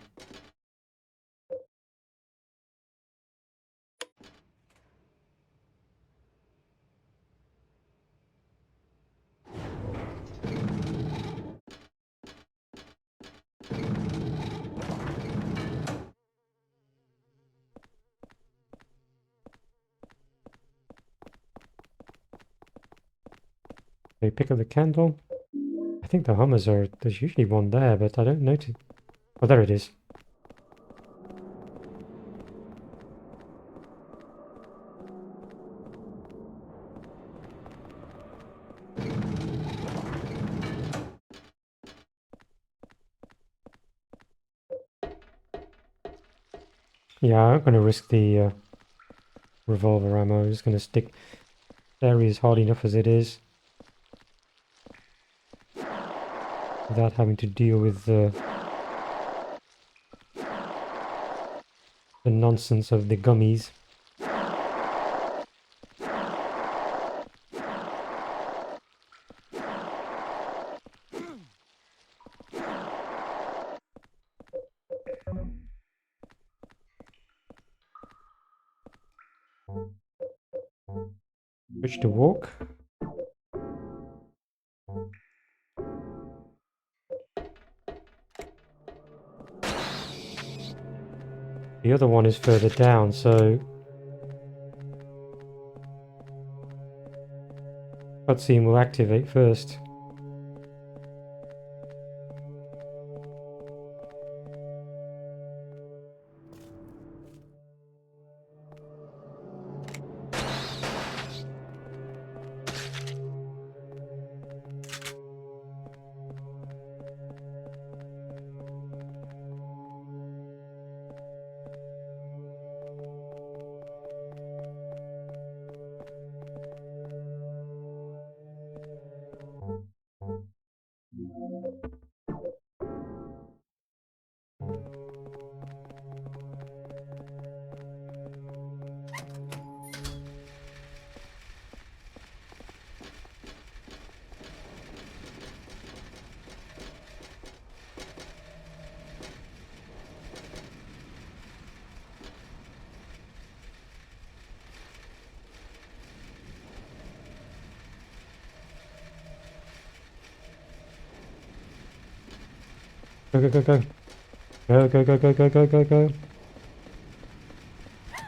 Okay, pick up the candle. I think the Hummers are, there's usually one there, but I don't notice. Oh, there it is. Yeah, I'm going to risk the revolver ammo. I'm just going to stick. The area is hard enough as it is. Without having to deal with the nonsense of the gummies. Switch to walk. The other one is further down, so Cutscene will activate first. Go, go, go, go. Go, go, go, go, go, go, go, go. I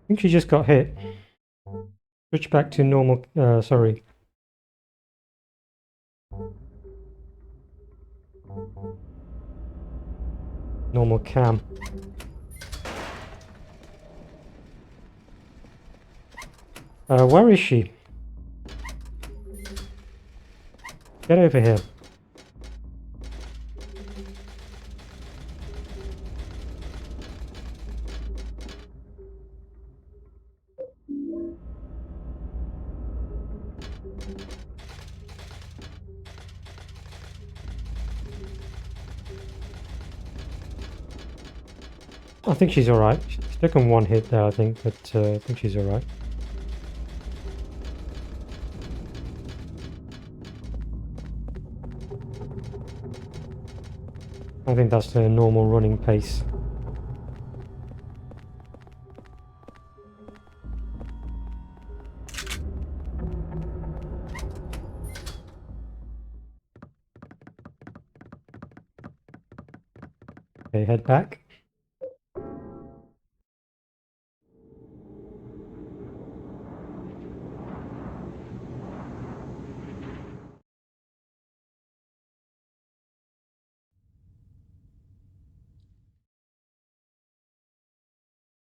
think she just got hit. Switch back to normal, sorry. Normal cam. Where is she? Get over here. I think she's alright. She's taken one hit there, I think, but I think she's alright. I think that's the normal running pace. Okay, head back.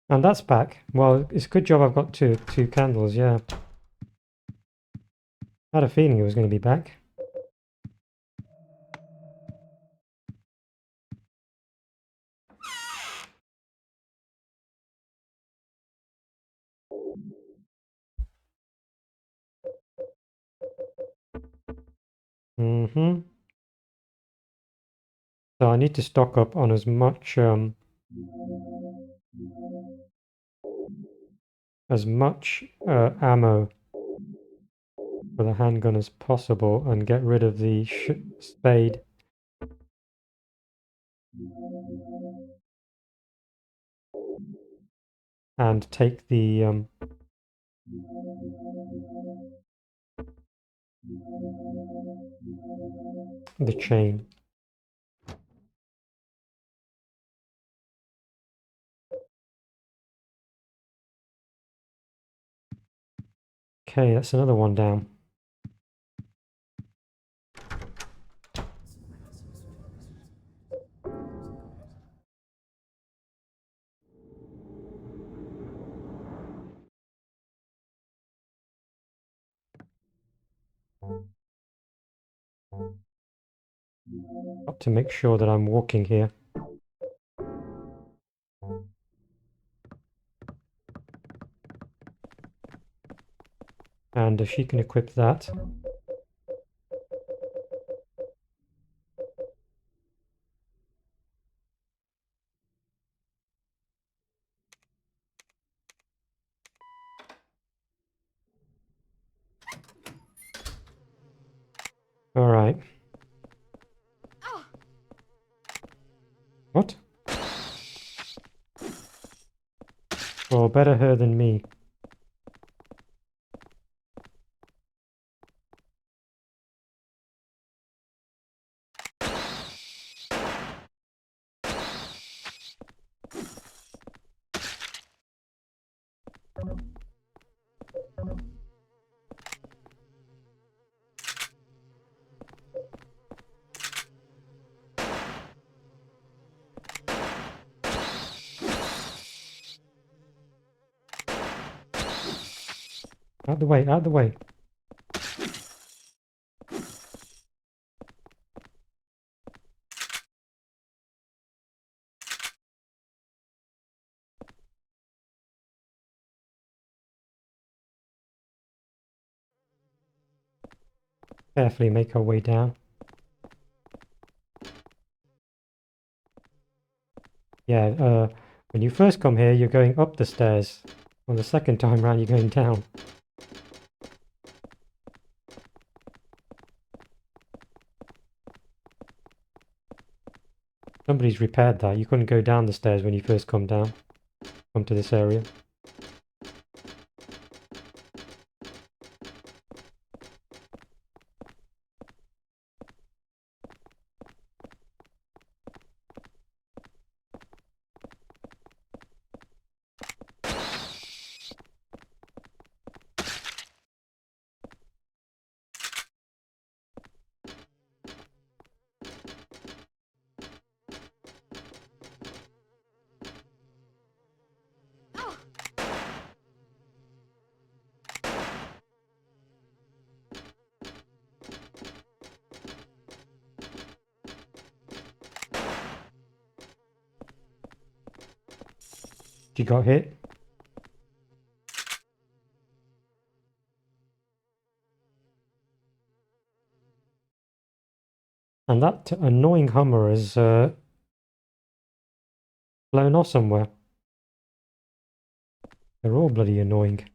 And that's back. Well, it's a good job I've got two candles, yeah. I had a feeling it was going to be back. Mm-hmm. So I need to stock up on as much ammo for the handgun as possible and get rid of the spade. And take the chain. Okay, that's another one down. Got to make sure that I'm walking here. And if she can equip that. All right. What? Well, better her than me. Out the way, out the way. Carefully make our way down. Yeah, when you first come here, you're going up the stairs. On the second time round, you're going down. Somebody's repaired that. You couldn't go down the stairs when you first come to this area. She got hit. And that annoying Hummer has flown off somewhere. They're all bloody annoying.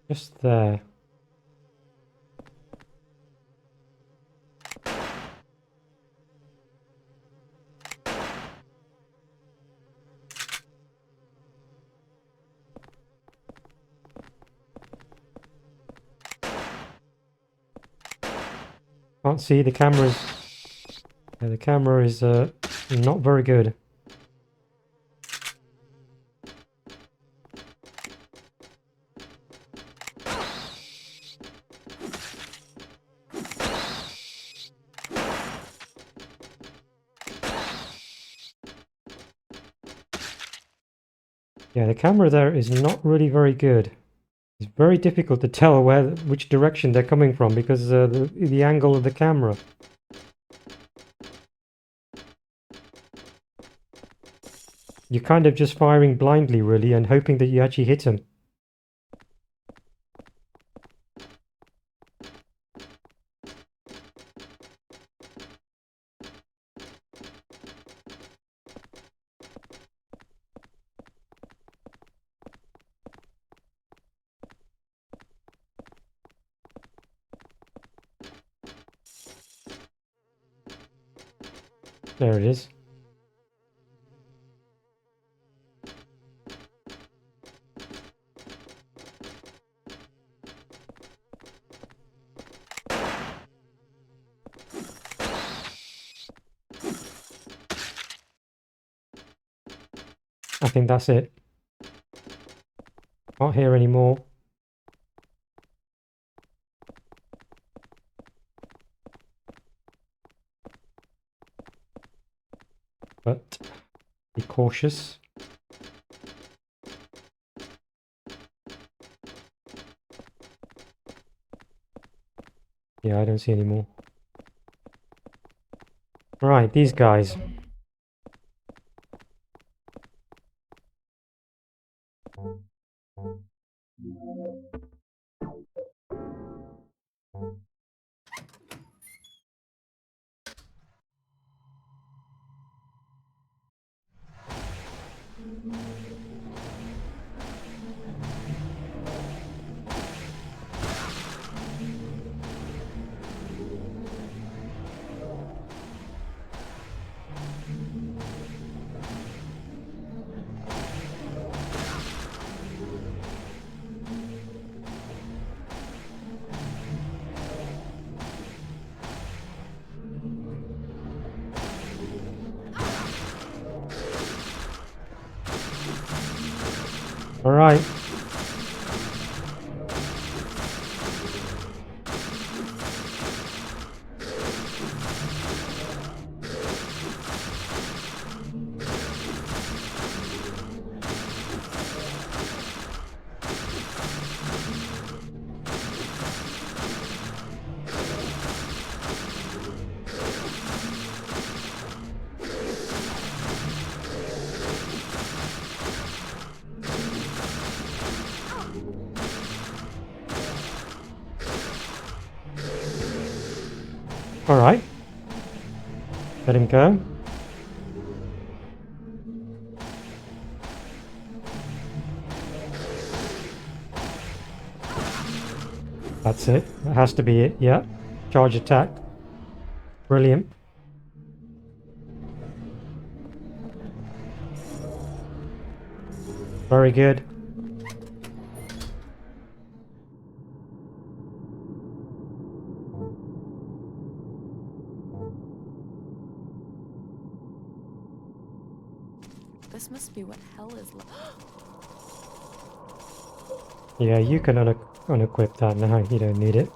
Just there. Can't see the cameras. Yeah, the camera is not very good. Yeah, the camera there is not really very good. It's very difficult to tell which direction they're coming from because the angle of the camera. You're kind of just firing blindly, really, and hoping that you actually hit him. There it is. I think that's it. Can't hear any more. But be cautious. Yeah, I don't see any more. Right, these guys. All right. All right. Let him go. That's it. That has to be it. Yeah. Charge attack. Brilliant. Very good. This must be what hell is like. Yeah, you can unequip that now. You don't need it.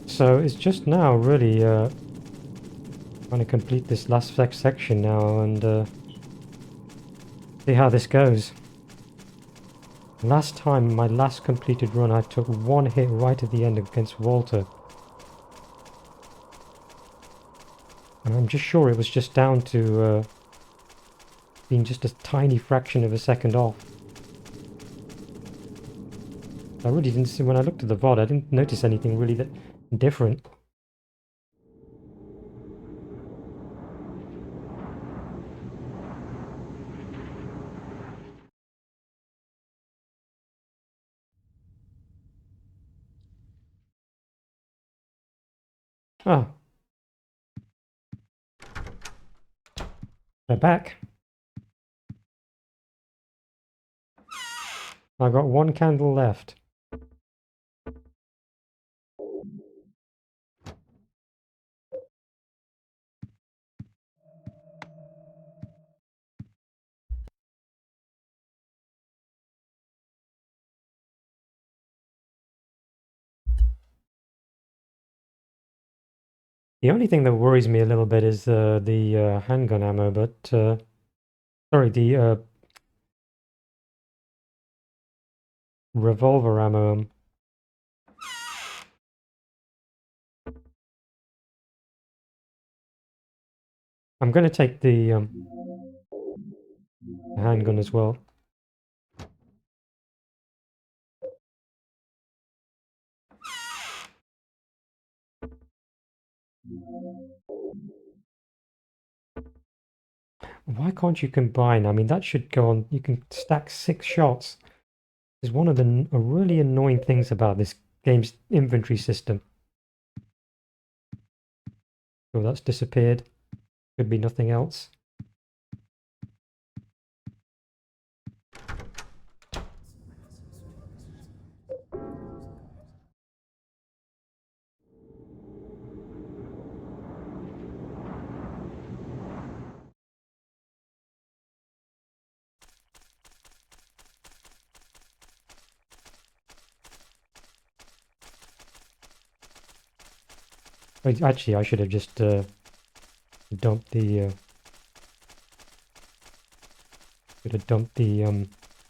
So it's just now really trying to complete this last section now and see how this goes. Last time, my last completed run, I took one hit right at the end against Walter. And I'm just sure it was just down to being just a tiny fraction of a second off. I really didn't see, when I looked at the VOD, I didn't notice anything really that different. Oh, they're back. I've got one candle left. The only thing that worries me a little bit is the handgun ammo, but sorry, the revolver ammo. I'm going to take the handgun as well. Why can't you combine? I mean, that should go on. You can stack 6 shots. Is one of the really annoying things about this game's inventory system. Oh, that's disappeared. Could be nothing else. Actually, I should have just dumped the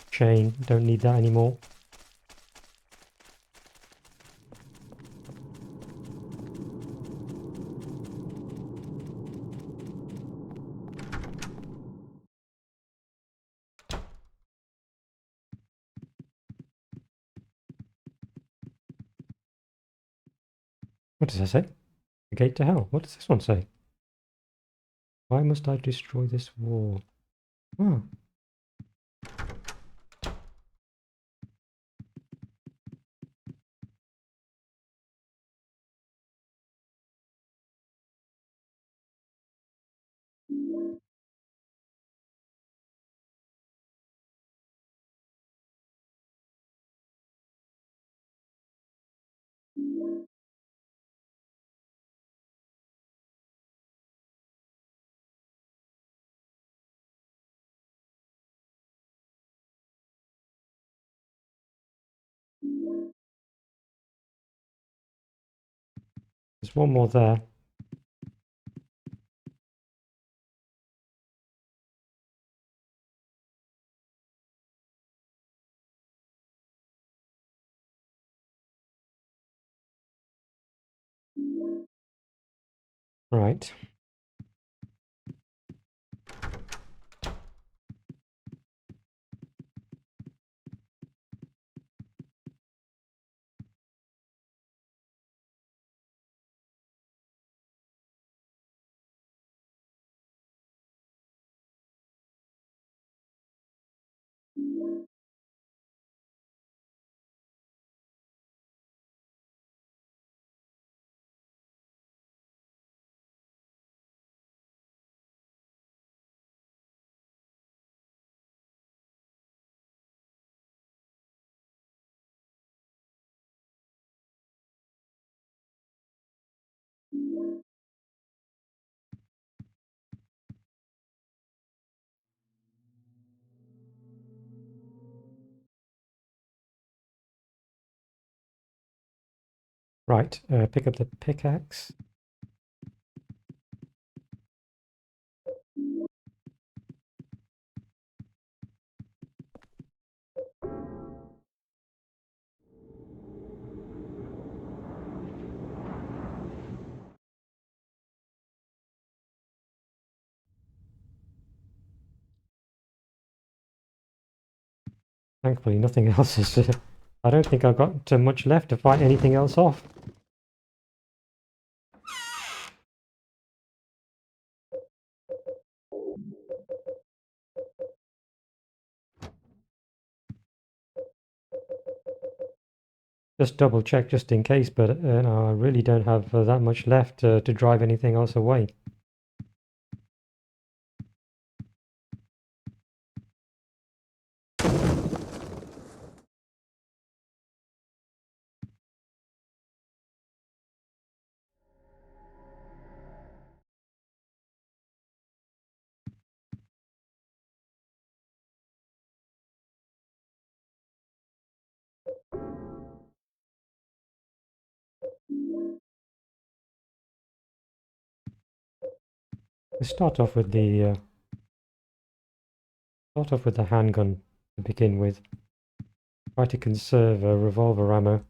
chain. Don't need that anymore. What does that say? The gate to hell. What does this one say? Why must I destroy this wall? Oh. There's one more there. Right. Right, pick up the pickaxe. Thankfully, nothing else is... I don't think I've got much left to fight anything else off. Just double check just in case, but no, I really don't have that much left to drive anything else away. Let's start off with the handgun to begin with. Try to conserve revolver ammo.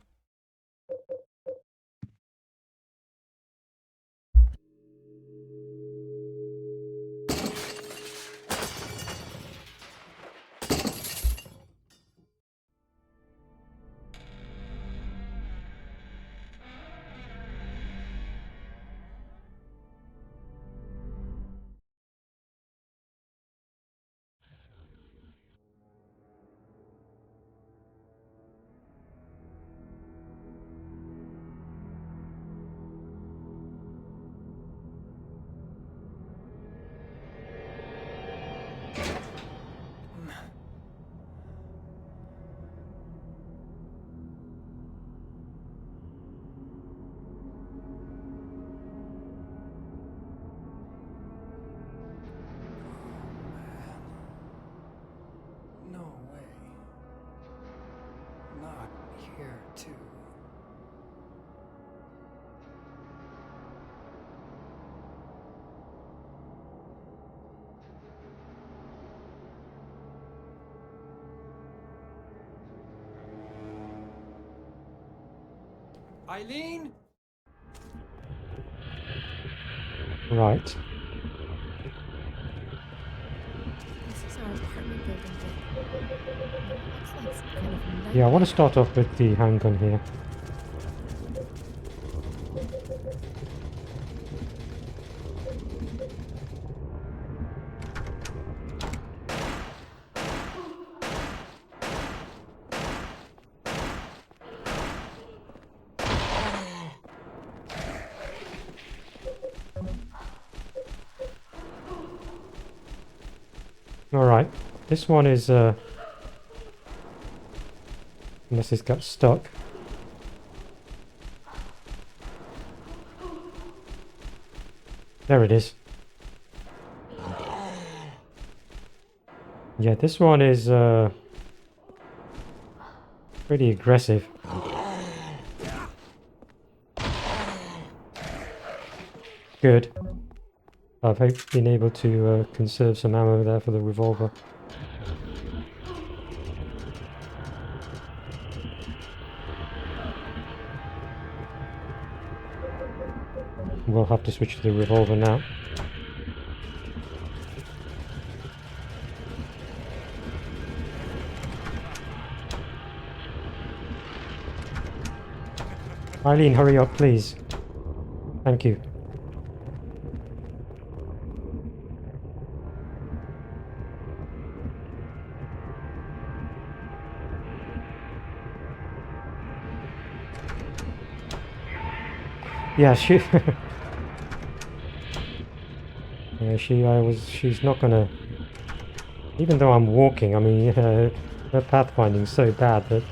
No way. Not here, too. Eileen? Right. This is our apartment building, but it looks like some kind of Yeah, I want to nightmare. start off with the handgun here. Alright, this one is, unless it's got stuck. There it is. Yeah, this one is, Pretty aggressive. Good. I've been able to conserve some ammo there for the revolver. We'll have to switch to the revolver now. Eileen, hurry up, please. Thank you. Yeah, she... yeah, she's not gonna... Even though I'm walking, I mean, her pathfinding's so bad that...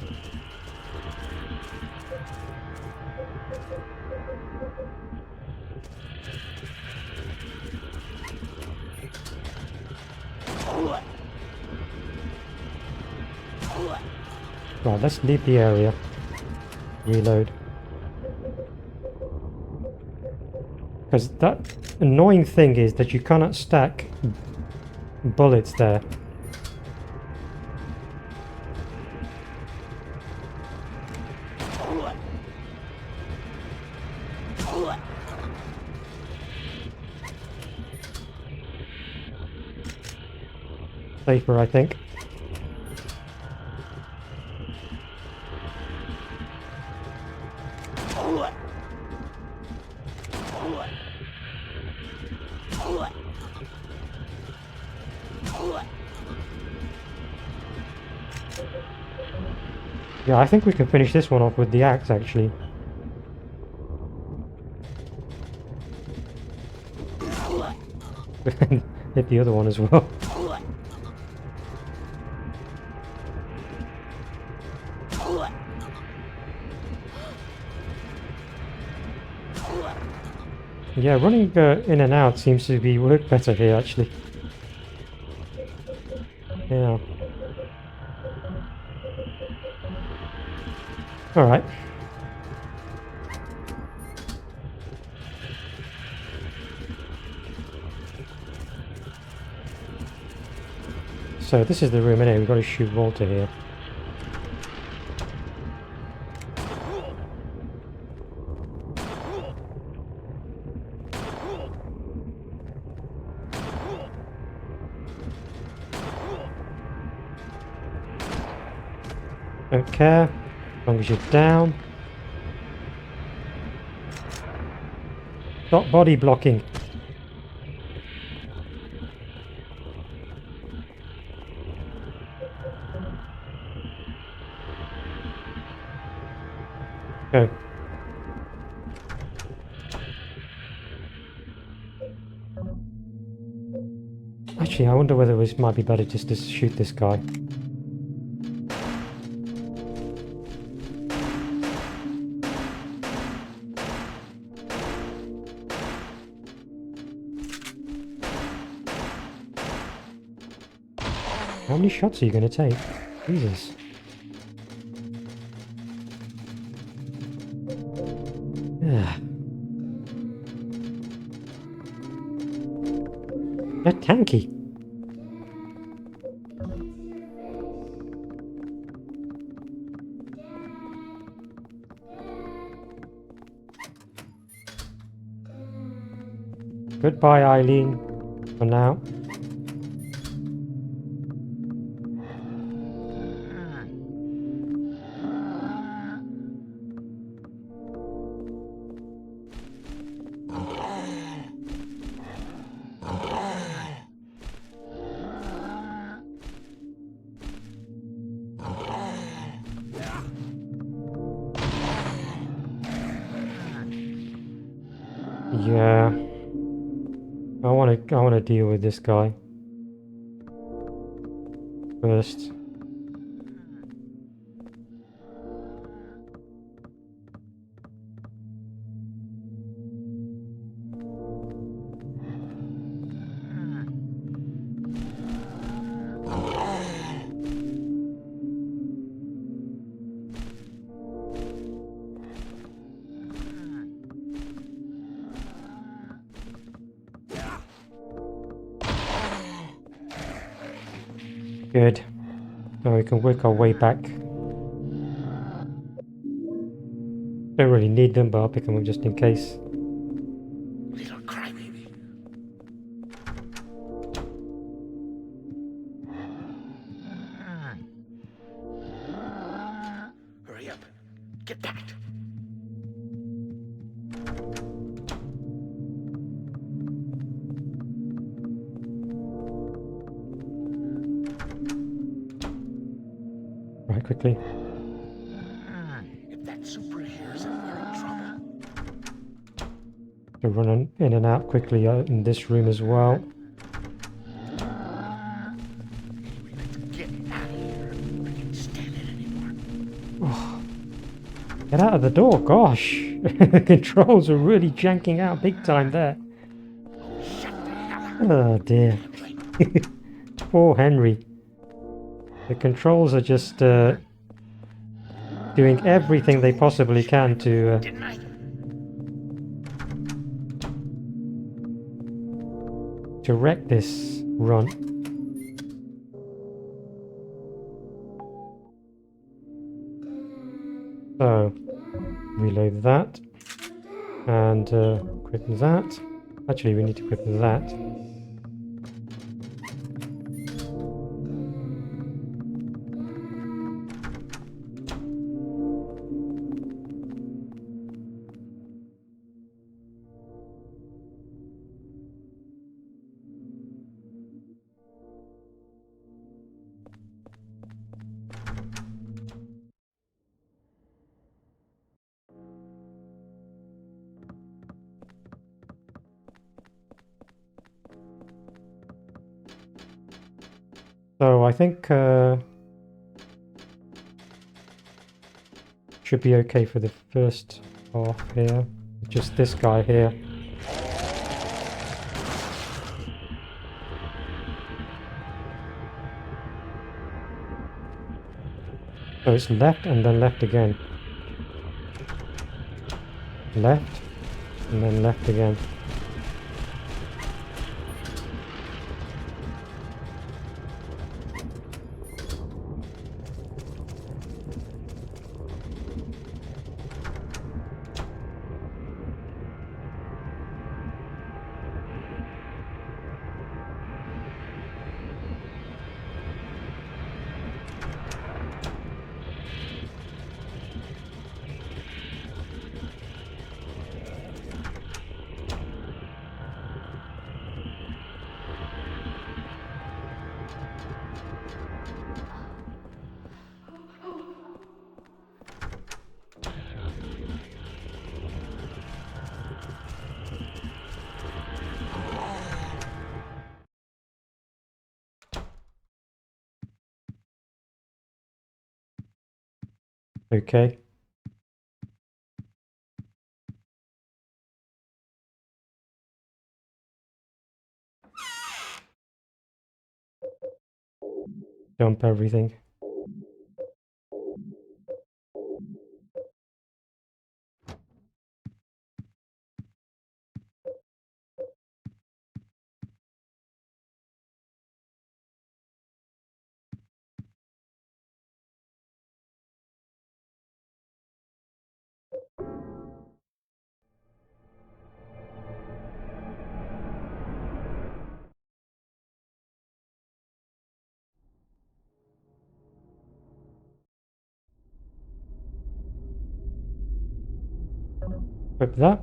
Right, let's leave the area. Reload. Because that annoying thing is that you cannot stack bullets there. Safer, I think. Yeah, I think we can finish this one off with the axe, actually. Hit the other one as well. Yeah, running in and out seems to be work better here, actually. Yeah. Alright. So this is the room anyway, we've got to shoot Walter here. Don't care, as long as you're down. Stop body blocking. Go. Actually, I wonder whether it might be better just to shoot this guy. How many shots are you going to take? Jesus. Yeah. They're tanky. Goodbye, Eileen, for now. Yeah. I want to deal with this guy first. Good. Now we can work our way back. Don't really need them, but I'll pick them up just in case. Little crybaby. Hurry up. Get that. Right, quickly. If that super hears it, we're in trouble. To run in and out quickly in this room as well. Let's get out of here. I can't stand it anymore. Get out of the door, gosh! The controls are really janking out big time there. Shut the hell up. Oh dear. Poor Henry. The controls are just doing everything they possibly can to Didn't I? wreck this run. So, reload that. And equip that. Actually, we need to equip that. So I think should be okay for the first half here. Just this guy here. So it's left and then left again. Left and then left again. Okay. Dump everything. Equip that.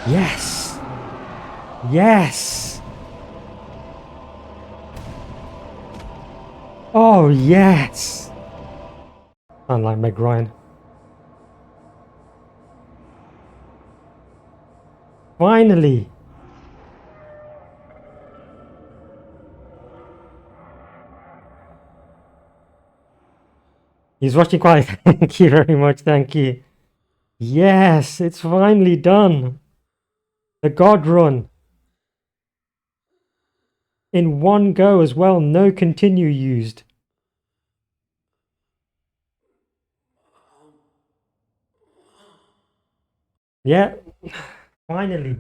Yes! Yes! Oh, yes! Sound like Meg Ryan. Finally! He's watching quiet. Thank you very much. Thank you. Yes, it's finally done. The God Run. In one go as well. No continue used. Yeah, finally.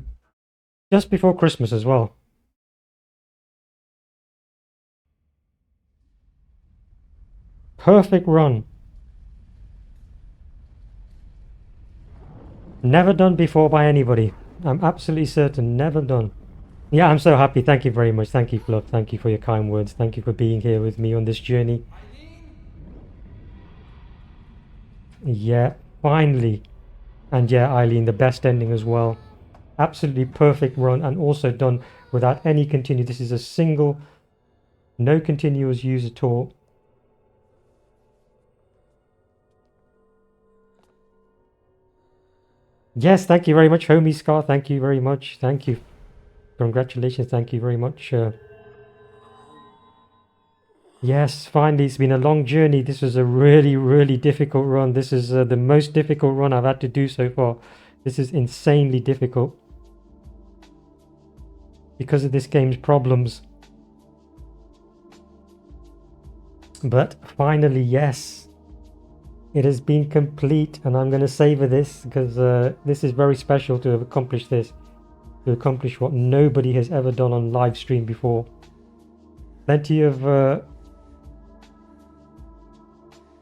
Just before Christmas as well. Perfect run. Never done before by anybody. I'm absolutely certain. Never done. Yeah, I'm so happy. Thank you very much. Thank you, Fluff. Thank you for your kind words. Thank you for being here with me on this journey. Yeah, finally. And yeah, Eileen, the best ending as well. Absolutely perfect run and also done without any continue. This is a single, no continuous use at all. Yes, thank you very much, Homie Scar. Thank you very much. Thank you. Congratulations. Thank you very much. Yes, finally, it's been a long journey. This was a really, really difficult run. This is the most difficult run I've had to do so far. This is insanely difficult because of this game's problems. But finally, yes, it has been complete, and I'm going to savor this because this is very special to have accomplished this, to accomplish what nobody has ever done on live stream before. Plenty of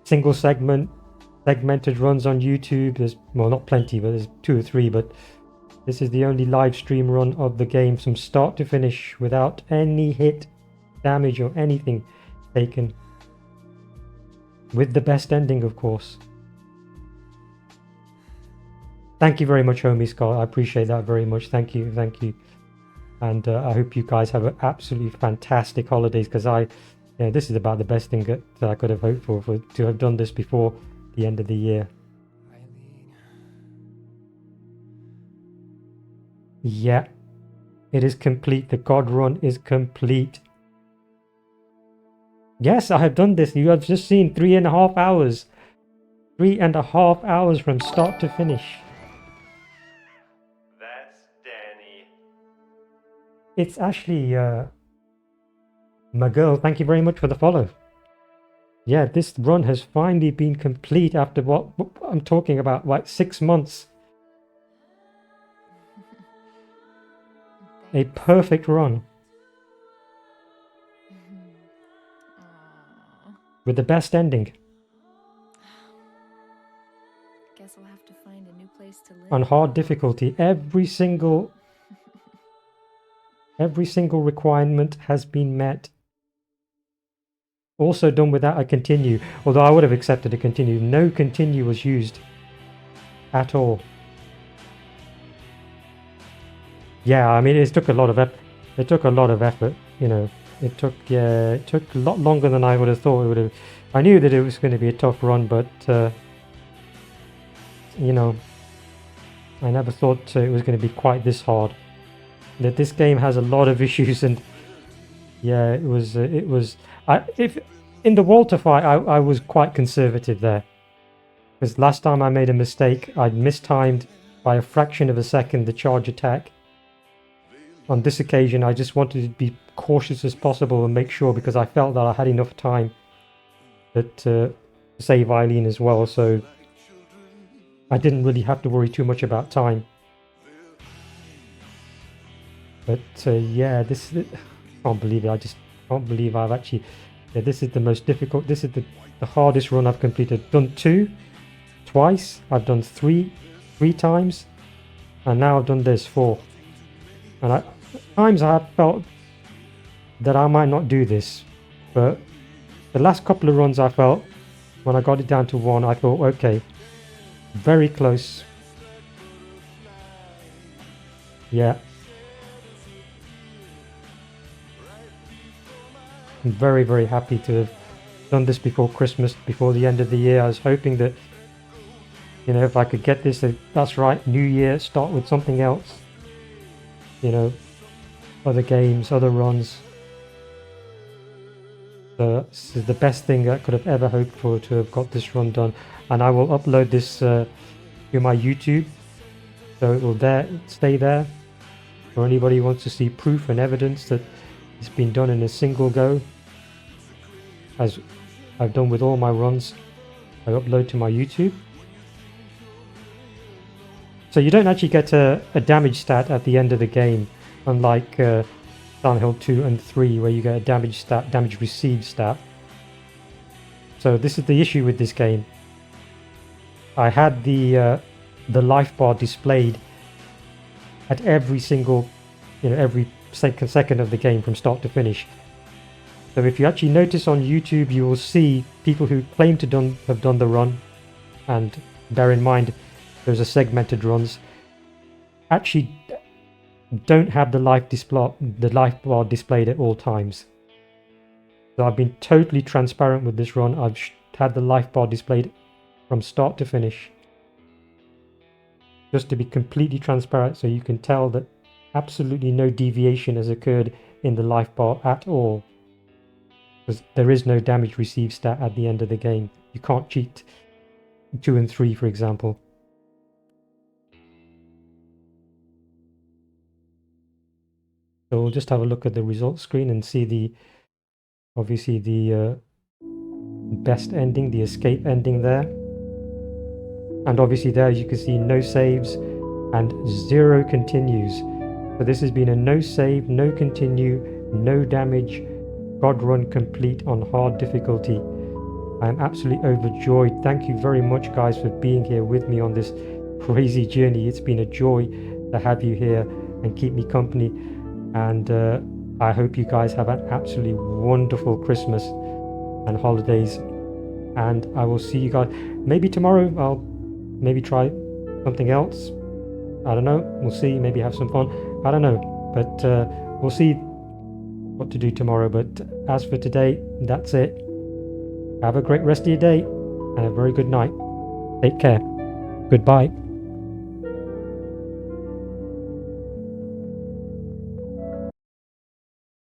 single segmented runs on YouTube. There's, well, not plenty, but there's 2 or 3, but this is the only live stream run of the game from start to finish without any hit, damage or anything taken. With the best ending, of course. Thank you very much, Homie Scott. I appreciate that very much. Thank you, thank you. And I hope you guys have an absolutely fantastic holidays, because this is about the best thing that I could have hoped for to have done this before the end of the year. Yeah, it is complete. The God Run is complete. Yes, I have done this. You have just seen 3.5 hours. 3.5 hours from start to finish. That's Danny. It's actually my girl. Thank you very much for the follow. Yeah, this run has finally been complete after what I'm talking about, like 6 months. A perfect run. With the best ending. Guess we'll have to find a new place to live. On hard difficulty, every single requirement has been met. Also done without a continue, although I would have accepted a continue. No continue was used at all. Yeah, I mean, it took a lot of effort. It took a lot of effort, you know. It took a lot longer than I would have thought it would have. I knew that it was going to be a tough run, but you know, I never thought it was going to be quite this hard. That this game has a lot of issues, and yeah, it was. If in the Walter fight, I was quite conservative there, because last time I made a mistake, I'd mistimed by a fraction of a second the charge attack. On this occasion, I just wanted to be cautious as possible and make sure, because I felt that I had enough time to save Eileen as well, so I didn't really have to worry too much about time. But yeah, I can't believe it. I just can't believe I've actually... Yeah, this is the most difficult. This is the hardest run I've completed. Done 2, twice. I've done 3 times. And now I've done this 4. And at times I have felt that I might not do this. But the last couple of runs I felt, when I got it down to 1, I thought, okay, very close. Yeah. I'm very, very happy to have done this before Christmas, before the end of the year. I was hoping that, you know, if I could get this, that's right, New Year, start with something else. You know, other games, other runs. So this is the best thing I could have ever hoped for, to have got this run done. And I will upload this to my YouTube, so it will stay there for anybody who wants to see proof and evidence that it's been done in a single go, as I've done with all my runs. I upload to my YouTube. So you don't actually get a damage stat at the end of the game, unlike Silent Hill 2 and 3, where you get a damage received stat. So this is the issue with this game. I had the life bar displayed at every single, you know, every second of the game from start to finish. So if you actually notice on YouTube, you will see people who claim to have done the run, and bear in mind those are segmented runs, actually don't have the life bar displayed at all times. So I've been totally transparent with this run. I've had the life bar displayed from start to finish, just to be completely transparent, so you can tell that absolutely no deviation has occurred in the life bar at all, because there is no damage received stat at the end of the game. You can't cheat 2 and 3, for example. So we'll just have a look at the results screen and see obviously the best ending, the escape ending there. And obviously there, as you can see, no saves and 0 continues. So this has been a no save, no continue, no damage God run complete on hard difficulty. I am absolutely overjoyed. Thank you very much, guys, for being here with me on this crazy journey. It's been a joy to have you here and keep me company. And I hope you guys have an absolutely wonderful Christmas and holidays. And I will see you guys. Maybe tomorrow I'll maybe try something else. I don't know. We'll see. Maybe have some fun. I don't know. But we'll see what to do tomorrow. But as for today, that's it. Have a great rest of your day and a very good night. Take care. Goodbye.